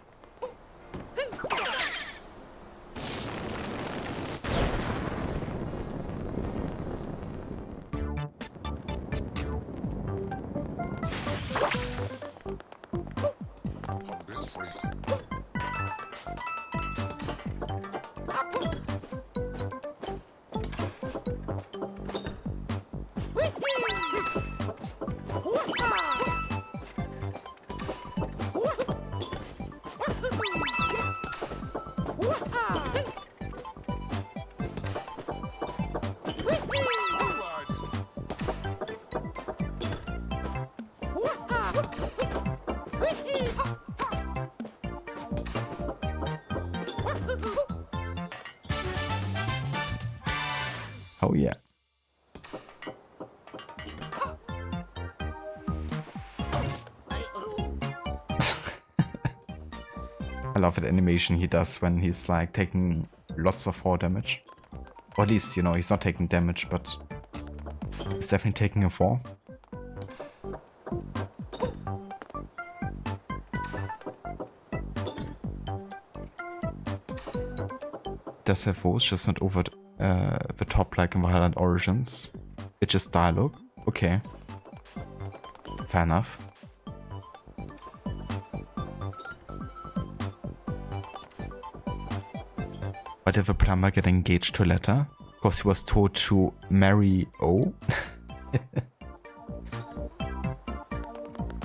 A: Oh yeah. I love that animation he does when he's like taking lots of fall damage. Or at least, you know, he's not taking damage, but he's definitely taking a fall. Does have voice, just not over the top like in Violent Origins. It's just dialogue. Okay. Fair enough. did the plumber get engaged to Letta? Because he was told to marry O?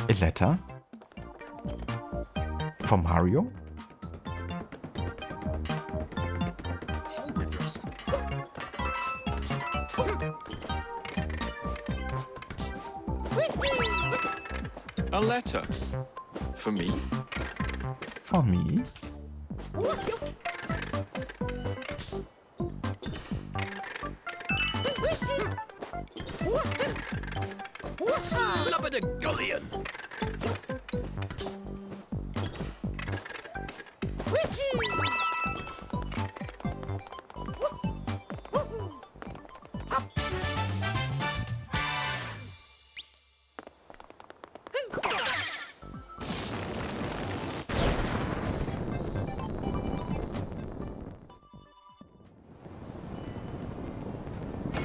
A: A letter? From Mario?
B: Hungriness.
G: A letter. For me?
A: For me?
F: Slubberdigullion!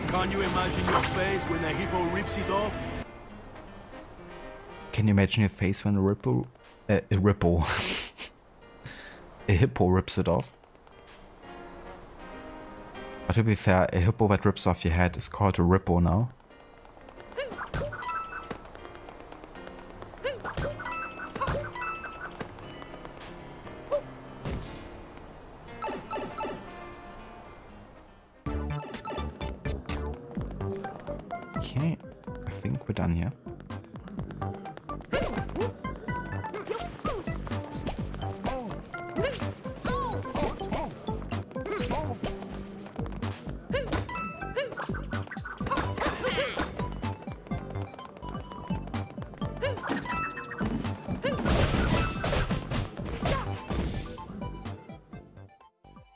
F: Can you imagine your face when the hippo rips it off?
A: Can you imagine your face when a ripple... a ripple... a hippo rips it off? But to be fair, a hippo that rips off your head is called a ripple now. Okay, I think we're done here.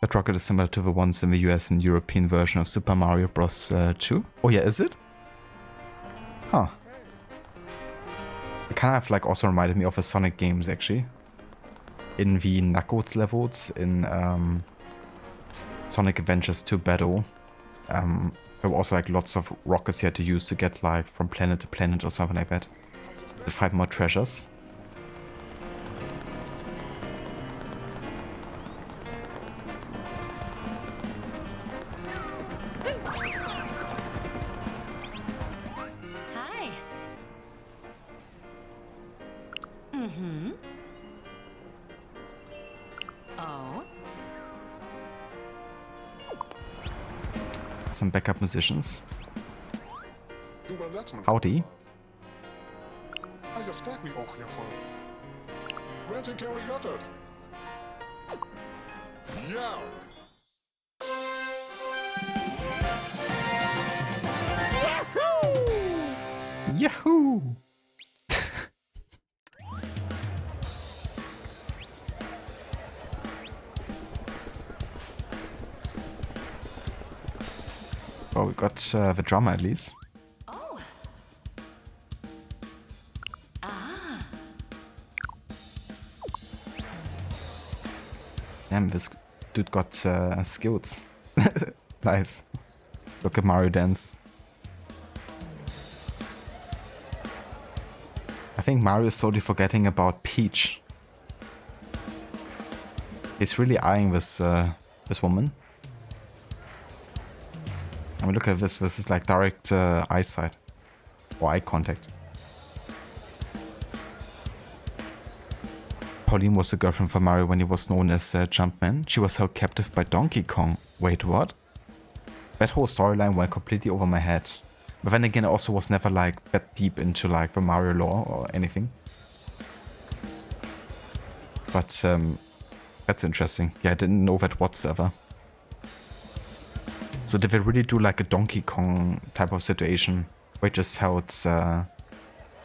A: That rocket is similar to the ones in the US and European version of Super Mario Bros. 2. Oh yeah, is it? Huh. It kind of like also reminded me of the Sonic games actually. In the Knuckles levels in Sonic Adventures 2 Battle, there were also like lots of rockets you had to use to get like from planet to planet or something like that. To find more treasures.
E: Hi. Mm-hmm. Oh.
A: Some backup musicians.
B: Du beim letzten Mal.
A: Howdy.
B: Hij sprak me ook hiervan. Werd ik jou gejatterd? Ja.
A: Yahoo! Oh, we got the drummer at least.
E: Oh. Ah.
A: Damn, this dude got skills. Nice. Look at Mario dance. I think Mario is totally forgetting about Peach. He's really eyeing this this woman. I mean, look at this. This is like direct eyesight or eye contact. Pauline was the girlfriend for Mario when he was known as Jumpman. She was held captive by Donkey Kong. Wait, what? That whole storyline went completely over my head. But then again, I also was never like that deep into like the Mario lore or anything. But that's interesting. Yeah, I didn't know that whatsoever. So did they really do like a Donkey Kong type of situation where it just held a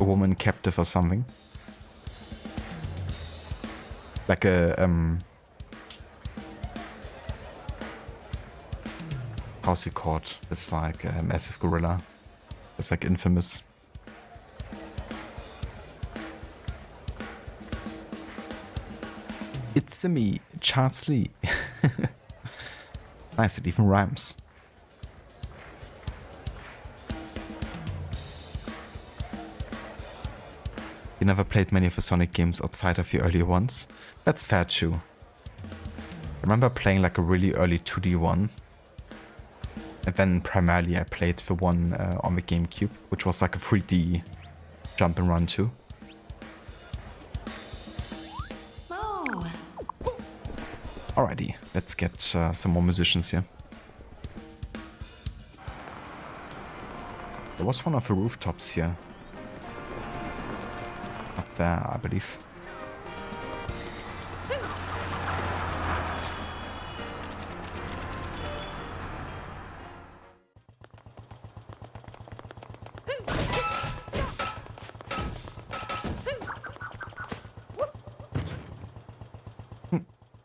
A: woman captive or something? Like a how's it called? It's like a massive gorilla. It's like infamous. It's-a me, Charles Lee. Nice, it even rhymes. You never played many of the Sonic games outside of your earlier ones. That's fair too. remember playing like a really early 2D one. And then primarily I played the one on the GameCube, which was like a 3D jump and run too.
E: Oh.
A: Alrighty, let's get some more musicians here. There was one of the rooftops here. Up there, I believe.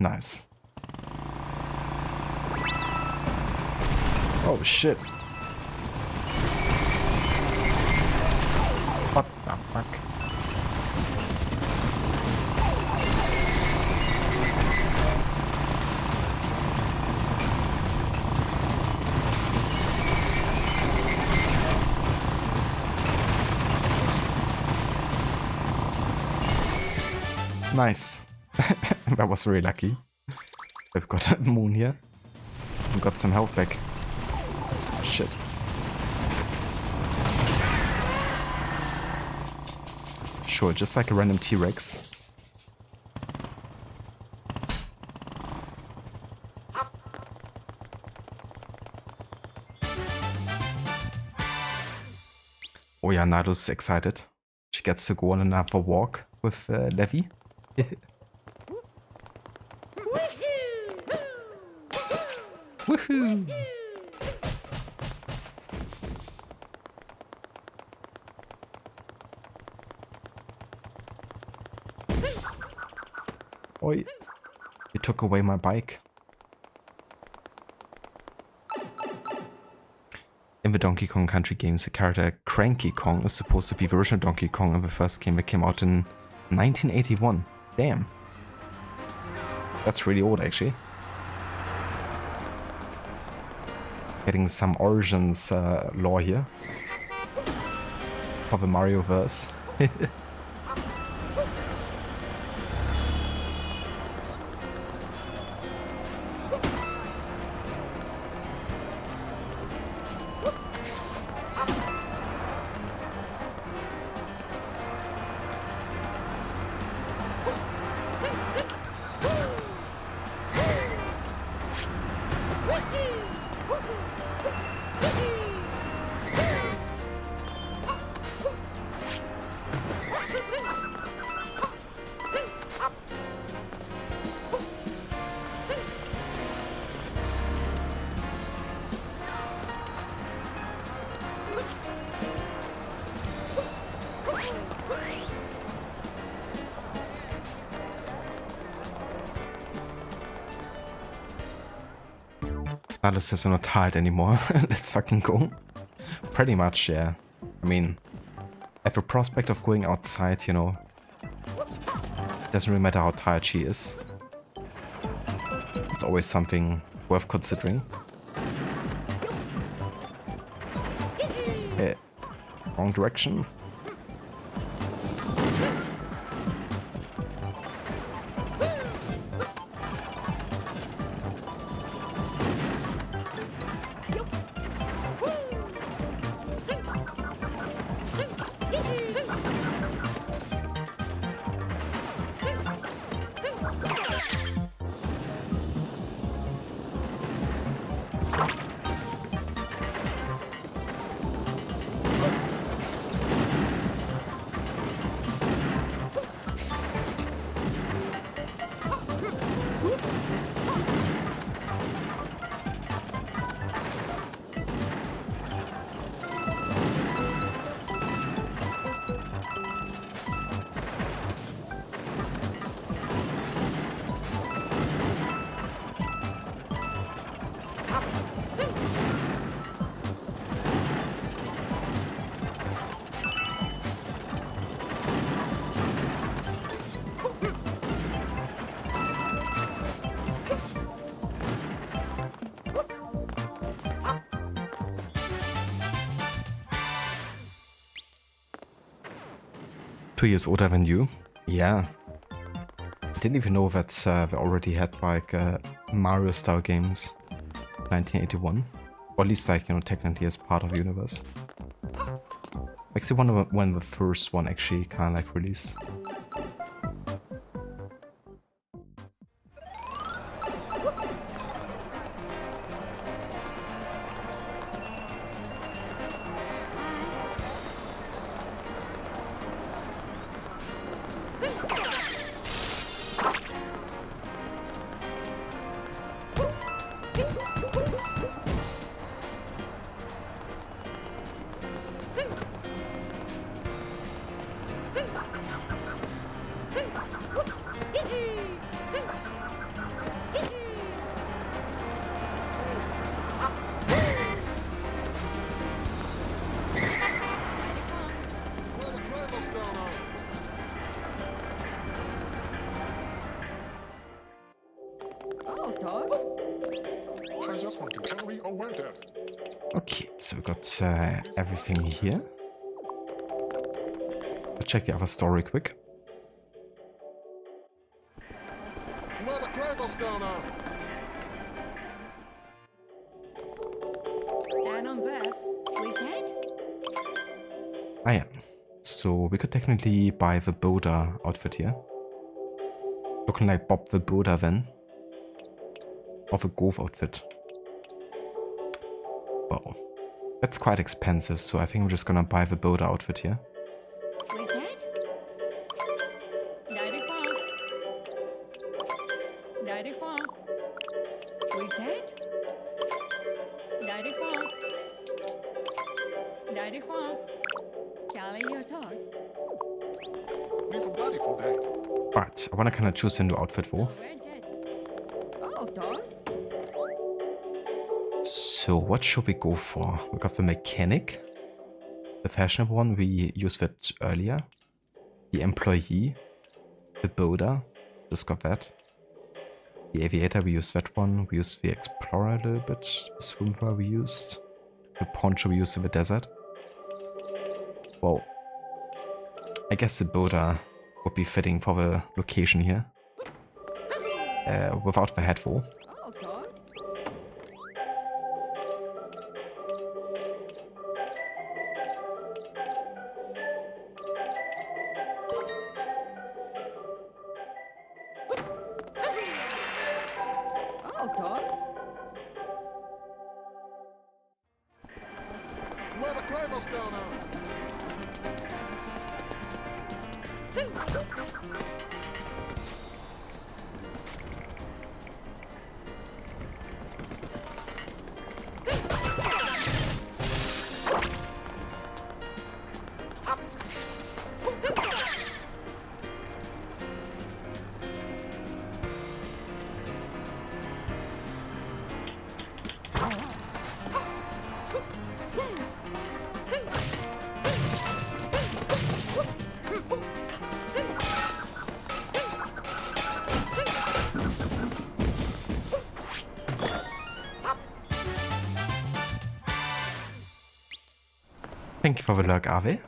A: Nice. Oh shit. What the fuck? Nice. That was really lucky. We've got a moon here. We got some health back. Oh, shit. Sure, just like a random T-Rex. Oh yeah, Nado's excited. She gets to go on another walk with Levi. Woohoo! Oi, you took away my bike. In the Donkey Kong Country games, the character Cranky Kong is supposed to be the original Donkey Kong in the first game that came out in 1981. Damn. That's really old, actually. Getting some Origins lore here for the Mario verse. Alice says I'm not tired anymore. Let's fucking go. Pretty much, yeah. I mean, at the prospect of going outside, you know, it doesn't really matter how tired she is. It's always something worth considering. Yeah. Wrong direction. Two years older than you? Yeah. I didn't even know that they already had like Mario-style games, 1981, or at least like, you know, technically as part of the universe. Makes me wonder when the first one actually kind of like released.
B: Where the driver's down now?
C: Oh, dog.
B: I just want to carry or rent it.
A: Okay, so we got everything here. Let's check the other story quick.
B: Where the driver's down now?
C: And on this, we dead?
A: Ah yeah, so we could technically buy the Buddha outfit here. Looking like Bob the Buddha then. Or the Golf outfit. Well, that's quite expensive, so I think I'm just gonna buy the Buddha outfit here.
C: We dead? 94. 94. We dead? 94. 94. Charlie, your dog.
B: Leave a body for that.
A: Alright, I wanna kinda choose a new outfit for.
C: We're dead. Oh, dog.
A: So what should we go for? We got the mechanic. The fashionable one, we used that earlier. The employee. The builder. Just got that. The aviator, we used that one. We used the explorer a little bit. The swimwear we used. The poncho we used in the desert. Well, I guess the builder would be fitting for the location here. Without the head wall.
C: Oh, dog. Oh, dog.
B: Where the driver's down now?
A: Thank you for the lurk, Ave.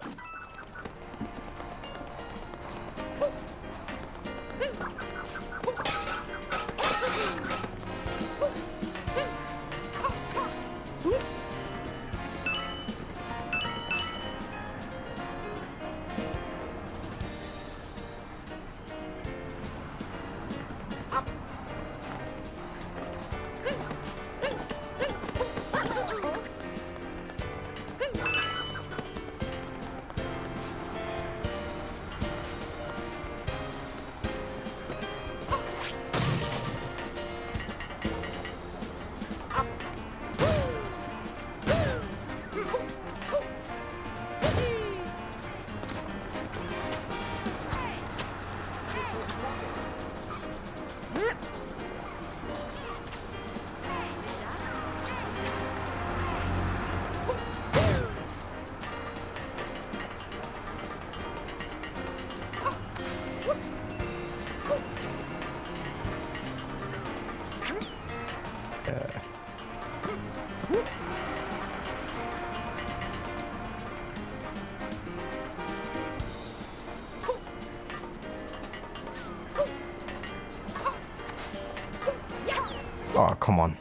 A: Oh, come on.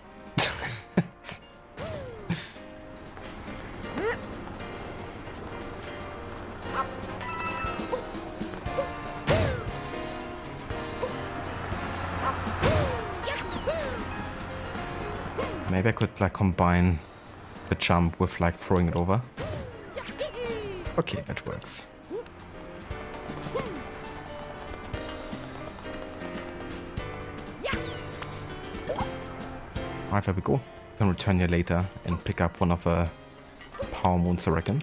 A: Maybe I could like combine the jump with like throwing it over. Okay, that works. Alright, there we go. Can return here later and pick up one of the power moons, I reckon.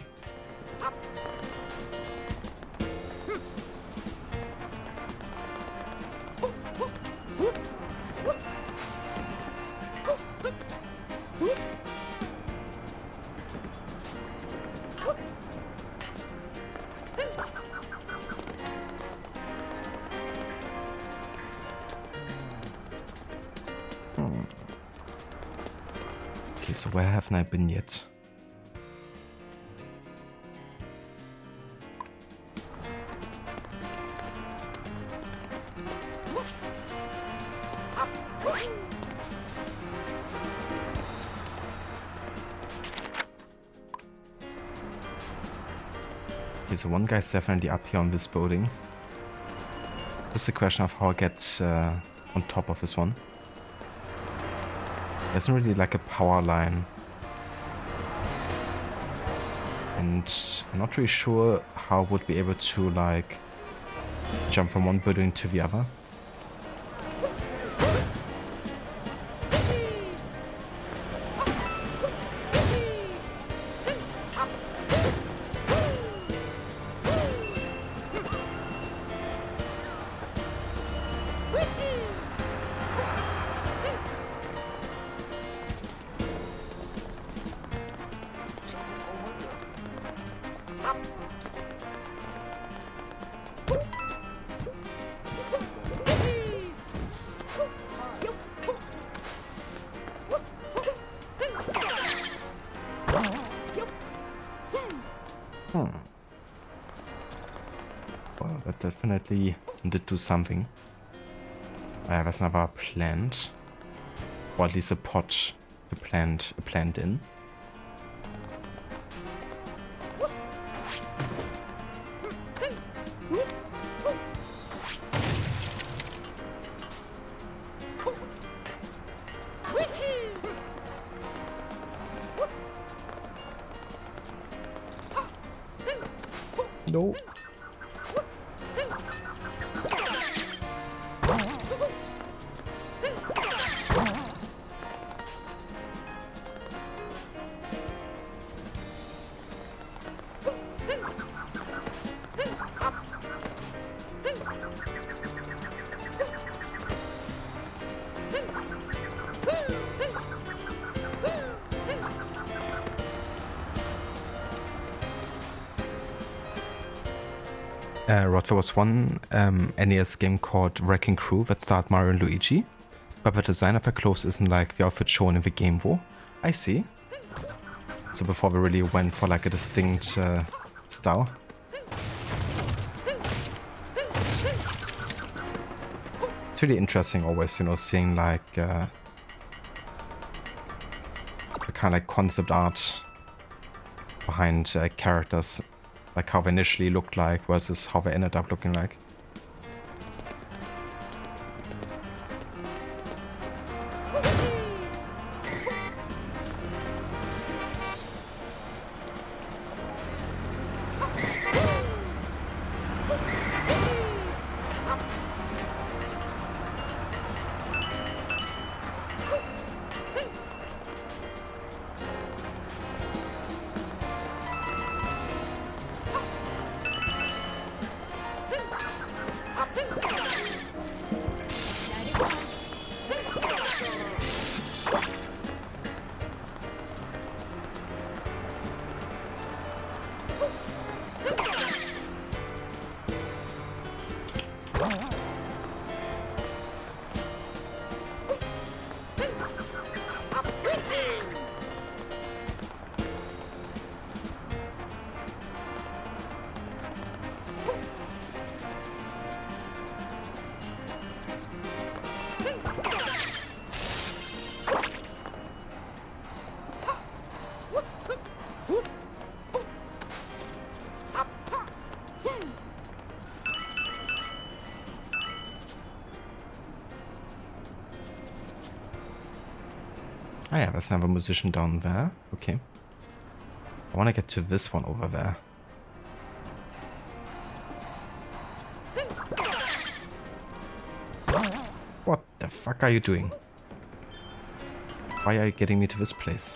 A: Okay, so where haven't I been yet? Okay, so one guy's definitely up here on this building. Just a question of how I get on top of this one. There isn't really like a power line. And I'm not really sure how I would be able to like jump from one building to the other. Well, that definitely did do something. There's another plant. Or at least a pot to plant a plant in. No. Rod, there was one NES game called Wrecking Crew that starred Mario and Luigi, but the design of their clothes isn't like the outfit shown in the game though. I see. So before we really went for like a distinct style. It's really interesting always, you know, seeing like the kind of like concept art behind characters. Like how they initially looked like versus how they ended up looking like. Ah yeah, there's another musician down there. Okay. I want to get to this one over there. What the fuck are you doing? Why are you getting me to this place?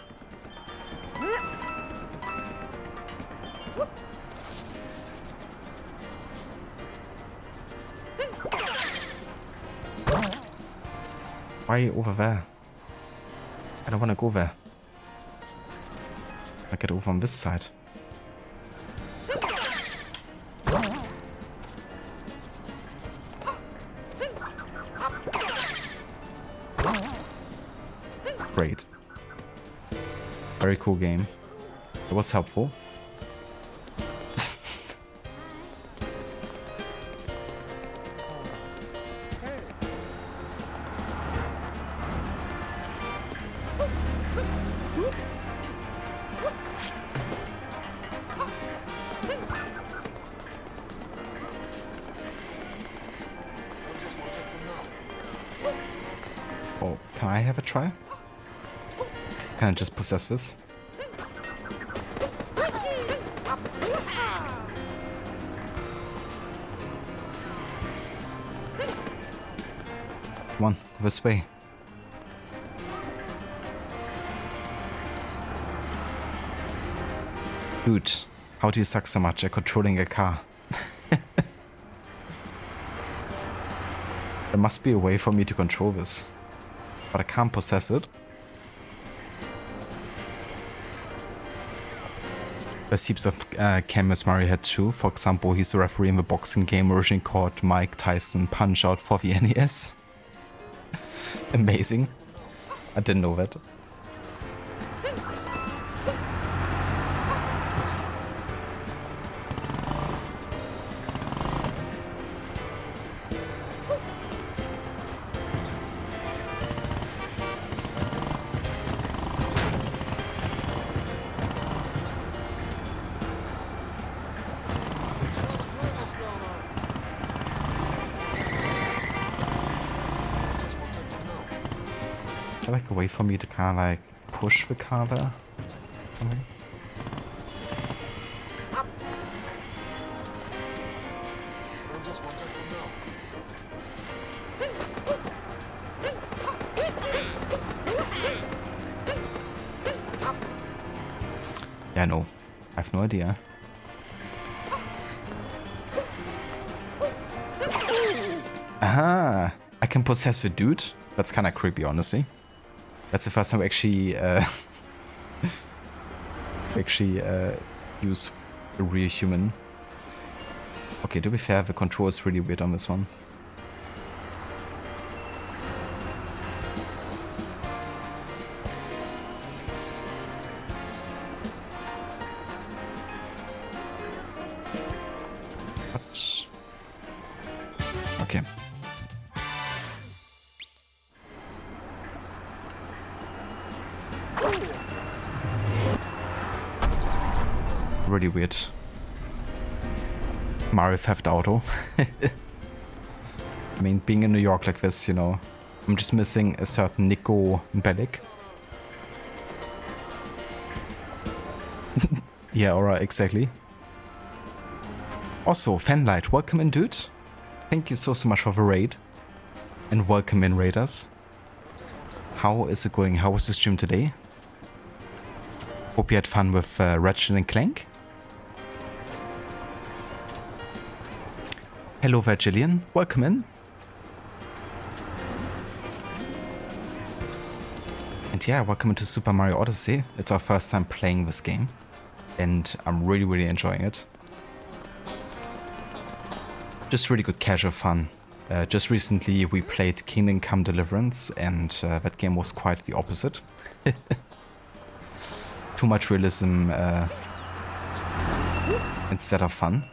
A: Why over there? I don't want to go there. I get over on this side. Great. Very cool game. It was helpful. Oh, can I have a try? Can I just possess this? Come on, go this way. Dude, how do you suck so much at controlling a car? There must be a way for me to control this. But I can't possess it. There's heaps of cameos Mario had too. For example, he's a referee in the boxing game originally called Mike Tyson Punch-Out for the NES. Amazing. I didn't know that. Is there like a way for me to kind of like push the car there? Something? Yeah, no. I have no idea. Aha! I can possess the dude? That's kind of creepy, honestly. That's the first time we actually use a real human. Okay, to be fair, the control is really weird on this one. What? Okay. Really weird. Mario Theft Auto. I mean, being in New York like this, you know, I'm just missing a certain Nico Bellic. Yeah, alright, exactly. Also, Fanlight, welcome in, dude. Thank you so much for the raid. And welcome in, raiders. How is it going? How was the stream today? Hope you had fun with Ratchet and Clank. Hello there, Jillian. Welcome in. And yeah, welcome into Super Mario Odyssey. It's our first time playing this game. And I'm really enjoying it. Just really good casual fun. Just recently we played Kingdom Come Deliverance, and that game was quite the opposite. Too much realism instead of fun.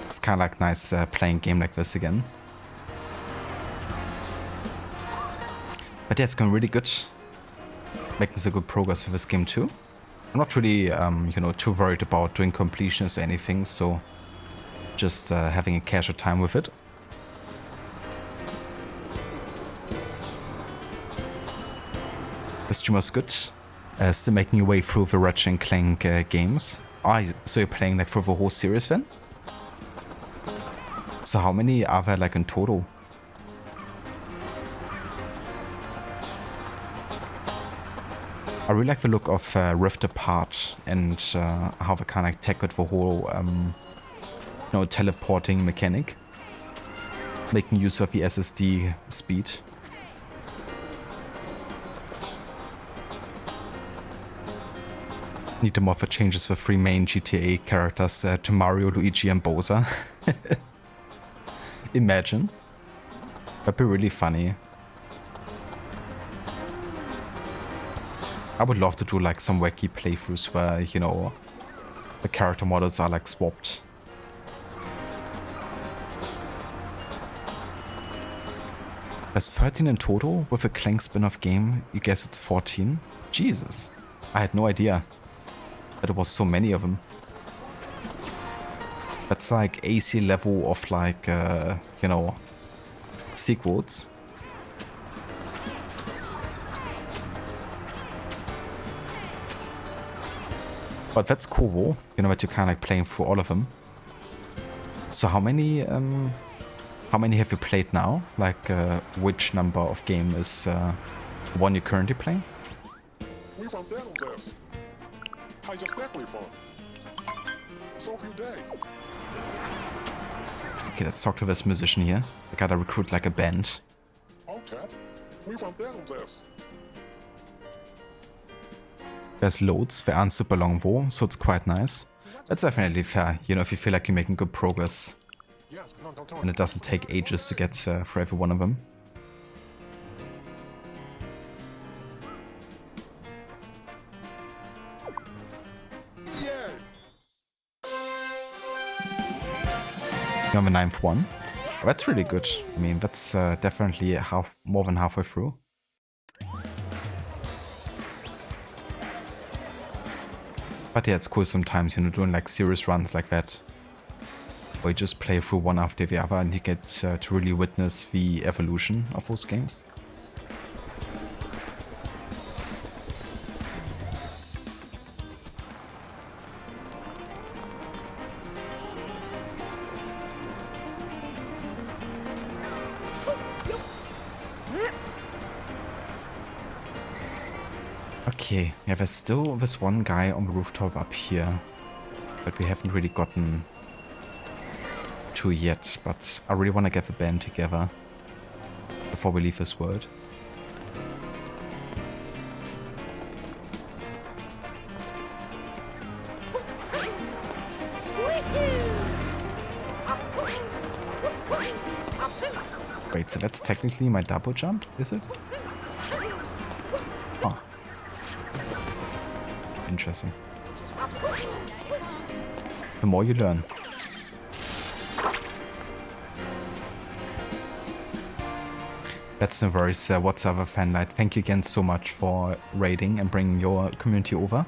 A: It's kind of like nice playing a game like this again. But yeah, it's going really good. Making some good progress with this game too. I'm not really, you know, too worried about doing completions or anything, so just having a casual time with it. The stream was good. Still making your way through the Ratchet and Clank games. So you're playing like through the whole series then? So how many are there like in total? I really like the look of Rift Apart and how they kind of like tackled the whole teleporting mechanic. Making use of the SSD speed. Need to mod for changes for 3 main GTA characters to Mario, Luigi and Bowser. Imagine. That'd be really funny. I would love to do like some wacky playthroughs where, you know, the character models are like swapped. There's 13 in total with a Clank spin-off game. You guess it's 14? Jesus. I had no idea that there was so many of them. That's like AC level of like, you know, sequels. But that's cool though, you know, that you're kind of like playing through all of them. So how many have you played now? Like, which number of game is the one you're currently playing?
B: We found that on this. I just exactly for. So few day.
A: Okay, let's talk to this musician here. I gotta recruit like a band.
B: Okay. We found that on this.
A: There's loads, they aren't super long though, so it's quite nice. That's definitely fair, you know, if you feel like you're making good progress.
B: Yes, no,
A: And it doesn't take ages to get through every one of them.
B: Yeah.
A: You're on the 9th one. That's really good. I mean, that's definitely more than halfway through. But yeah, it's cool sometimes, you know, doing like serious runs like that. Where you just play through one after the other and you get to really witness the evolution of those games. Okay, yeah, there's still this one guy on the rooftop up here that we haven't really gotten to yet, but I really want to get the band together before we leave this world. Wait, so that's technically my double jump, is it? Oh. Interesting. The more you learn. That's no worries, What's Other Fanlight. Thank you again so much for raiding and bringing your community over.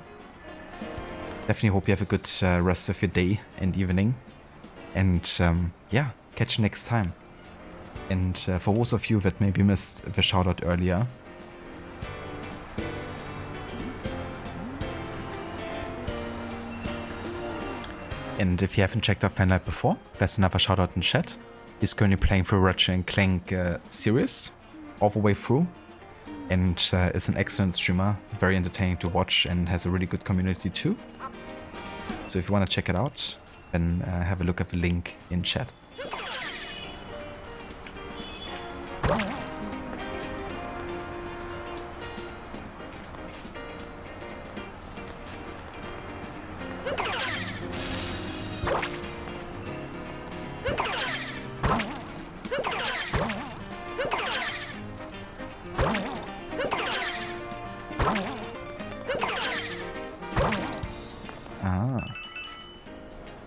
A: Definitely hope you have a good rest of your day and evening. And yeah, catch you next time. And for those of you that maybe missed the shout out earlier, and if you haven't checked out Fanlight before, there's another shout out in chat. He's currently playing through Ratchet and Clank series all the way through, and is an excellent streamer, very entertaining to watch, and has a really good community too. So if you want to check it out, then have a look at the link in chat.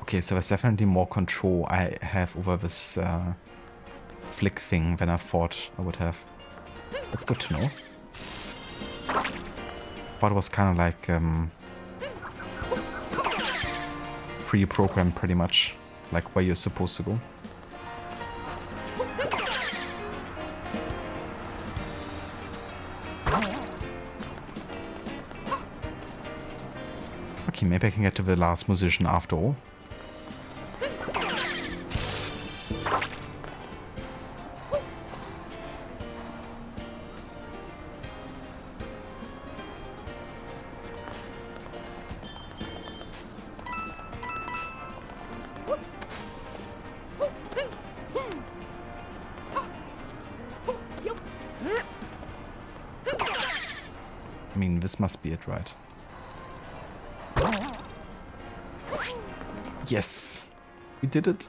A: Okay, so there's definitely more control I have over this flick thing than I thought I would have. That's good to know. Thought it was kind of like pre-programmed pretty much, like where you're supposed to go. Okay, maybe I can get to the last musician after all. I mean, this must be it, right? Yes! We did it!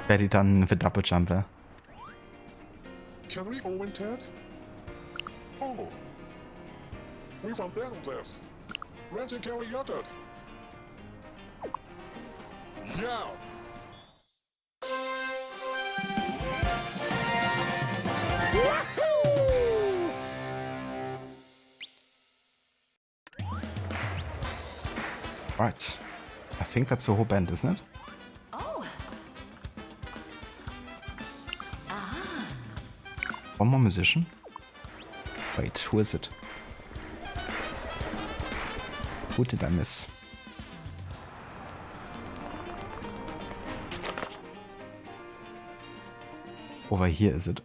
A: Barely done the double jump there.
B: Can we Owen Ted? Oh. We found that on this. Ranting Kelly Yutted. Yeah.
A: Right. I think that's the whole band, isn't it?
E: Oh. Ah.
A: One more musician? Wait, who is it? Who did I miss? Over here, is it?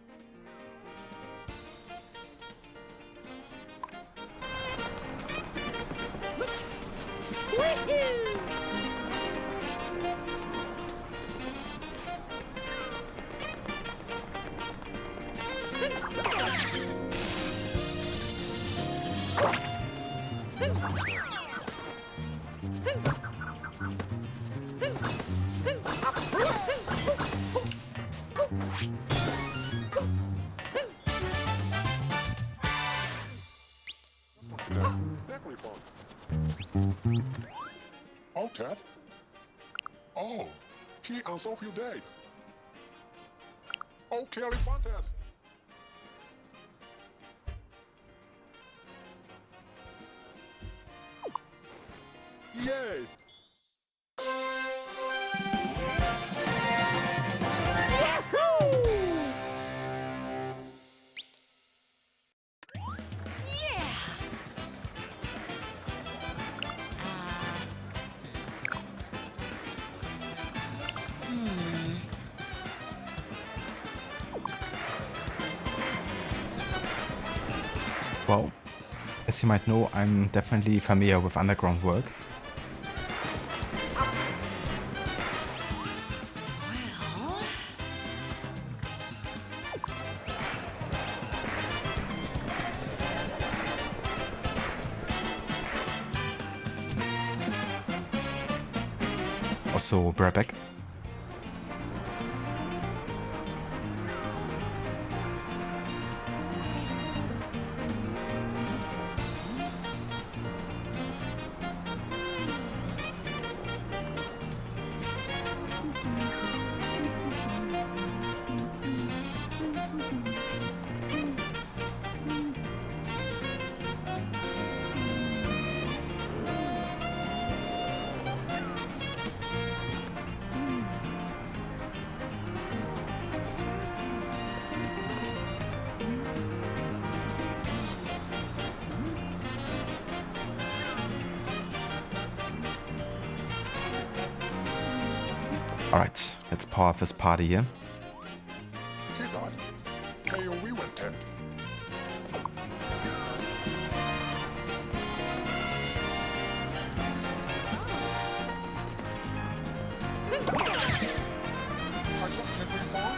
B: Exactly fun. Oh, Ted? Oh, he and Sophie Day. Oh, Kelly Fun, Ted. Yay!
A: Well, as you might know, I'm definitely familiar with underground work.
E: Well.
A: Also, be right back. Alright, let's power up this party here.
B: He got AOE went Ted. I just can't be far.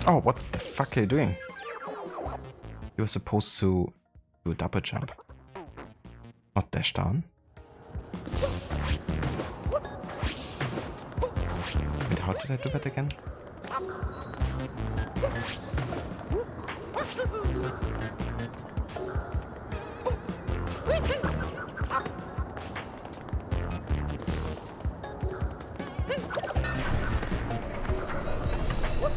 A: Oh, what the fuck are you doing? You were supposed to do a double jump. Not dash down. Wait, how did I do that again?
E: Well.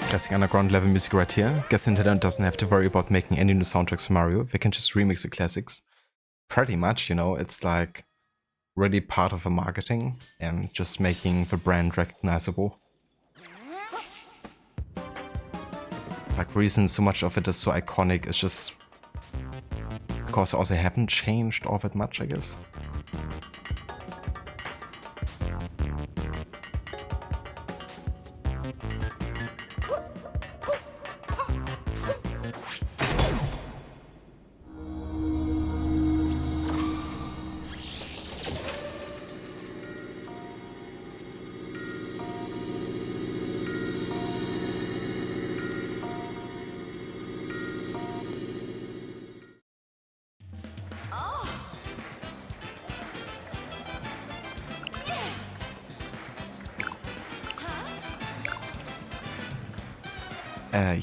A: Classic underground level music right here. Guess Nintendo doesn't have to worry about making any new soundtracks for Mario. They can just remix the classics. Pretty much, you know, it's like really part of the marketing and just making the brand recognizable. Like, the reason so much of it is so iconic is just because also haven't changed all that much, I guess.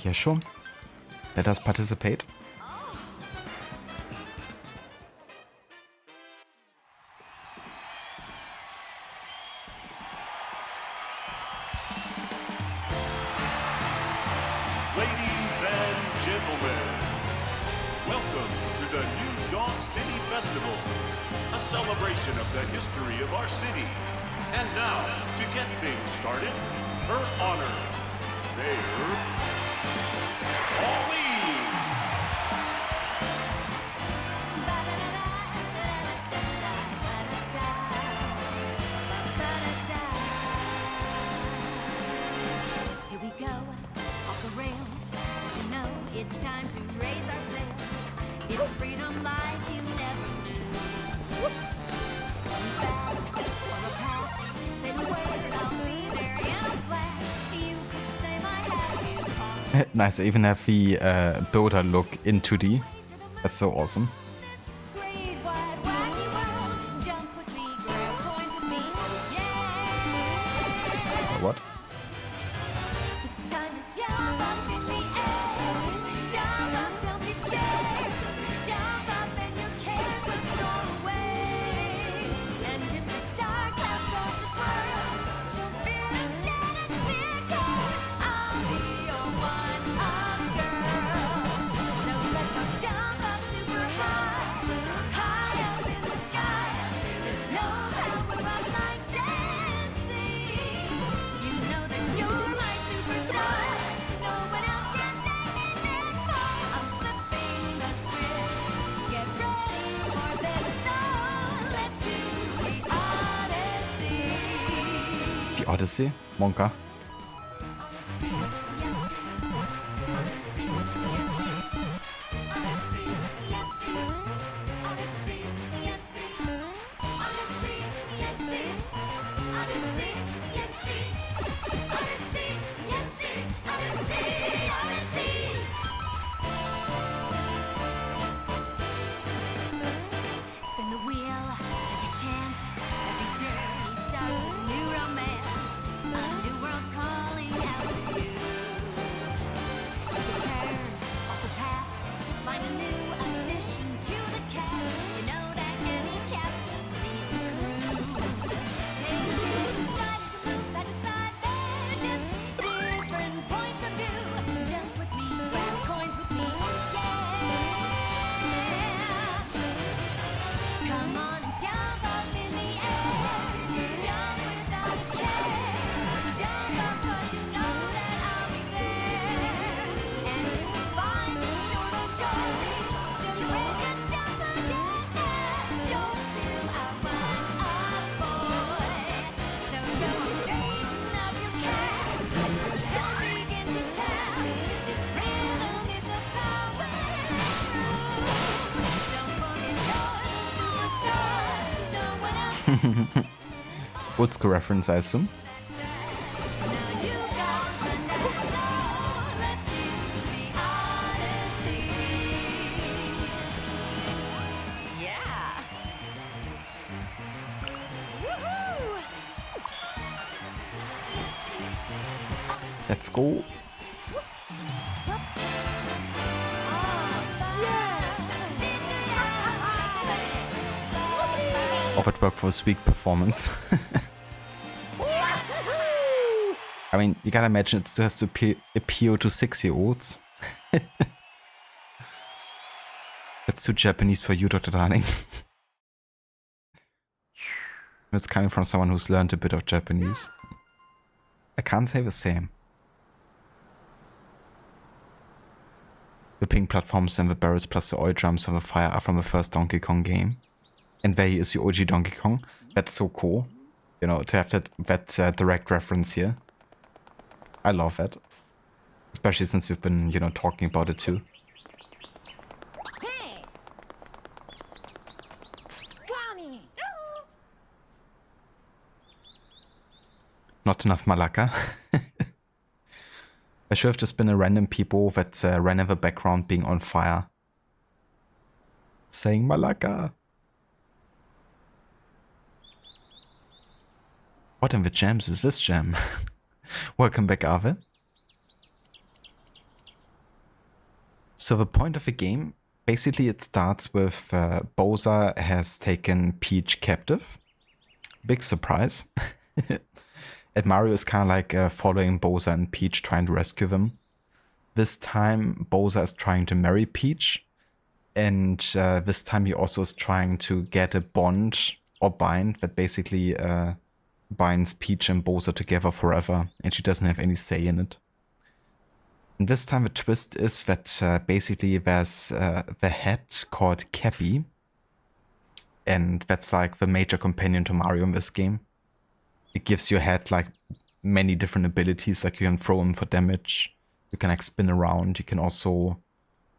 A: Yeah, sure. Let us participate.
H: Ladies and gentlemen, welcome to the New Donk City Festival, a celebration of the history of our city. And now, to get things started, her honor, Mayor Pauline.
D: Here we go, off the rails. But you know it's time to raise our sails. It's freedom like you never knew. Fast or a pass, say the word, I'll be there in a flash. You could say my hat is on.
A: Nice, I even have the builder look in 2D. That's so awesome.
D: This great wide, wacky world. Jump with me, grab point with me, yeah.
A: What?
D: It's time to jump up in the air. Jump up, don't be scared. Jump up and your cares will soar away. And if the dark clouds start to swirl, don't fear and shed a tear, 'cause I'll be your one-up girl. So let's all jump up super high.
A: Odyssey, Monka.
D: Spin the wheel, take a chance. Every journey starts with a new romance. A new world's calling out to you. Take a turn off the path, find a new addition to the cast. You know that any captain needs a crew. Take it in stride as you move side to side. They're just different points of view. Jump with me, grab coins with me, yeah. Come on and jump up in the air. Jump without a care. Jump up 'cause you know that I'll be there. And if you find it short of joy, don't you break us down again. You're still our one-up boy. So go on, straighten up your cap. Don't begin to tap. This rhythm is a power true. Don't forget you're the superstar. No one else.
A: Old school reference, I assume.
D: Now you got the next show. Let's do the Odyssey. Yeah. Woohoo!
A: Let's go. Off at work for a weak performance. I mean, you gotta imagine it still has to appeal to 6-year-olds. That's too Japanese for you, Dr. Darling. It's coming from someone who's learned a bit of Japanese. I can't say the same. The pink platforms and the barrels plus the oil drums on the fire are from the first Donkey Kong game. And there he is, the OG Donkey Kong. That's so cool. You know, to have that direct reference here. I love that. Especially since we've been, you know, talking about it too.
D: Hey! Johnny!
A: Not enough Malaka. I should have just been a random people that ran in the background being on fire. Saying Malaka. What in the jams is this jam? Welcome back, Ave. So the point of the game, basically it starts with Bowser has taken Peach captive. Big surprise. And Mario is kind of like following Bowser and Peach, trying to rescue them. This time Bowser is trying to marry Peach. And this time he also is trying to get a bond or bind that basically binds Peach and Bowser together forever, and she doesn't have any say in it. And this time the twist is that basically there's the hat called Cappy, and that's like the major companion to Mario in this game. It gives your head like many different abilities, like you can throw him for damage, you can like spin around, you can also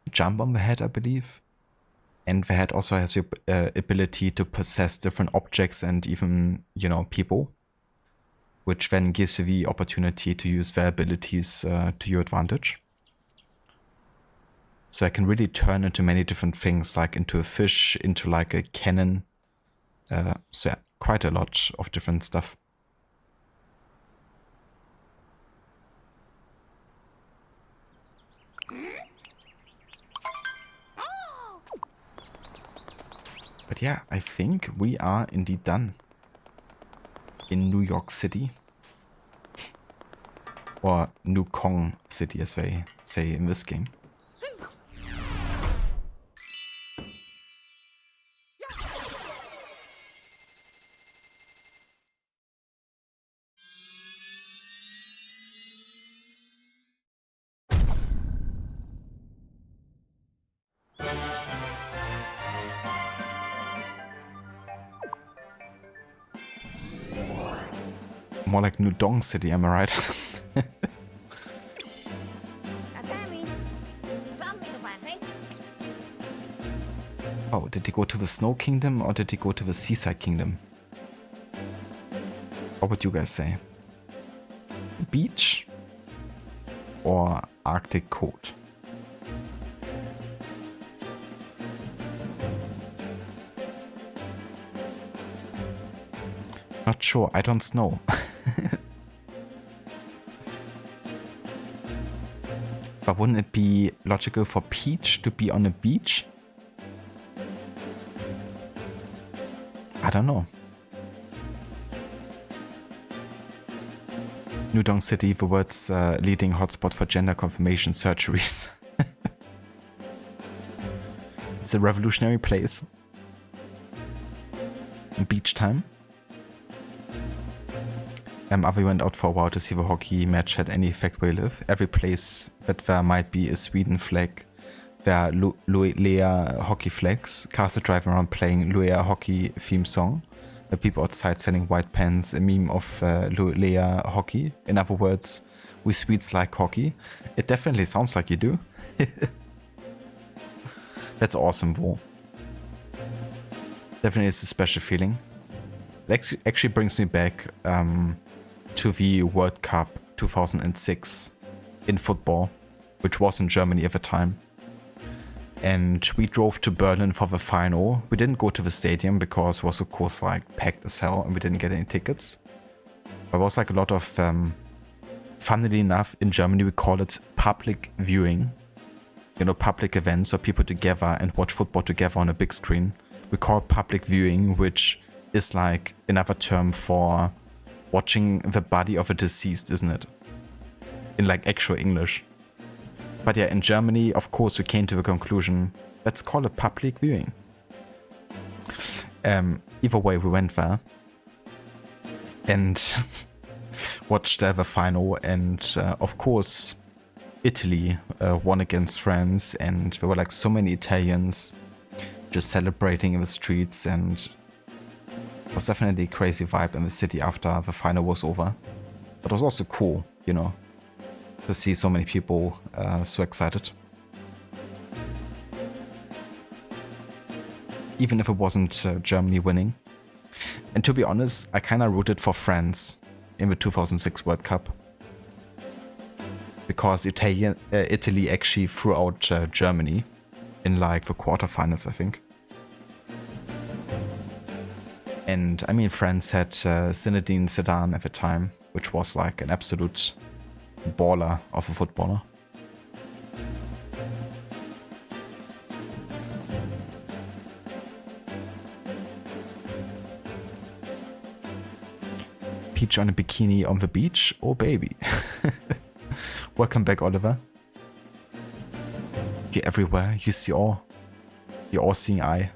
A: jump on the head, I believe. And the head also has your ability to possess different objects and even, you know, people, which then gives you the opportunity to use their abilities to your advantage. So I can really turn into many different things, like into a fish, into like a cannon. So yeah, quite a lot of different stuff. But yeah, I think we are indeed done in New York City. Or New Kong City, as they say in this game. More like New Dong City, am I right? Oh, did he go to the Snow Kingdom or did he go to the Seaside Kingdom? What would you guys say? Beach or Arctic cold? Not sure, I don't know. But wouldn't it be logical for Peach to be on a beach? I don't know. New Dong City, the world's leading hotspot for gender confirmation surgeries. It's a revolutionary place. Beach time. Avi went out for a while to see the hockey match had any effect where he live. Every place that there might be a Sweden flag, there are Luea hockey flags, cars are driving around playing Luea hockey theme song, the people outside selling white pants, a meme of Luea hockey. In other words, we Swedes like hockey. It definitely sounds like you do. That's awesome, though. Definitely is a special feeling. It actually brings me back to the World Cup 2006 in football, which was in Germany at the time. And we drove to Berlin for the final. We didn't go to the stadium because it was of course like packed as hell and we didn't get any tickets. There was like a lot of, funnily enough, in Germany we call it public viewing. You know, public events or people together and watch football together on a big screen. We call it public viewing, which is like another term for watching the body of a deceased, isn't it? In like actual English. But yeah, in Germany, of course, we came to the conclusion, let's call it public viewing. Either way, we went there and watched the final, and of course, Italy won against France, and there were like so many Italians just celebrating in the streets, and it was definitely a crazy vibe in the city after the final was over. But it was also cool, you know, to see so many people so excited. Even if it wasn't Germany winning. And to be honest, I kinda rooted for France in the 2006 World Cup. Because Italy actually threw out Germany in like the quarterfinals, I think. And I mean, France had Zinedine Zidane at the time, which was like an absolute baller of a footballer. Peach on a bikini on the beach? Oh baby. Welcome back, Oliver. You're everywhere, you see all. You're all seeing eye.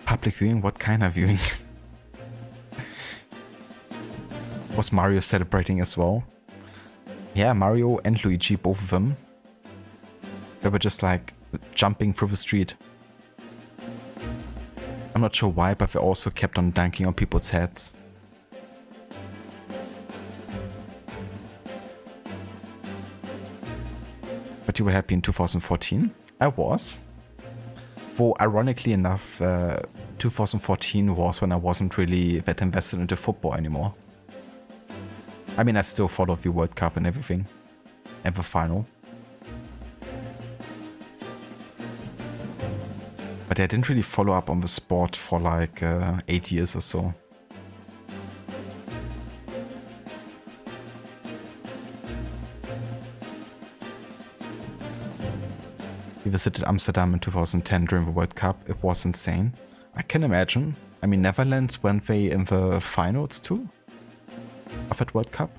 A: Public viewing? What kind of viewing? Was Mario celebrating as well? Yeah, Mario and Luigi, both of them. They were just like jumping through the street. I'm not sure why, but they also kept on dunking on people's heads. But you were happy in 2014? I was. Though, ironically enough, 2014 was when I wasn't really that invested into football anymore. I mean, I still followed the World Cup and everything. And the final. But I didn't really follow up on the sport for like 8 years or so. We visited Amsterdam in 2010 during the World Cup. It was insane. I can imagine. I mean, Netherlands, weren't they in the finals too? Of that World Cup?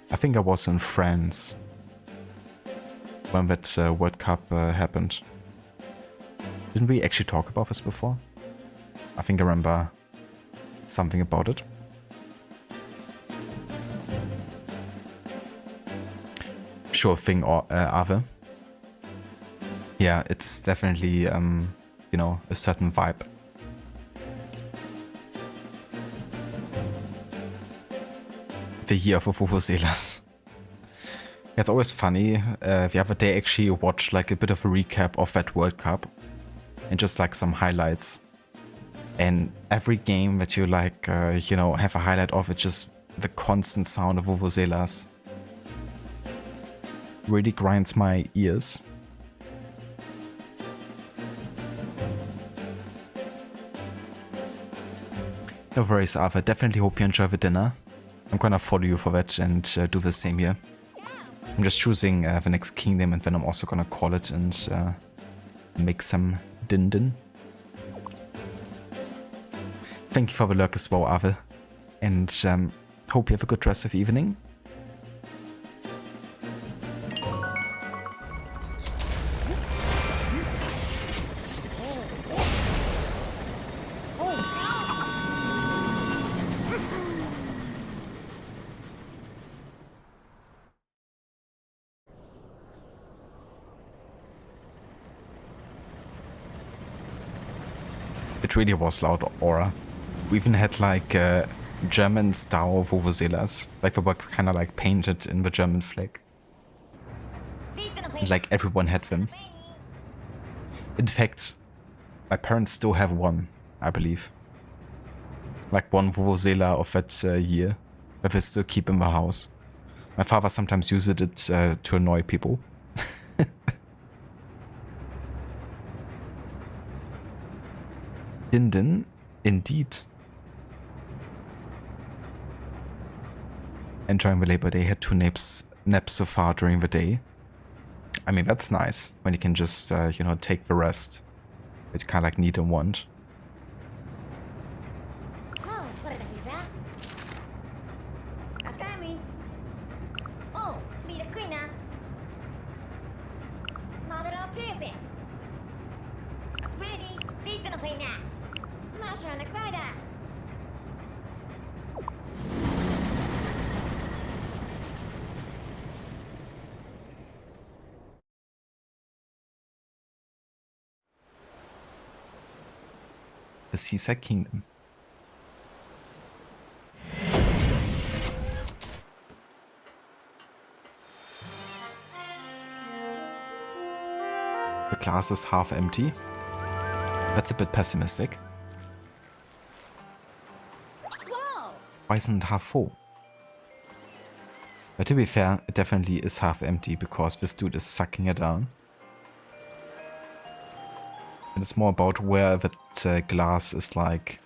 A: I think I was in France when that World Cup happened. Didn't we actually talk about this before? I think I remember something about it. Sure thing, or other. Yeah, it's definitely, you know, a certain vibe. the year for Vuvuzelas. It's always funny. The other day, I actually watched like a bit of a recap of that World Cup and just like some highlights. And every game that you like, you know, have a highlight of, it's just the constant sound of Vuvuzelas. Really grinds my ears. No worries, Arthur. Definitely hope you enjoy the dinner. I'm gonna follow you for that and do the same here. I'm just choosing the next kingdom and then I'm also gonna call it and make some din-din. Thank you for the lurk as well, Arthur. And hope you have a good rest of the evening. It really was loud, Aura. We even had like German style vuvuzelas, like they were kind of like painted in the German flag. And, like everyone had them. In fact, my parents still have one, I believe. Like one vuvuzela of that year that they still keep in the house. My father sometimes uses it to annoy people. Din, indeed. Enjoying the Labor Day, had 2 naps so far during the day. I mean, that's nice when you can just, you know, take the rest that you kind of like need and want. The Seaside Kingdom. The glass is half empty. That's a bit pessimistic. Why isn't it half full? But to be fair, it definitely is half empty because this dude is sucking it down. And it's more about where that glass is like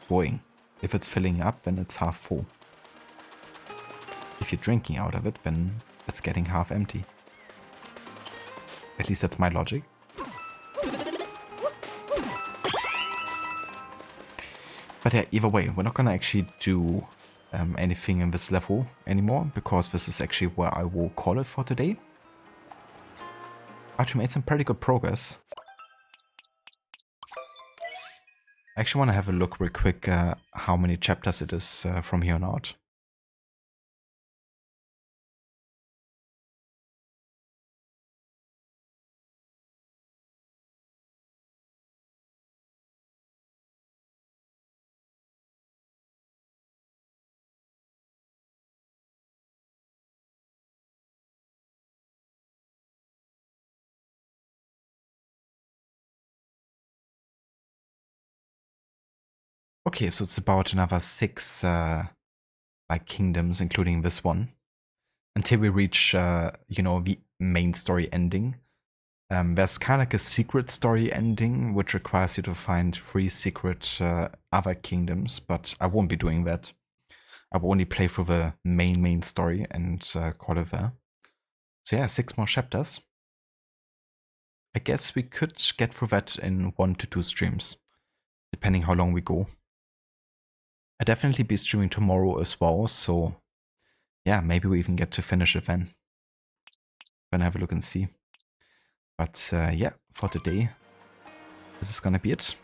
A: going. If it's filling up, then it's half full. If you're drinking out of it, then it's getting half empty. At least that's my logic. But yeah, either way, we're not gonna actually do anything in this level anymore, because this is actually where I will call it for today. Actually made some pretty good progress. I actually want to have a look real quick how many chapters it is from here on out. Okay, so it's about another 6 like kingdoms, including this one, until we reach you know, the main story ending. There's kind of like a secret story ending, which requires you to find 3 secret other kingdoms, but I won't be doing that. I will only play through the main story and call it there. So yeah, 6 more chapters. I guess we could get through that in 1 to 2 streams, depending how long we go. I'll definitely be streaming tomorrow as well, so yeah, maybe we even get to finish it then. Gonna have a look and see. But yeah, for today, this is gonna be it.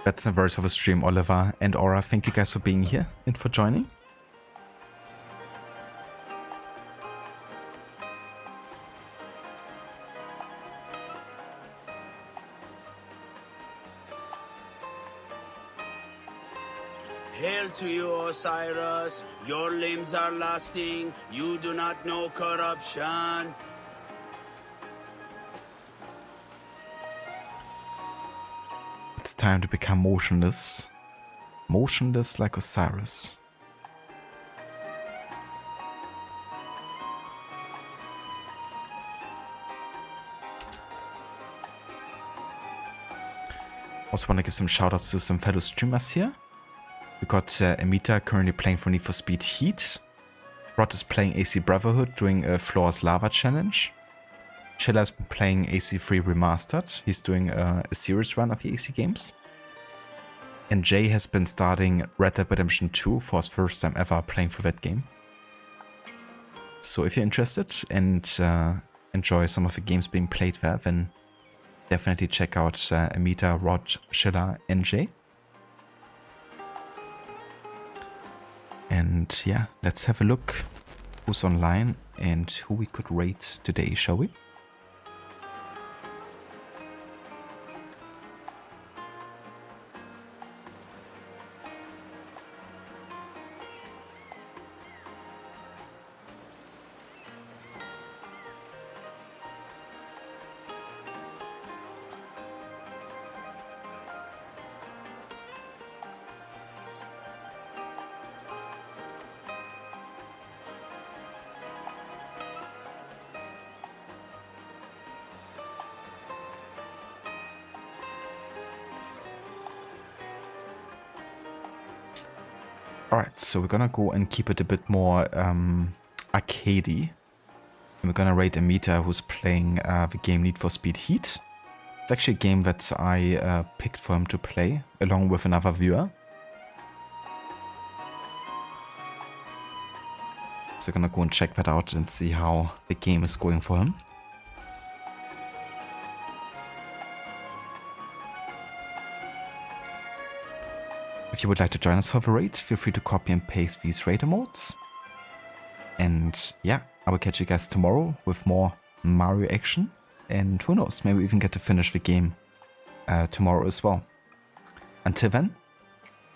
A: That's the verse of a stream, Oliver and Aura. Thank you guys for being here and for joining.
I: Hail to you, Osiris. Your limbs are lasting. You do not know corruption.
A: It's time to become motionless. Motionless like Osiris. Also want to give some shoutouts to some fellow streamers here. We got Amita currently playing for Need for Speed Heat. Rod is playing AC Brotherhood doing a Floor's Lava challenge. Chilla has been playing AC3 Remastered. He's doing a series run of the AC games. And Jay has been starting Red Dead Redemption 2 for his first time ever playing for that game. So if you're interested and enjoy some of the games being played there, then definitely check out Amita, Rod, Chilla, and Jay. And yeah, let's have a look who's online and who we could rate today, shall we? Alright, so we're gonna go and keep it a bit more arcadey. And we're gonna rate Amita, who's playing the game Need for Speed Heat. It's actually a game that I picked for him to play, along with another viewer. So we're gonna go and check that out and see how the game is going for him. If you would like to join us for the raid, feel free to copy and paste these raider modes. And yeah, I will catch you guys tomorrow with more Mario action. And who knows, maybe we even get to finish the game tomorrow as well. Until then,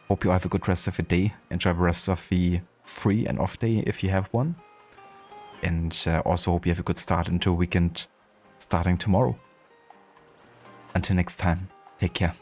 A: hope you have a good rest of the day. Enjoy the rest of the free and off day if you have one. And also hope you have a good start into a weekend starting tomorrow. Until next time, take care.